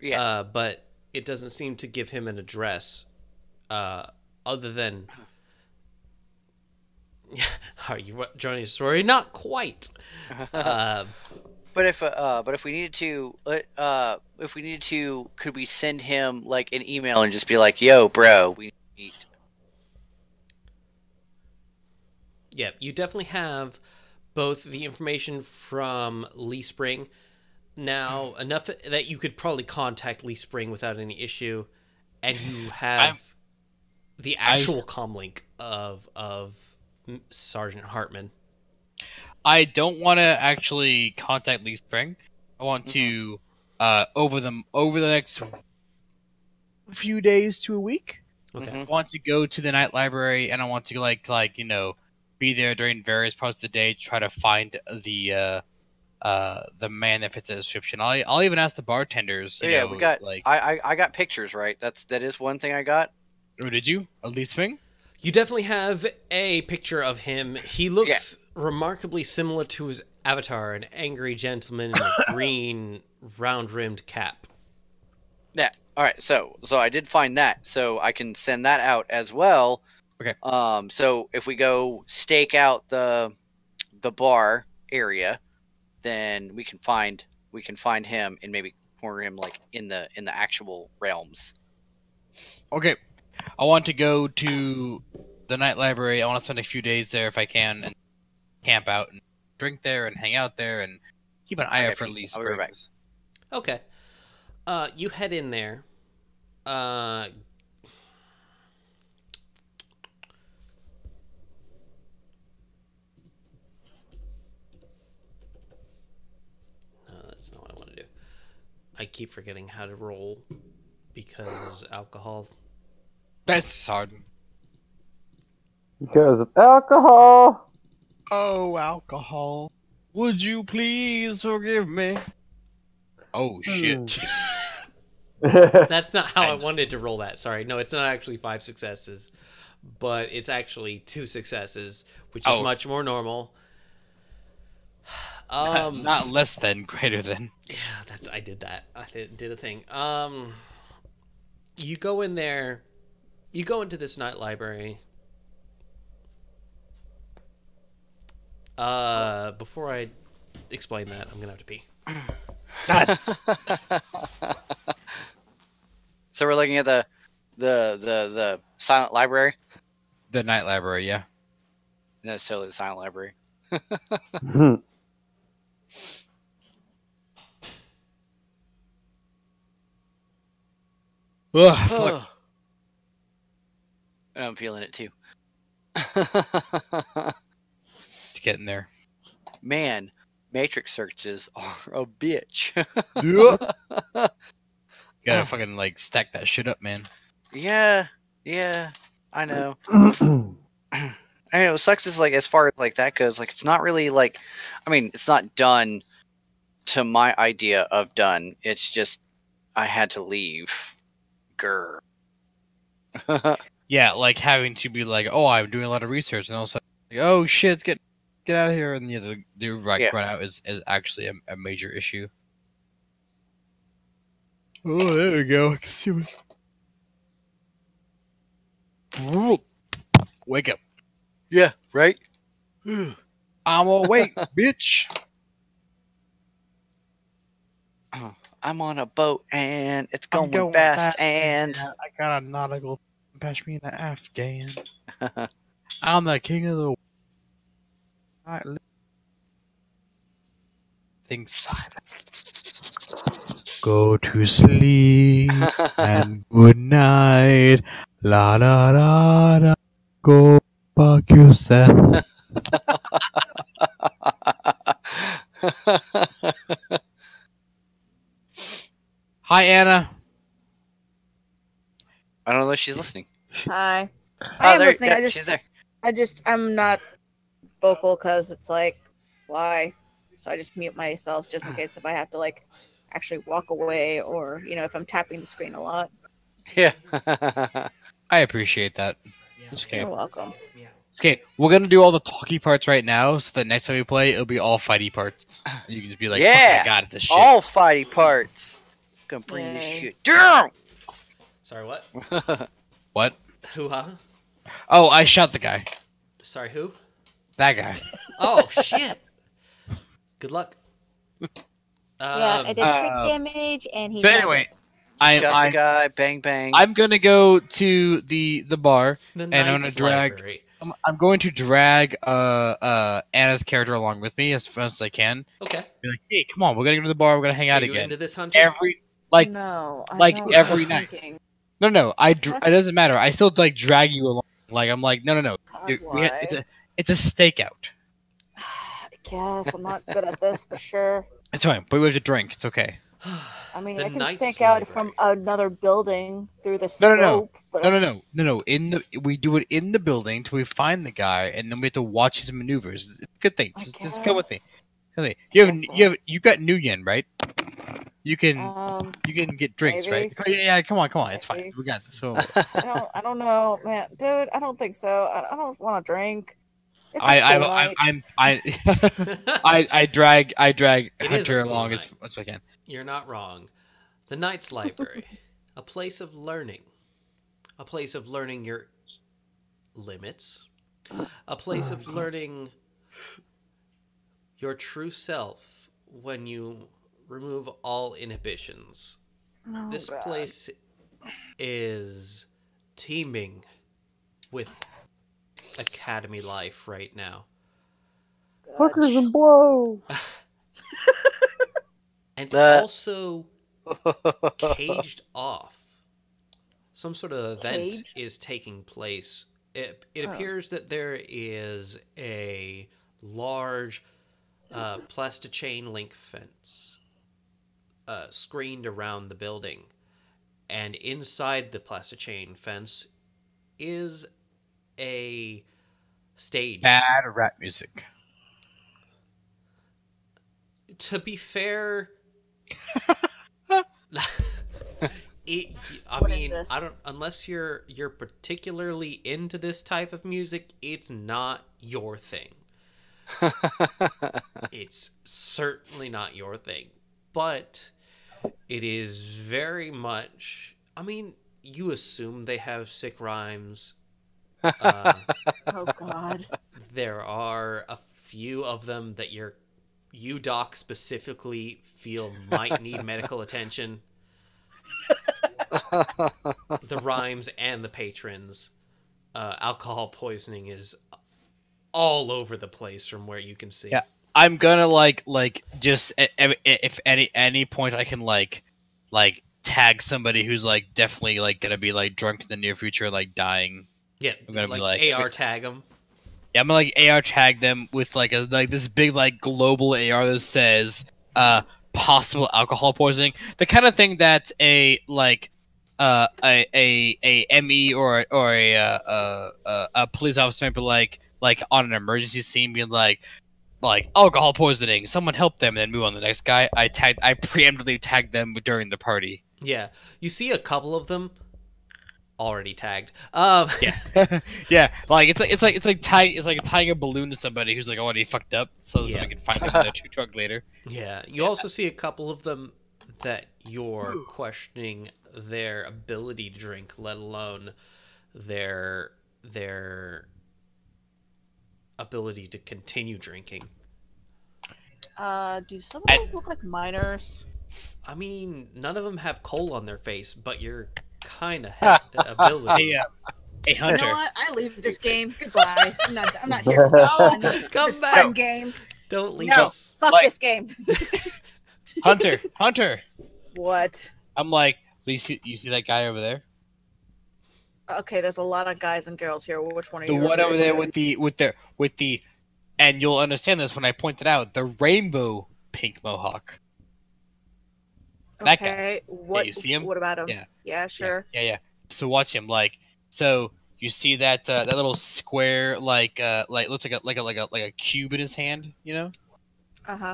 Yeah. But it doesn't seem to give him an address. Other than, are you joining a story? Not quite. if we needed to, could we send him like an email and just be like, "Yo, bro, we need to meet." Yeah, you definitely have both the information from Lee Spring. Now, enough that you could probably contact Lee Spring without any issue, and you have the actual comlink of Sergeant Hartman. I don't want to actually contact Lee Spring. I want to over the next few days to a week. Okay. I want to go to the night library, and I want to like be there during various parts of the day to try to find the man that fits the description. I'll even ask the bartenders. We got I got pictures, right? That is one thing I got. Oh, did you? At Lee Spring? You definitely have a picture of him. He looks remarkably similar to his avatar, an angry gentleman in a green round-rimmed cap. Yeah. All right. So I did find that, so I can send that out as well. Okay. So if we go stake out the bar area, then we can find him and maybe corner him like in the actual realms. Okay. I want to go to the night library. I want to spend a few days there if I can, and camp out and drink there and hang out there and keep an eye out for Lee Springs. Okay. You head in there. No, that's not what I want to do. I keep forgetting how to roll because alcohol. That's hard. Because of alcohol. Oh, alcohol. Would you please forgive me? Oh, shit. That's not how I wanted to roll that. Sorry. No, it's not actually 5 successes, but it's actually 2 successes, which is much more normal. Not less than, greater than. Yeah, I did that. I did a thing. You go in there. You go into this night library. Before I explain that, I'm gonna have to pee. So we're looking at the silent library. The night library, yeah. No, it's totally the silent library. Ugh, fuck. I'm feeling it too. It's getting there. Man, matrix searches are a bitch. You gotta fucking like stack that shit up, man. Yeah, I know. I know, it sucks is like as far as like that goes, like it's not really like, I mean, it's not done to my idea of done. It's just I had to leave. Grr. Yeah, like having to be like, oh, I'm doing a lot of research, and also like, oh shit, get out of here, and you have to do run out is actually a major issue. Oh, there we go. I can see it. Wake up. Yeah, right? I'm awake, bitch. I'm on a boat and it's going fast and I got a nautical bash me in the Afghan. I'm the king of the things silent. Go to sleep and good night. La la la la. Go fuck yourself. Hi, Anna. I don't know if she's listening. Hi. I am listening. Yeah, she's there. I'm not vocal because it's like, why? So I just mute myself just in case if I have to like actually walk away or, if I'm tapping the screen a lot. Yeah. I appreciate that. Okay. You're welcome. Okay, we're gonna do all the talky parts right now, so that next time we play, it'll be all fighty parts. You can just be like, yeah, I got this shit. All fighty parts. Gonna bring this shit down. Sorry, what? What? Who, huh? Oh, I shot the guy. Sorry, who? That guy. Oh, shit. Good luck. Yeah, I did crit damage, and he's So not anyway, dead. Shot the guy. Bang bang. I'm gonna go to the bar, The and I'm gonna Knight's drag. Library. I'm going to drag Anna's character along with me as fast as I can. Okay. Be like, hey, come on, we're gonna go to the bar. We're gonna hang Are out you again. into this, Hunter? Every like No, I like don't every like night. drinking. No, it That's- doesn't matter. I still like drag you along. Like I'm like no. God, why? It's a stakeout. I guess I'm not good at this, but sure. It's fine, but we have to drink. It's okay. I mean, The I can Knight's stake out Library. from another building through the No, scope. But No. We do it in the building till we find the guy, and then we have to watch his maneuvers. It's a good thing. Just go with me. guess. Okay. guess so. You got New Yen, right? You can get drinks, maybe. right? Yeah, come on. It's fine. Maybe. We got this. So I don't know, man, dude. I don't think so. I don't want to drink. It's a school night. I drag It is a Hunter school along night. as I can. You're not wrong. The Knight's Library, a place of learning, a place of learning your limits, a place of learning your true self when you remove all inhibitions. Oh, This God. place is teeming with academy life right now. Hookers and blow. And it's That- also caged off. Some sort of event Caged? is taking place. It Oh. appears that there is a large plastic chain link fence screened around the building. And inside the plastic chain fence is a stage. Bad rap music. To be fair, I What is mean, this? I don't unless you're particularly into this type of music, it's not your thing. It's certainly not your thing. But it is very much, I mean, you assume they have sick rhymes. Oh God. There are a few of them that you doc specifically feel might need medical attention. The rhymes and the patrons. Alcohol poisoning is all over the place from where you can see. Yeah. I'm gonna like just if any point I can like tag somebody who's like definitely like gonna be like drunk in the near future, like dying. Yeah, I'm gonna like, be like AR tag them. Yeah, I'm gonna like AR tag them with like this big like global AR that says possible alcohol poisoning. The kind of thing that a ME or a police officer might be like on an emergency scene being like alcohol poisoning, someone help them, and then move on to the next guy. I preemptively tagged them during the party. Yeah, you see a couple of them already tagged. Yeah, yeah, like it's like tying a balloon to somebody who's like already fucked up, so Yeah. someone can find them in their truck later. Yeah, you also see a couple of them that you're questioning their ability to drink, let alone their ability to continue drinking. Do some of those look like minors? I mean, none of them have coal on their face, but you're kind of have the ability. Hey, You Hunter. know what? I leave this game. Goodbye. I'm not here for this fun. Come This back. fun game. Don't leave No, us. fuck Like- this game. Hunter. What? I'm like, you see that guy over there? Okay, there's a lot of guys and girls here. Which one are The you? one over there referring with the, and you'll understand this when I point it out. The rainbow pink mohawk. to? that guy. Okay. What? you see him? What about him? Yeah. Yeah, sure. Yeah. So watch him. So you see that that little square looks like a cube in his hand. You know,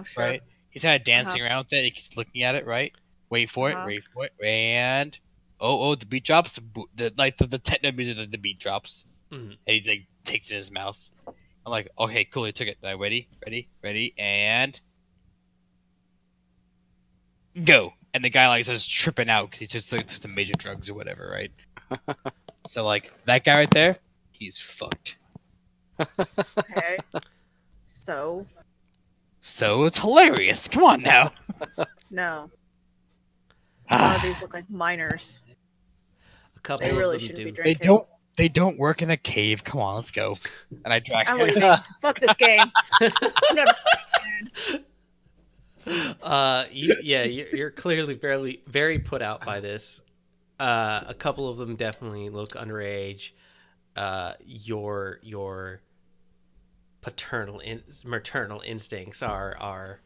Sure. right? He's kind of dancing around with it. He's looking at it, right? Wait for Uh-huh. it, and the beat drops. The techno music of the beat drops, Mhm. and he like takes it in his mouth. I'm like, okay, cool. He took it. Ready, and go. And the guy like starts tripping out because he just took some major drugs or whatever, right? So like that guy right there, he's fucked. Okay. So, So it's hilarious. Come on now. No. Oh, these look like minors. A couple They of really them shouldn't do. be They drinking. don't work in a cave. Come on, let's go. And I drag I'm her. leaving. Fuck this game. I'm never You're clearly very put out by this. A couple of them definitely look underage. Your maternal instincts are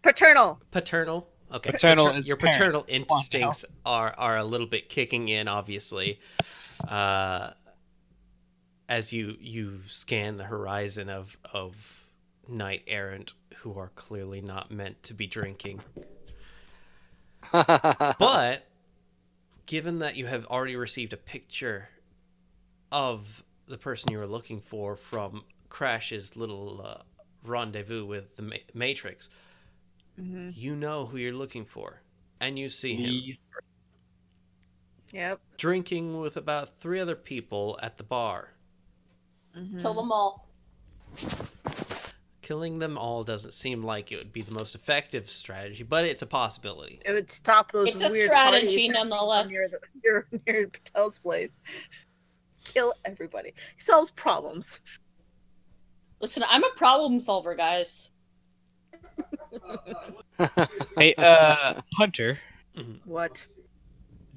paternal. paternal. Okay, Paternal is your parents. paternal Come on instincts are a little bit kicking in, obviously, as you scan the horizon of knight errant who are clearly not meant to be drinking. But given that you have already received a picture of the person you were looking for from Crash's little rendezvous with the Matrix, you know who you're looking for, and you see him Yep. drinking with about 3 other people at the bar. Kill them all. Killing them all doesn't seem like it would be the most effective strategy, but it's a possibility. It would stop those It's a weird strategy parties nonetheless. near Patel's place. Kill everybody. He solves problems. Listen, I'm a problem solver, guys. Hey, Hunter, What?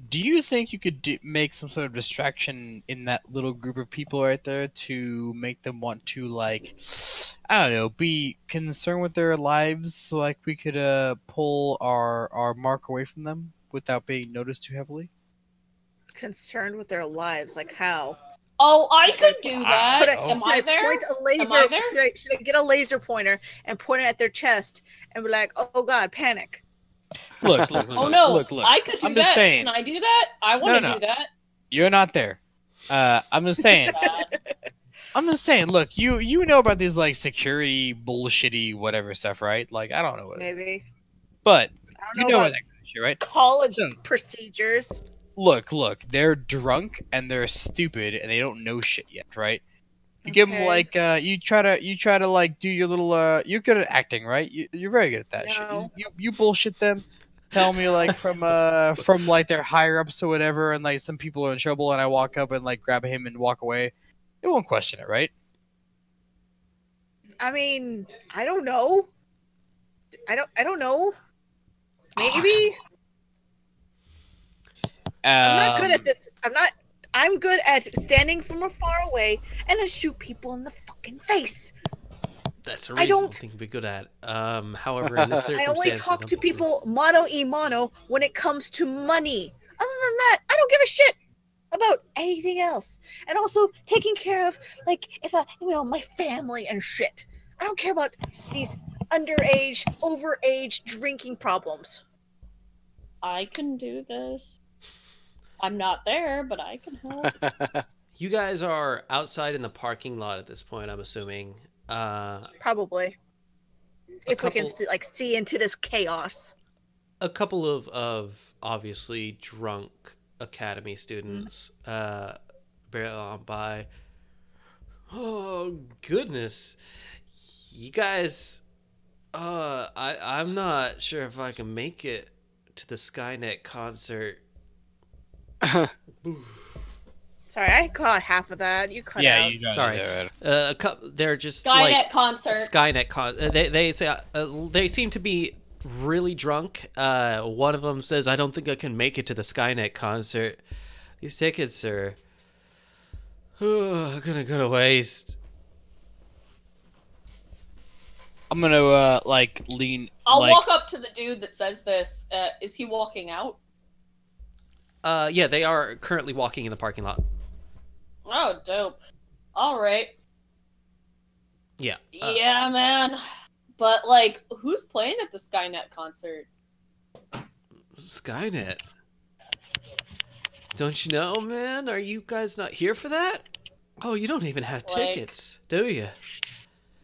do you think you could make some sort of distraction in that little group of people right there to make them want to, like, I don't know, be concerned with their lives, so like we could pull our mark away from them without being noticed too heavily? Concerned with their lives, like how? Oh, I could do that. Am Should I there? Point a laser, Am I there? should I get a laser pointer and point it at their chest and be like, "Oh God, panic"? Look, Oh no, look. I could do I'm that. just saying. Can I do that? I want to No. do that. You're not there. I'm just saying. I'm just saying. Look, you know about these like security bullshitty whatever stuff, right? Like I don't know what. Maybe. But I don't you know know about what that kind of shit, right? college So- procedures. Look, they're drunk and they're stupid and they don't know shit yet, right? You give them Okay. like you try to like do your little you're good at acting, right? You're very good at that shit. No. You bullshit them, tell me like from like their higher ups or whatever, and like some people are in trouble, and I walk up and like grab him and walk away. They won't question it, right? I mean, I don't know. I don't know. Maybe. I'm not good at this. I'm good at standing from afar away and then shoot people in the fucking face. That's a I reasonable don't- thing to be good at. However, in this I circumstance, only talk don't to believe- people mano y mano when it comes to money. Other than that, I don't give a shit about anything else. And also taking care of, like, if my family and shit. I don't care about these underage, overage drinking problems. I can do this. I'm not there, but I can help. You guys are outside in the parking lot at this point, I'm assuming. Probably. If we can see into this chaos. A couple of obviously drunk academy students barrel on by. Oh goodness, you guys! I'm not sure if I can make it to the Skynet concert. Sorry, I caught half of that. You cut out. you got Sorry. it there. They're just Skynet concert. They say they seem to be really drunk. One of them says, "I don't think I can make it to the Skynet concert. These tickets are gonna go to waste." I'm gonna like lean. I'll like, walk up to the dude that says this. Is he walking out? Yeah, they are currently walking in the parking lot. Oh, dope. All right. Yeah. Yeah, man. But, like, who's playing at the Skynet concert? Skynet. Don't you know, man? Are you guys not here for that? Oh, you don't even have Like- tickets, do you?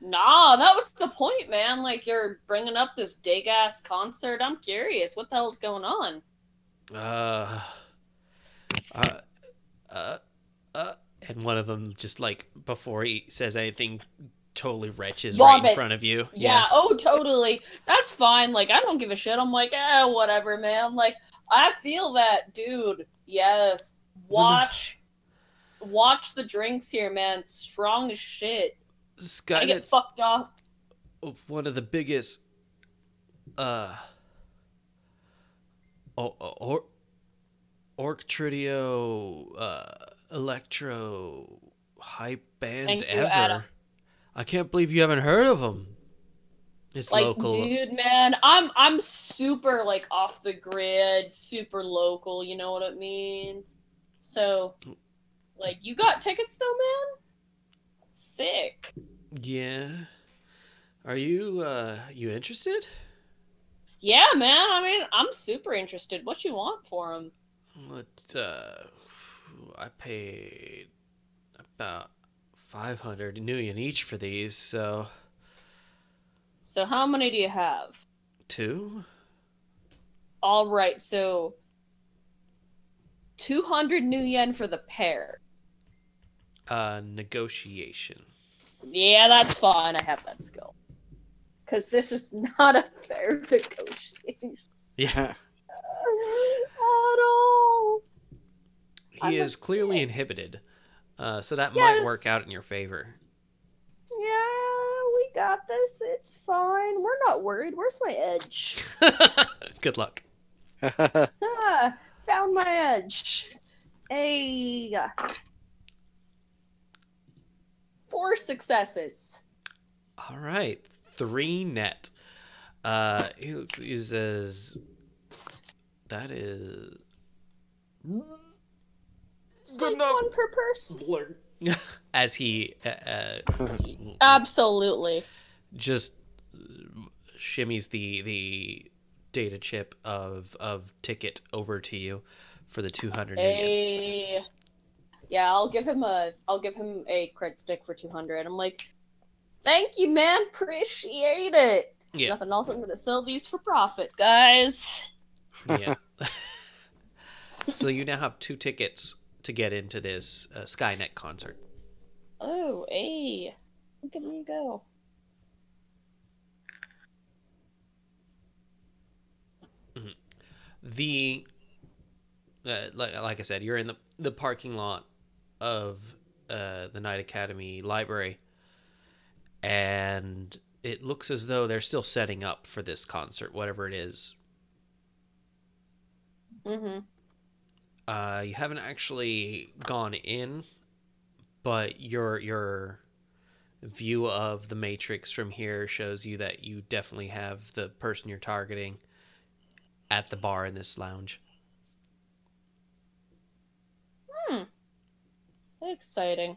Nah, that was the point, man. Like, you're bringing up this big-ass concert. I'm curious. What the hell's going on? And one of them just like before he says anything totally retches right in Vomits. front of you. Yeah, oh, totally. That's fine. Like, I don't give a shit. I'm like, whatever, man. Like, I feel that, dude. Yes. Watch the drinks here, man. Strong as shit. I get Skynet's fucked up. one of the biggest orc trio electro hype bands Thank you, ever. Adam. I can't believe you haven't heard of them. It's Like, local. dude, man, I'm super like off the grid, super local. You know what I mean? So, like, you got tickets though, man? Sick. Yeah. Are you you interested? Yeah, man. I mean, I'm super interested. What you want for them? What I paid about 500 million each for these, so So, how many do you have? 2? All right, so 200 new yen for the pair. Negotiation. Yeah, that's fine. I have that skill. Because this is not a fair negotiation Yeah. at all. He I'm is a clearly dick. inhibited. So that might work Yes. out in your favor. Yeah, we got this. It's fine. We're not worried. Where's my edge? Good luck. Ah, found my edge. Hey. 4 successes. All right. 3 net. He says that is It's good like enough. 1 per person. As he Absolutely. just shimmies the data chip of ticket over to you for the 200 million. Hey. Yeah, I'll give him a crit stick for 200. I'm like, thank you, man. Appreciate it. If Yeah. nothing else, I'm gonna sell these for profit, guys. Yeah. So you now have 2 tickets to get into this Skynet concert. Oh, hey. Look at me go. The like I said, you're in the parking lot of the Night Academy library, and it looks as though they're still setting up for this concert, whatever it is. Mm-hmm. You haven't actually gone in, but your view of the Matrix from here shows you that you definitely have the person you're targeting at the bar in this lounge. Exciting.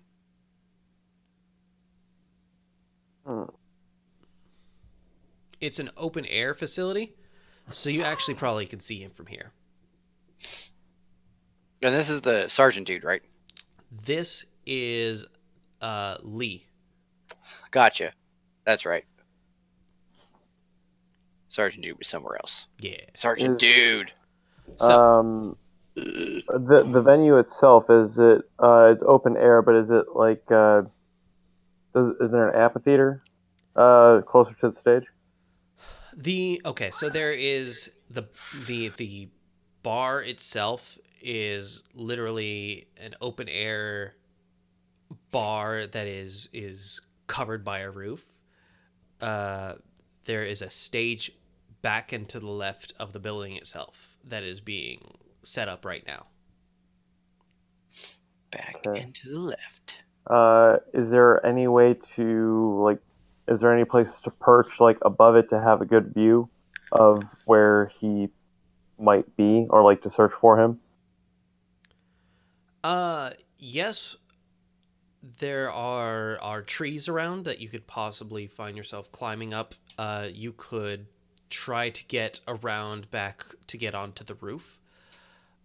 It's an open air facility, so you actually probably can see him from here. And this is the sergeant dude, right? This is Lee. Gotcha. That's right. Sergeant dude was somewhere else. Yeah. Sergeant dude. So, The venue itself, is it it's open air, but is it like is there an amphitheater closer to the stage? so there is the bar itself is literally an open air bar that is covered by a roof. There is a stage back and to the left of the building itself that is being set up right now. Back Okay. and to the left. Is there any way to is there any place to perch above it to have a good view of where he might be, or to search for him? Yes, there are trees around that you could possibly find yourself climbing up. You could try to get around back to get onto the roof.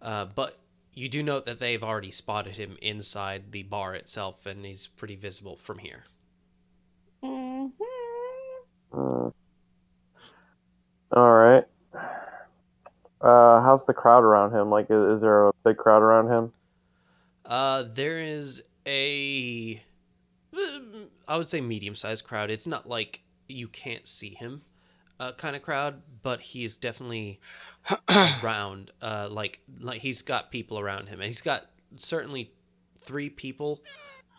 But you do note that they've already spotted him inside the bar itself, and he's pretty visible from here. All right. How's the crowd around him? Is there a big crowd around him? There is a I would say medium-sized crowd. It's not like you can't see him kind of crowd, but he is definitely around. Like he's got people around him, and he's got certainly 3 people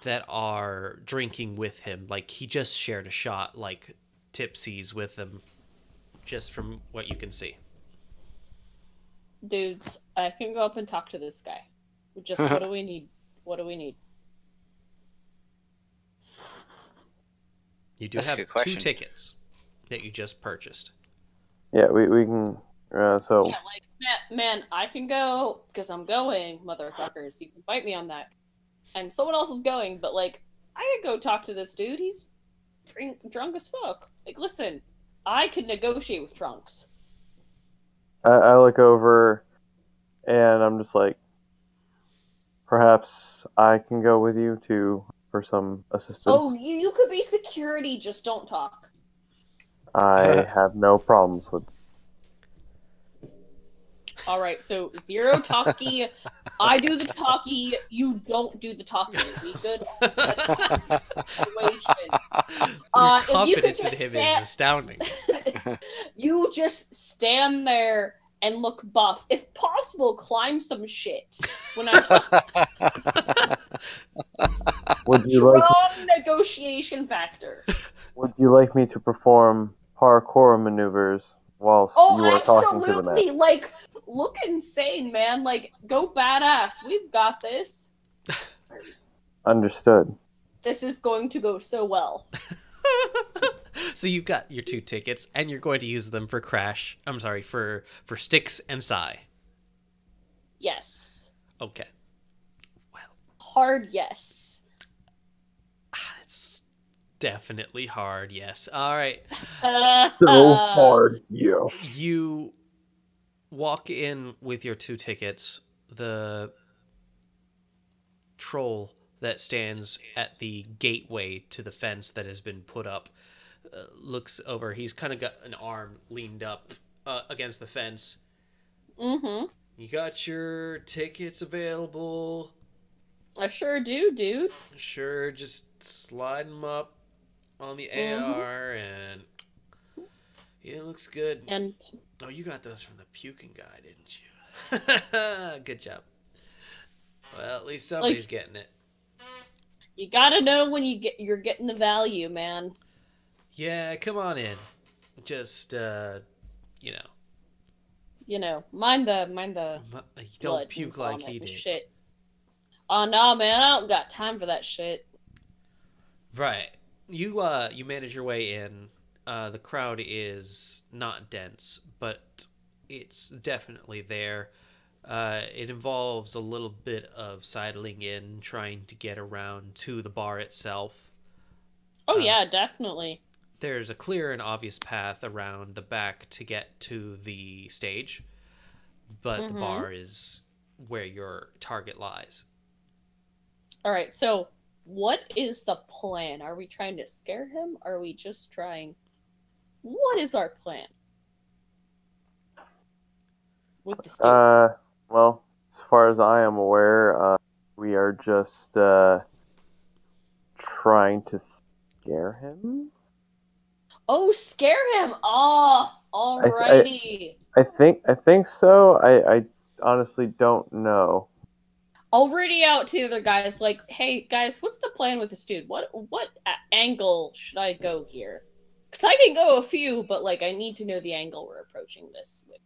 that are drinking with him. Like he just shared a shot, like tipsies with them, just from what you can see. Dudes, I can go up and talk to this guy. Just what do we need? What do we need? You do That's a have good 2 question. tickets that you just purchased. Yeah, we can. So Yeah, like man, I can go because I'm going, motherfuckers. You can fight me on that. And someone else is going, but like I could go talk to this dude. He's drunk as fuck. Like, listen, I can negotiate with Trunks. I look over, and I'm just like, perhaps I can go with you for some assistance. Oh, you could be security. Just don't talk. I have no problems with. All right, so 0 talkie. I do the talkie. You don't do the talkie. We good on that situation. Your If you could confidence in just him stand, is astounding. you just stand there and look buff. If possible, climb some shit. When I Would you like? strong negotiation factor. Would you like me to perform parkour maneuvers whilst you Oh, are talking to the man? absolutely! Like, look insane, man. Like, go badass. We've got this. Understood. This is going to go so well. So you've got your 2 tickets, and you're going to use them for Crash. I'm sorry, for Styx and Psy. Yes. Okay. Well, Hard yes. it's definitely hard, yes. All right. So hard, yeah. You walk in with your 2 tickets. The troll that stands at the gateway to the fence that has been put up looks over. He's kind of got an arm leaned up against the fence. Mm-hmm. You got your tickets available? I sure do, dude. Sure, just slide them up on the Mhm. AR, and yeah, it looks good. And Oh, you got those from the puking guy, didn't you? Good job. Well, at least somebody's getting it. you gotta know when you're getting the value, man. Yeah, come on in. Just, you know. You know, mind the You don't blood puke and like vomit he and did. shit. Oh no, man, I don't got time for that shit. Right. You manage your way in. The crowd is not dense, but it's definitely there. It involves a little bit of sidling in, trying to get around to the bar itself. Oh yeah, definitely. There's a clear and obvious path around the back to get to the stage, but the bar is where your target lies. All right, so what is the plan? Are we trying to scare him? Are we just trying? What is our plan with the student? Well, as far as I am aware, we are just trying to scare him. Oh, scare him! Oh, alrighty. I think so. I honestly don't know. I'll ready out to the other guys like, hey guys, what's the plan with this dude? What angle should I go here? Because I can go a few, but like I need to know the angle we're approaching this with.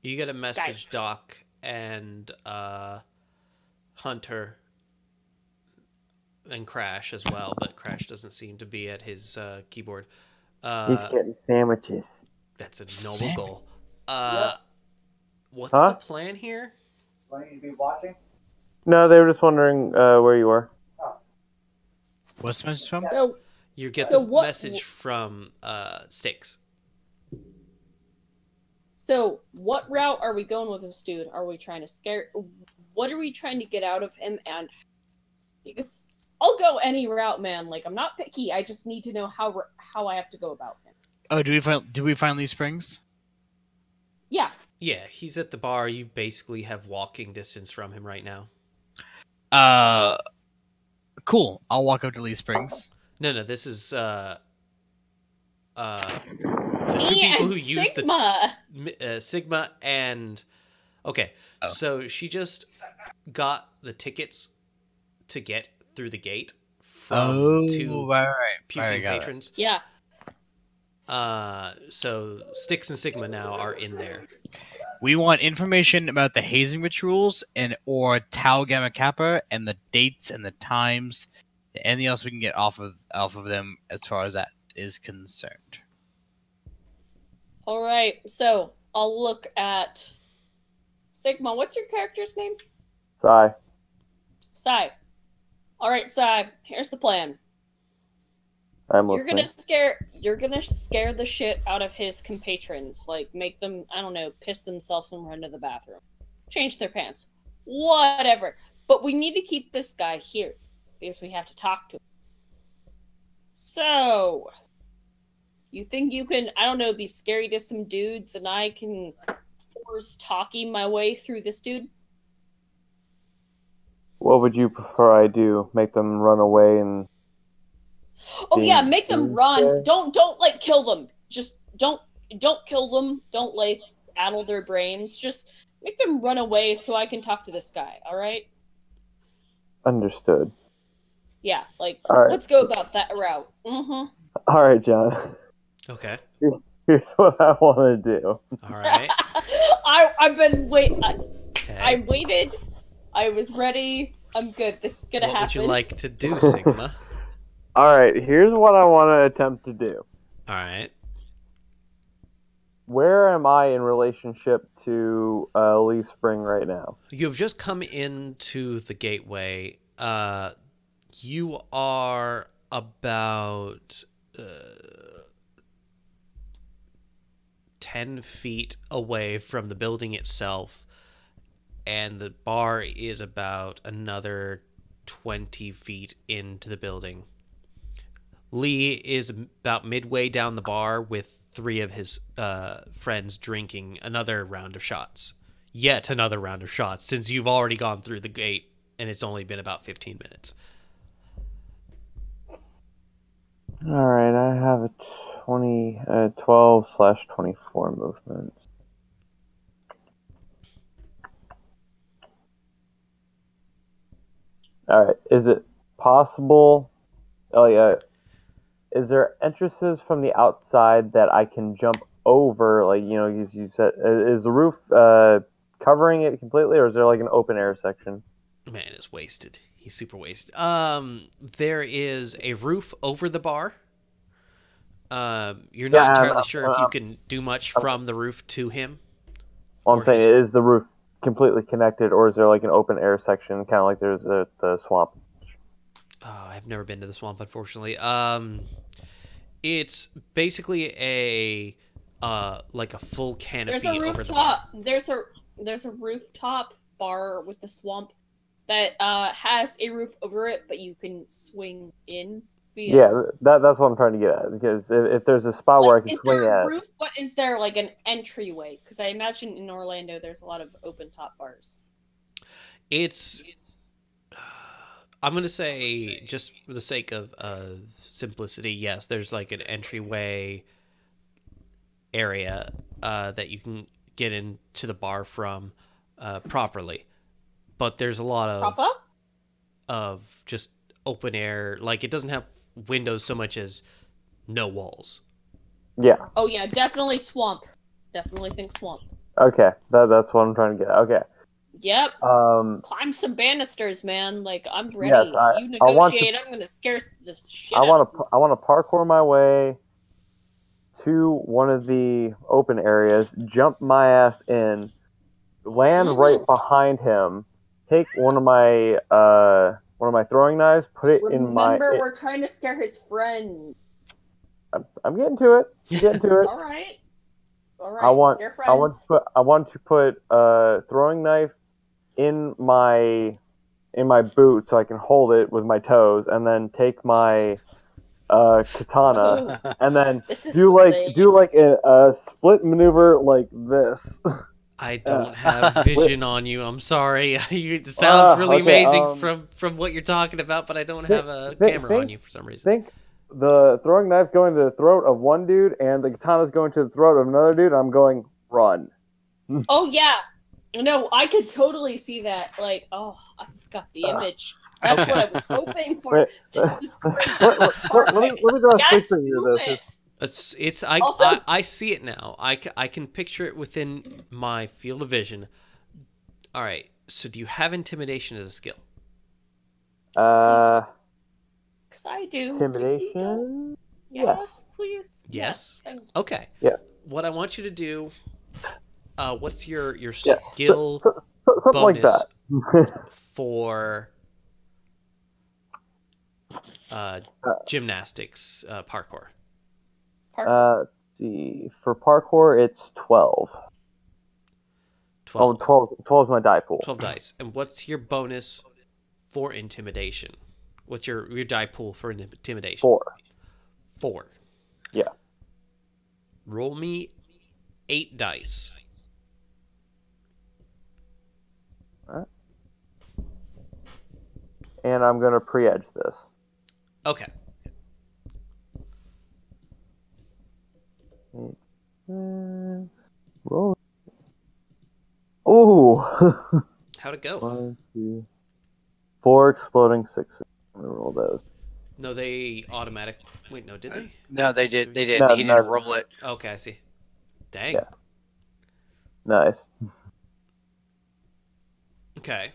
You get a message, Guys. Doc, and Hunter, and Crash as well, but Crash doesn't seem to be at his keyboard. He's getting sandwiches. That's a noble goal. What's Huh? the plan here? Wanting to be watching? No, they were just wondering where you were. What's the message from? So You get So the what- message from Styx. So, what route are we going with this dude? Are we trying to scare? What are we trying to get out of him? And because I'll go any route, man. Like I'm not picky. I just need to know how I have to go about him. Oh, do we find Lee Springs? Yeah. Yeah, he's at the bar. You basically have walking distance from him right now. Cool. I'll walk up to Lee Springs. No, this is the two Me people and who use Sigma. the Sigma and okay. Oh. So she just got the tickets to get through the gate from two right. puking got it. patrons. Yeah. So Styx and Sigma now are in there. We want information about the hazing rituals or Tau Gamma Kappa and the dates and the times. Anything else we can get off of them as far as that is concerned. All right. So I'll look at Sigma. What's your character's name? Sigh. Sai. All right, Sai. Here's the plan. I'm You're listening. gonna scare the shit out of his compatrons. Like, make them, I don't know, piss themselves and run to the bathroom. Change their pants. Whatever. But we need to keep this guy here. Because we have to talk to him. So, you think you can, I don't know, be scary to some dudes and I can force talking my way through this dude? What would you prefer I do? Make them run away and... Oh yeah, make them Tuesday? run. Don't like kill them. Just don't kill them. Don't like addle their brains. Just make them run away so I can talk to this guy. All right? Understood. Yeah, like All right. let's go about that route. Mm-hmm. All right, John. Okay. Here's what I want to do. All right. I've been Okay. I waited. I was ready. I'm good. This is gonna what happen. would you like to do, Sigma? All right, here's what I want to attempt to do. All right. Where am I in relationship to Lee Spring right now? You've just come into the gateway. You are about 10 feet away from the building itself, and the bar is about another 20 feet into the building. Lee is about midway down the bar with 3 of his friends drinking another round of shots. Yet another round of shots, since you've already gone through the gate, and it's only been about 15 minutes. All right, I have a 12/24 movement. All right, is it possible? Oh yeah, is there entrances from the outside that I can jump over? Like you said, is the roof covering it completely, or is there like an open air section? Man is wasted. He's super wasted. There is a roof over the bar. You're not entirely sure if you can do much from the roof to him. Well, I'm saying, is the roof completely connected, or is there like an open air section, kind of like there's at the swamp? Oh, I've never been to the swamp, unfortunately. It's basically a like a full canopy. There's a over the rooftop. bar. There's a rooftop bar with the swamp that has a roof over it, but you can swing in via. Yeah, that's what I'm trying to get at. Because if there's a spot where I can swing Is there a at, roof? But is there like an entryway? Because I imagine in Orlando there's a lot of open top bars. It's. I'm gonna say, just for the sake of simplicity, yes. There's like an entryway area that you can get into the bar from properly, but there's a lot of just open air. Like, it doesn't have windows so much as no walls. yeah. Oh yeah, definitely swamp. Definitely think swamp. Okay, that's what I'm trying to get at. Okay. Yep. Climb some banisters, man. Like, I'm ready. Yes, You negotiate. I'm gonna scare this shit I out of want to parkour my way to one of the open areas, jump my ass in, land right behind him, take one of my throwing knives, put it in my. Remember, we're trying to scare his friend. I'm getting to it. All right. I want scare friends. I want to put a throwing knife in my boot so I can hold it with my toes, and then take my katana and then do like a split maneuver like this. I don't have vision on you. I'm sorry. It sounds really okay, amazing from what you're talking about, but I don't have a camera on you for some reason. Think the throwing knives going to the throat of one dude and the katana's going to the throat of another dude. I'm going run. Oh yeah, no, I could totally see that. Like, oh, I just got the image. That's what I was hoping for. Wait, Jesus Christ. let me draw a Yes, picture do of this. this. I see it now. I can picture it within my field of vision. All right. So do you have intimidation as a skill? Yes, I do. Intimidation. Yes, please. Yes. Thank you. Okay. Yeah. What I want you to do. What's your Yeah, skill something like bonus that. for gymnastics parkour? Let's see. For parkour, it's 12. 12. 12 is my die pool. 12 dice. And what's your bonus for intimidation? What's your die pool for intimidation? 4. 4. Yeah. Roll me 8 dice. And I'm going to pre-edge this. Okay. Roll. Ooh. How'd it go? 1, 2, 4 exploding 6s. I'm going to roll those. No, they automatic. Wait, no, did they? No, they did. They did. No, He no. didn't roll it. Okay, I see. Dang. Yeah. Nice. Okay.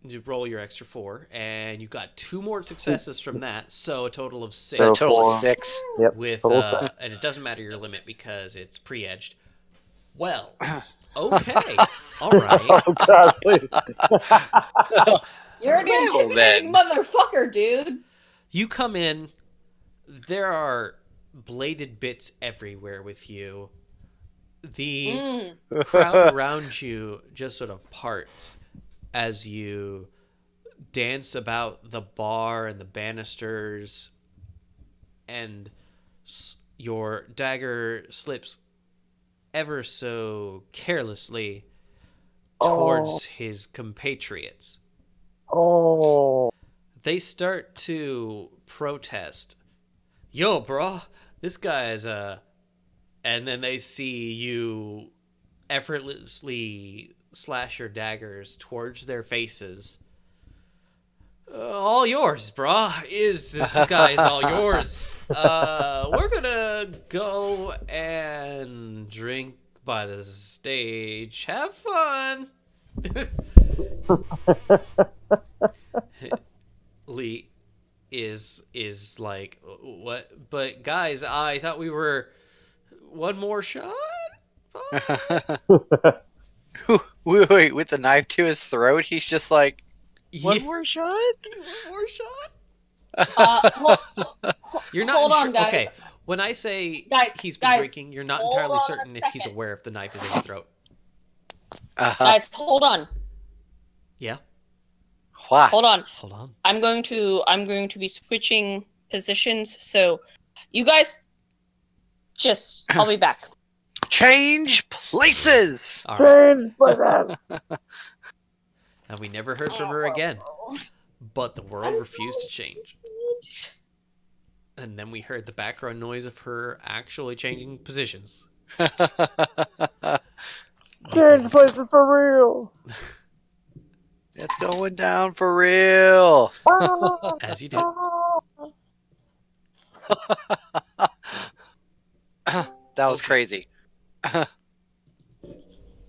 You roll your extra 4, and you got 2 more successes from that, so a total of 6. So a total of 4. 6. Yep. With total of 6. and it doesn't matter your limit because it's pre-edged. Well, okay, all right. Oh, God, please. You're an Well, intimidating motherfucker, dude. You come in. There are bladed bits everywhere with you. The crowd around you just sort of parts as you dance about the bar and the banisters, and your dagger slips ever so carelessly towards his compatriots. Oh. They start to protest. Yo, bro, this guy is And then they see you effortlessly slash your daggers towards their faces. All yours, brah. This guy is all yours. We're gonna go and drink by the stage. Have fun. Lee is like, what? But guys, I thought we were one more shot. Wait, with the knife to his throat, he's just like, one Yeah. more shot? One more shot? You're not hold on, sure- guys. Okay, when I say Guys, he's been guys, drinking, you're not hold entirely on a certain if he's second. aware if the knife is in his throat. Guys, hold on. Yeah. Why? Hold on. Hold on. I'm going to be switching positions, so you guys just I'll be back. Change places! All right. Change by that. And we never heard from her again. But the world refused to change. And then we heard the background noise of her actually changing positions. Change places for real. It's going down for real. As you did. That was crazy.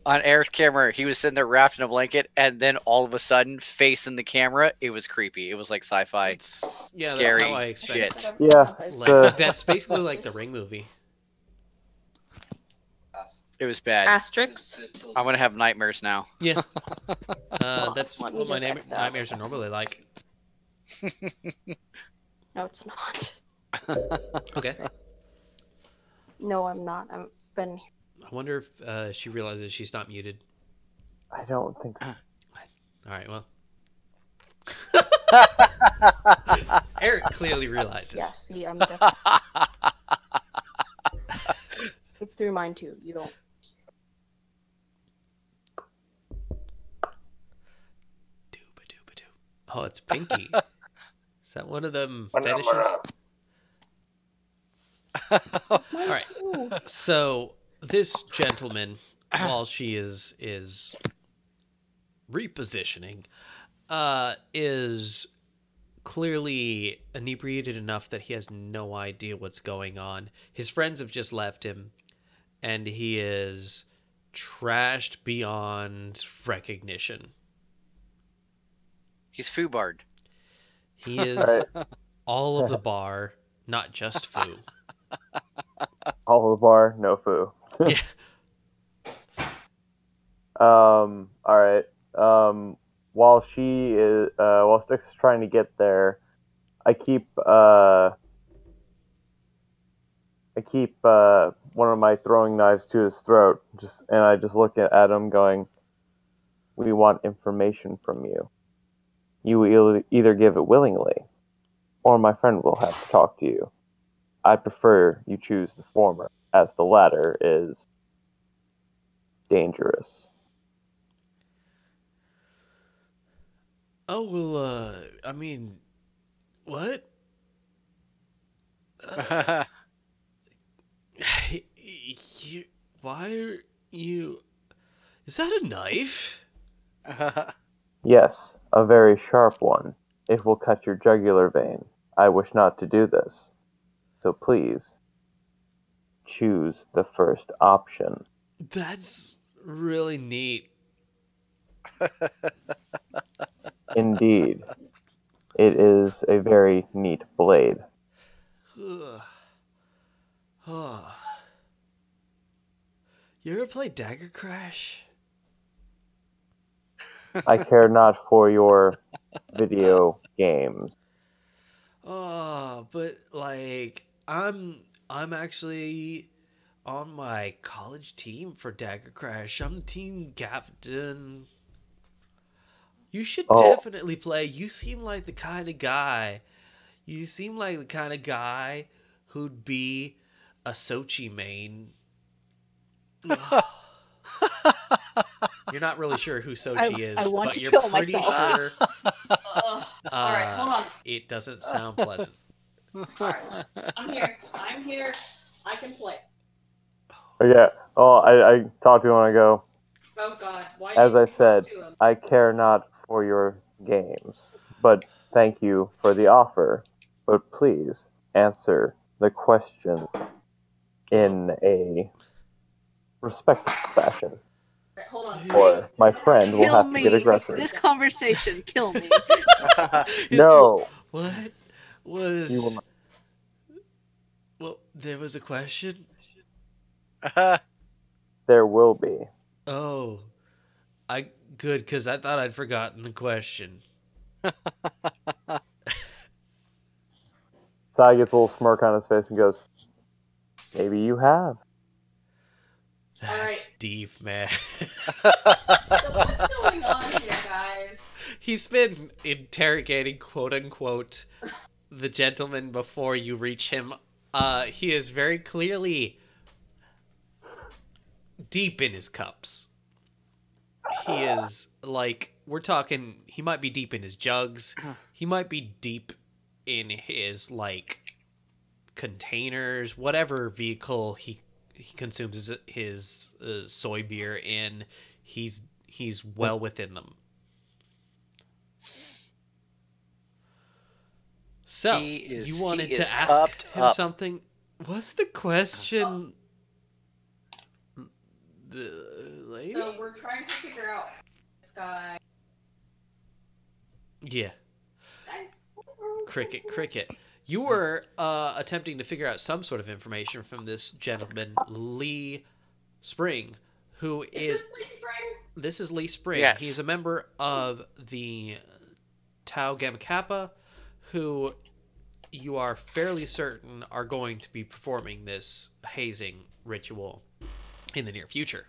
On Eric's camera, he was sitting there wrapped in a blanket, and then all of a sudden, facing the camera, it was creepy. It was like sci-fi. Yeah, Scary that's how I expect. shit. Yeah. Like, that's basically like the Ring movie. It was bad. Asterisks. I'm gonna have nightmares now. Yeah. That's Let me what my just X out. nightmares are normally like. No, it's not. Okay. No, I'm not. I've been I wonder if she realizes she's not muted. I don't think so. All right, well. Eric clearly realizes. yeah, see, I'm definitely it's through mine too. You don't Oh, it's Pinky. Is that one of them fetishes? That's mine All right. too. So this gentleman, while she is repositioning, is clearly inebriated enough that he has no idea what's going on. His friends have just left him, and he is trashed beyond recognition. He's foobard. He is Right. all of the bar, not just foo. All of the bar, no foo. Yeah. All right. While while Styx is trying to get there, I keep one of my throwing knives to his throat, and I just look at him, going, "We want information from you. You will either give it willingly, or my friend will have to talk to you. I prefer you choose the former, as the latter is dangerous." Oh, well, I mean, what? Why are you... Is that a knife? Yes, a very sharp one. It will cut your jugular vein. I wish not to do this. So please, choose the first option. That's really neat. Indeed, it is a very neat blade. Oh. You ever play Dagger Crash? I care not for your video games. Oh, but like I'm actually on my college team for Dagger Crash. I'm the team captain. You should Oh. definitely play. You seem like the kind of guy. You seem like the kind of guy who'd be a Sochi main. You're not really sure who Sochi is, I want but to you're kill pretty myself. sure. All right, hold on. It doesn't sound pleasant. All right, I'm here. I can play. Yeah. Oh, I talk to him and I go, Oh God, why? as did I you said, talk to him? I care not for your games, but thank you for the offer. But please answer the question in a respectful fashion, Hold on. or my friend will Kill have to get me. aggressive. This conversation, kill me. No, What was? you will not. Well, there was a question. There will be. Oh, good because I thought I'd forgotten the question. Sai gets a little smirk on his face and goes, "Maybe you have." That's right. deep, man. So what's going on here, guys? He's been interrogating, quote unquote, the gentleman before you reach him. He is very clearly deep in his cups. He is like, we're talking, he might be deep in his jugs. He might be deep in his like containers, whatever vehicle he consumes his soy beer in. He's well within them. So you wanted to ask him something. What's the question? The lady? So we're trying to figure out this guy. Yeah. Guys, Cricket. You were attempting to figure out some sort of information from this gentleman, Lee Spring, who is this Lee Spring? This is Lee Spring. Yes. He's a member of the Tau Gamma Kappa, who you are fairly certain are going to be performing this hazing ritual in the near future.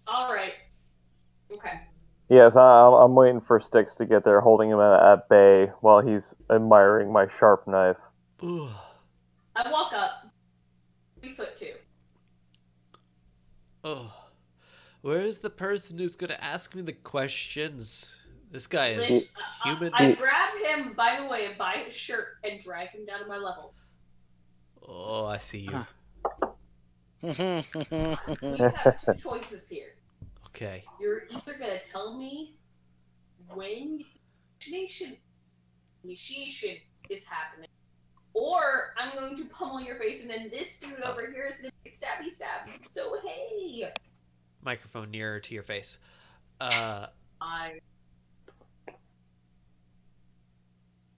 All right. Okay. Yes, I'm waiting for Styx to get there, holding him at bay while he's admiring my sharp knife. I walk up. 3'2". Oh, where's the person who's gonna ask me the questions? This guy is This, human. I grab him, by the way, by his shirt and drag him down to my level. Oh, I see you. We have two choices here. Okay. You're either gonna tell me when initiation is happening, or I'm going to pummel your face, and then this dude over here is gonna get stabby stabs. So hey, Microphone nearer to your face.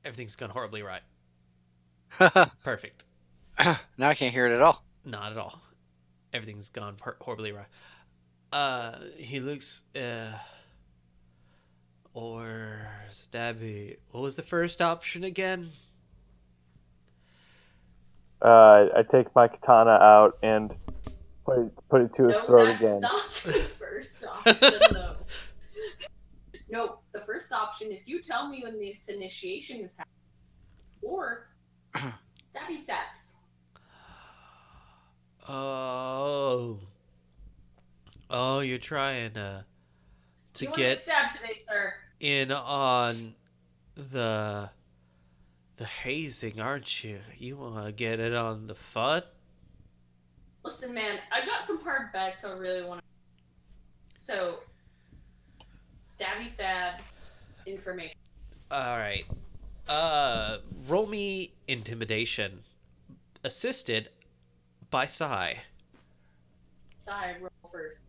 Everything's gone horribly right. Perfect. Now I can't hear it at all. Not at all. Everything's gone horribly right. He looks, or stabby. What was the first option again? I take my katana out and put it to his throat again. No, that's not the first option, though. No, the first option is you tell me when this initiation is happening, or stabby stabs. Oh, you're trying to get stabbed today, sir. In on the hazing, aren't you? You want to get it on the fun? Listen, man, I got some hard bets I really want to. So, stabby stabs, information. All right. Roll me intimidation, assisted by Sai. Sai, roll first.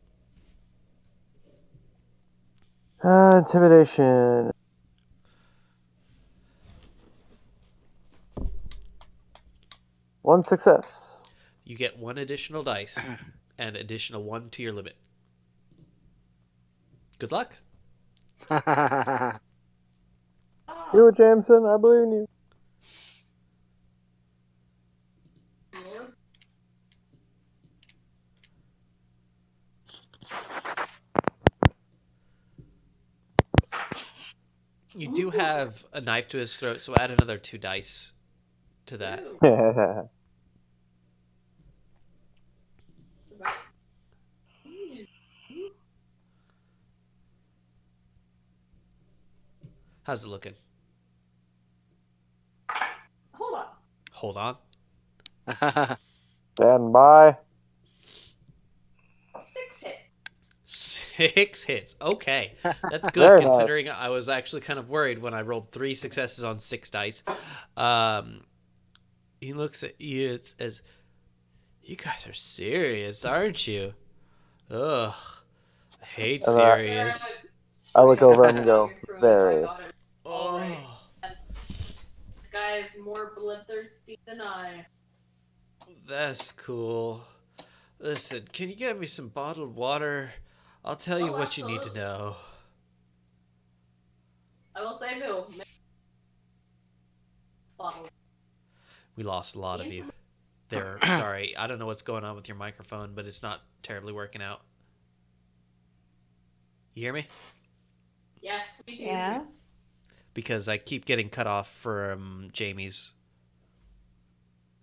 Intimidation. One success. You get one additional dice and additional 1 to your limit. Good luck. Do it, Jameson. I believe in you. You do have a knife to his throat, so add another 2 dice to that. How's it looking? Hold on. Stand by. 6 hits. 6 hits. Okay. That's good considering I was actually kind of worried when I rolled 3 successes on 6 dice. He looks at you and says, "You guys are serious, aren't you?" Ugh. I hate serious. I look over and go, very. Oh. This guy is more bloodthirsty than I. That's cool. Listen, can you get me some bottled water? I'll tell you what absolutely. You need to know. I will say though, we lost a lot of you. There. Sorry, I don't know what's going on with your microphone, but it's not terribly working out. You hear me? Yes, we do. Yeah. Because I keep getting cut off from Jamie's.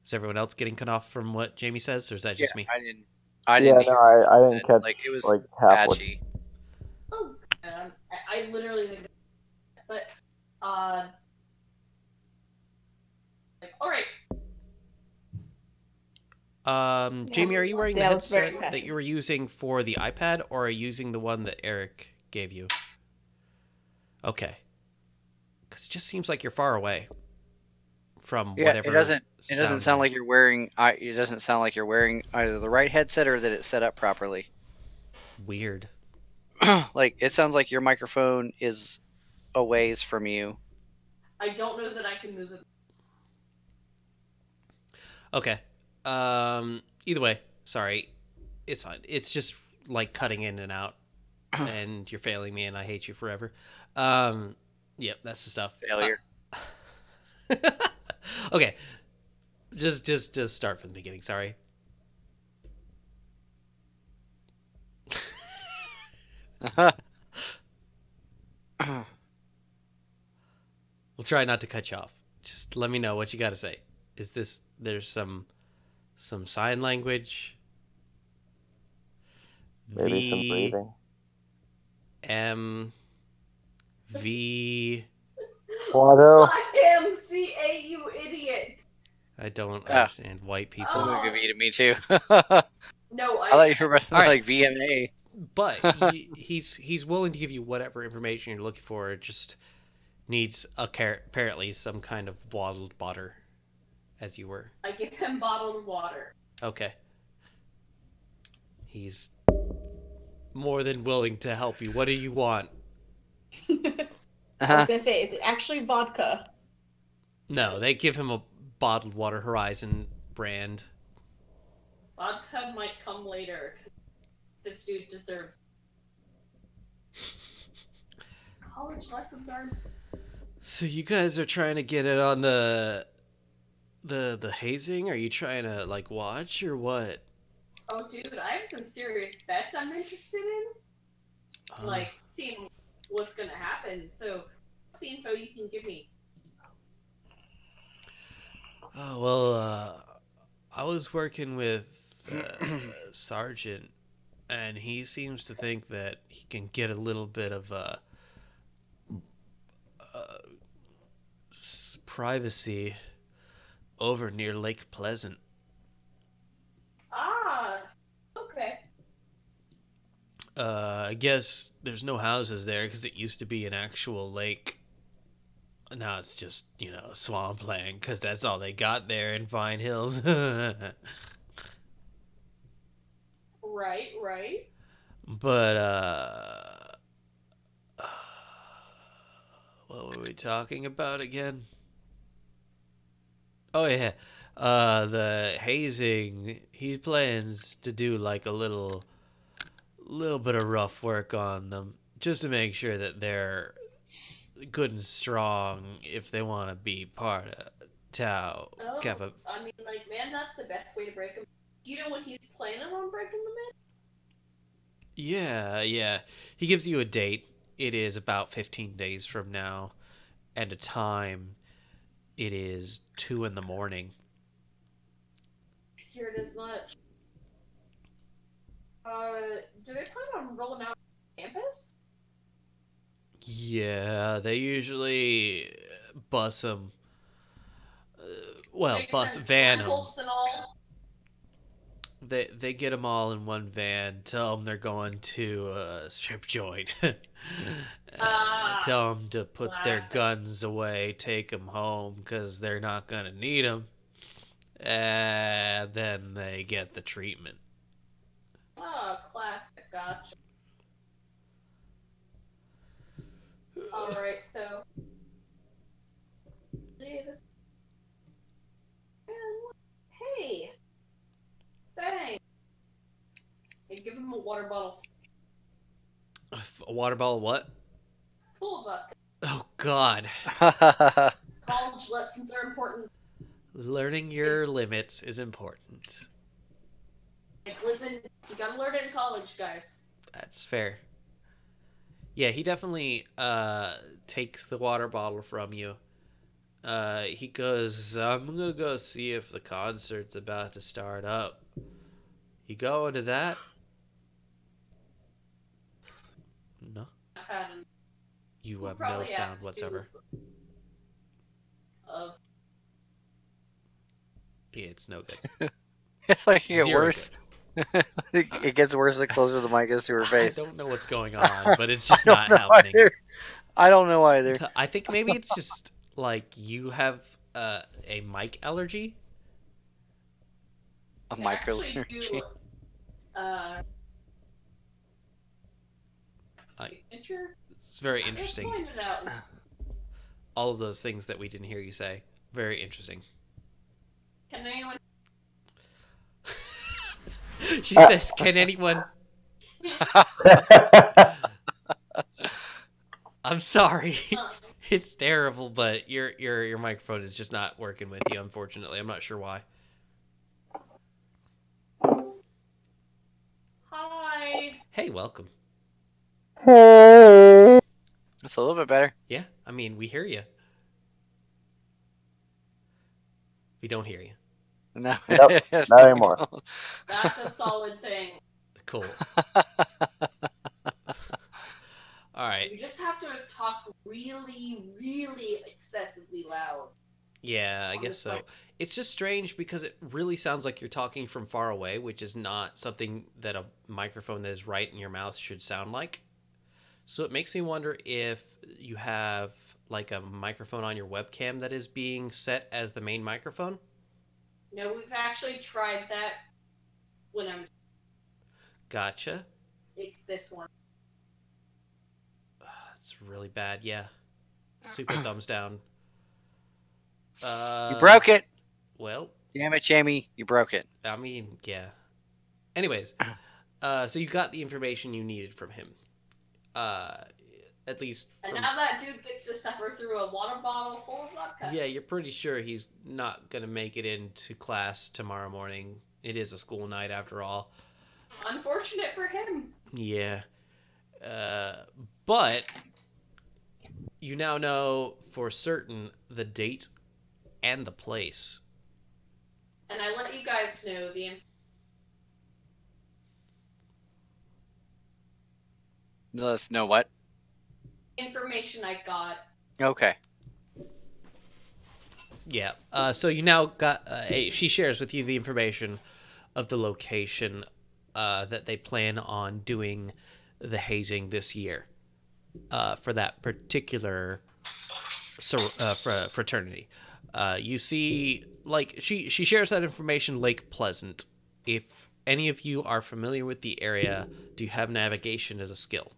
Is everyone else getting cut off from what Jamie says, or is that just me? I didn't. Yeah, no, I didn't catch. Like it was halfway. patchy. Oh, God. I literally didn't. But all right. Jamie, are you wearing the That was very headset that passionate. you were using for the iPad, or are you using the one that Eric gave you? Okay. Because it just seems like you're far away from whatever. It doesn't sound like you're wearing. It doesn't sound like you're wearing either the right headset or that it's set up properly. Weird. Like it sounds like your microphone is a ways from you. I don't know that I can move it. Okay. Either way, sorry. It's fine. It's just like cutting in and out, and you're failing me, and I hate you forever. Yep, that's the stuff. Failure. Okay. Just start from the beginning. Sorry. We'll try not to cut you off. Just let me know what you got to say. There's some sign language? Maybe some breathing. M V. Watto. YMCA, you idiot. I don't Ah. understand white I was people. gonna give you to me too. No, I thought you were Alright. like VMA. But he's willing to give you whatever information you're looking for. It just needs apparently some kind of bottled water, as you were. I give him bottled water. Okay. He's more than willing to help you. What do you want? I was gonna say, is it actually vodka? No, they give him a bottled water Horizon brand. Vodka might come later. This dude deserves. College lessons aren't. So you guys are trying to get it on the hazing? Are you trying to like watch or what? Oh, dude, I have some serious bets I'm interested in. Like, seeing what's gonna happen. So, what's the info you can give me? Oh, well, I was working with Sergeant, and he seems to think that he can get a little bit of privacy over near Lake Pleasant. Ah, okay. I guess there's no houses there because it used to be an actual lake. Now it's just, a swampland because that's all they got there in Pine Hills. Right. But, what were we talking about again? Oh, yeah. The hazing, he plans to do like a little bit of rough work on them just to make sure that they're good and strong if they want to be part of Tau Kappa. I mean, like, man, that's the best way to break them. Do you know when he's planning on breaking them in? Yeah. He gives you a date. It is about 15 days from now. And a time. It is 2 in the morning. Figured as much. Do they plan on rolling out on campus? Yeah, they usually bus them. Van them. And all. They get them all in one van. Tell them they're going to a strip joint. Tell them to put their guns away, take them home because they're not gonna need them. And then they get the treatment. Oh, classic. Gotcha. Alright, so. Hey! Thanks! Hey, give him a water bottle A water bottle, what? full of vodka. Oh, God. College lessons are important. Learning your limits is important. Like, listen, you gotta learn it in college, guys. That's fair. Yeah, he definitely takes the water bottle from you. He goes, I'm gonna go see if the concert's about to start up. You going to that? No. You have no sound whatsoever. Yeah, it's no good. It's like you get Zero worse. It gets worse the closer the mic is to her I face. don't know what's going on, but it's just not happening. I don't know either. I think maybe it's just like you have a mic allergy. A micro. Signature? It's very interesting. Just find it out. All of those things that we didn't hear you say. Very interesting. Can anyone? She says, "Can anyone?" I'm sorry. It's terrible, but your microphone is just not working with you. Unfortunately, I'm not sure why. Hi. Hey, welcome. It's a little bit better. Yeah, I mean, we hear you. We don't hear you. No, Nope, not anymore. That's a solid thing. Cool. All right. You just have to talk really, really excessively loud. Yeah, I guess so. It's just strange because it really sounds like you're talking from far away, which is not something that a microphone that is right in your mouth should sound like. So it makes me wonder if you have like a microphone on your webcam that is being set as the main microphone. No, we've actually tried that when I'm. Gotcha. It's this one. That's really bad. Yeah. Super thumbs down. You broke it. Well, Damn it, Jamie. You broke it. I mean, yeah. Anyways, so you got the information you needed from him. At least. And now that dude gets to suffer through a water bottle full of vodka. Yeah, you're pretty sure he's not gonna make it into class tomorrow morning. It is a school night after all. Unfortunate for him. Yeah. But you now know for certain the date and the place. And I let you guys know the Let's know what. information I got. Okay. Yeah. So you now got. She shares with you the information of the location that they plan on doing the hazing this year for that particular fraternity. You see, like she shares that information. Lake Pleasant. If any of you are familiar with the area, do you have navigation as a skill?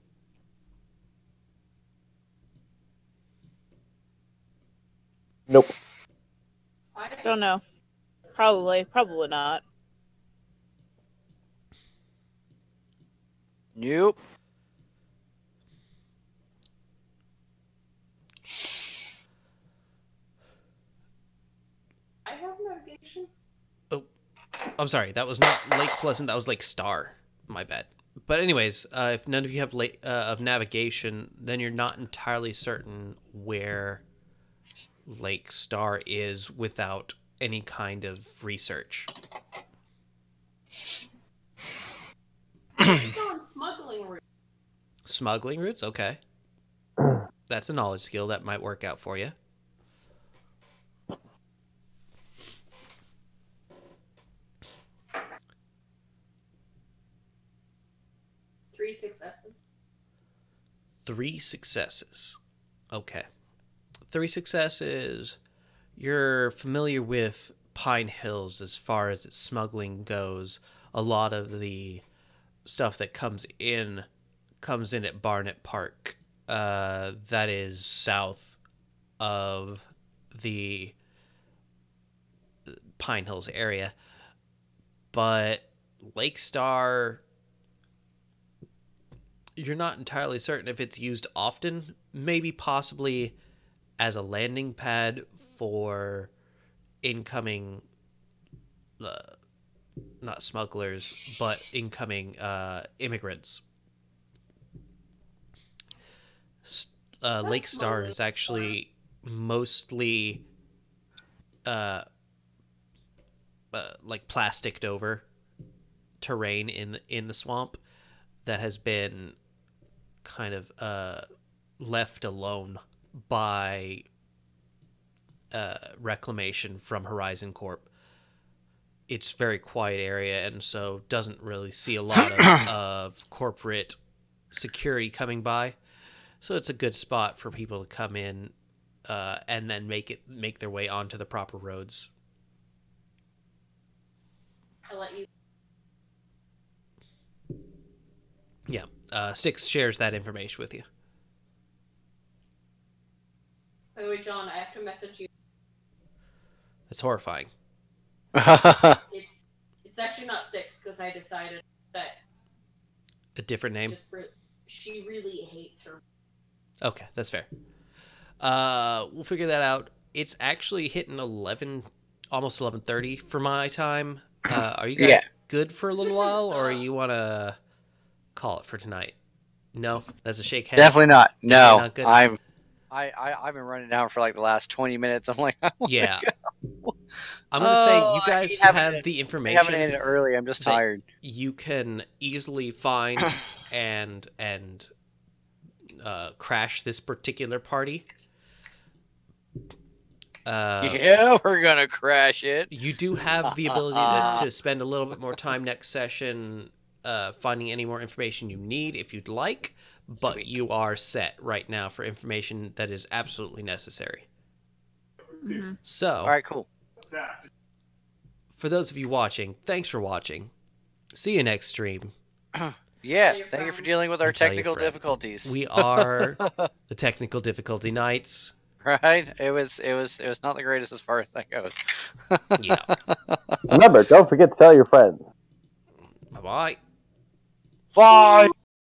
Nope. I Don't know. Probably not. Nope. I have navigation. Oh, I'm sorry. That was not Lake Pleasant. That was Lake Star. My bad. But anyways, if none of you have of navigation, then you're not entirely certain where Lake Star is without any kind of research. It's on smuggling route. Smuggling routes? Okay. That's a knowledge skill that might work out for you. Three successes. 3 successes. Okay. 3 successes. You're familiar with Pine Hills as far as its smuggling goes. A lot of the stuff that comes in at Barnett Park. That is south of the Pine Hills area. But Lake Star, you're not entirely certain if it's used often. Maybe possibly as a landing pad for incoming, not smugglers, but incoming immigrants. Lake Star is actually mostly like plasticed over terrain in the swamp that has been kind of left alone by reclamation from Horizon Corp. It's a very quiet area, and so doesn't really see a lot of corporate security coming by. So it's a good spot for people to come in and then make their way onto the proper roads. I'll let you. Yeah, Styx shares that information with you. By the way, John, I have to message you. It's horrifying. It's actually not Styx because I decided that A different name? she really hates her. Okay, that's fair. We'll figure that out. It's actually hitting 11, almost 11:30 for my time. Are you guys good for a little while, or you want to call it for tonight? No, that's a shake head. Definitely not. No, not good? I've been running down for like the last 20 minutes. I'm like, yeah. I'm gonna say you guys who have the I information. haven't ended early. I'm just tired. You can easily find and crash this particular party. Yeah, we're gonna crash it. You do have the ability to spend a little bit more time next session finding any more information you need if you'd like, but Sweet. you are set right now for information that is absolutely necessary. So, All right, cool. for those of you watching, thanks for watching. See you next stream. Yeah, thank you for dealing with our And tell your technical friends. difficulties. We are the Technical Difficulty Knights. Right? It was not the greatest as far as that goes. Yeah. Remember, don't forget to tell your friends. Bye-bye. Bye.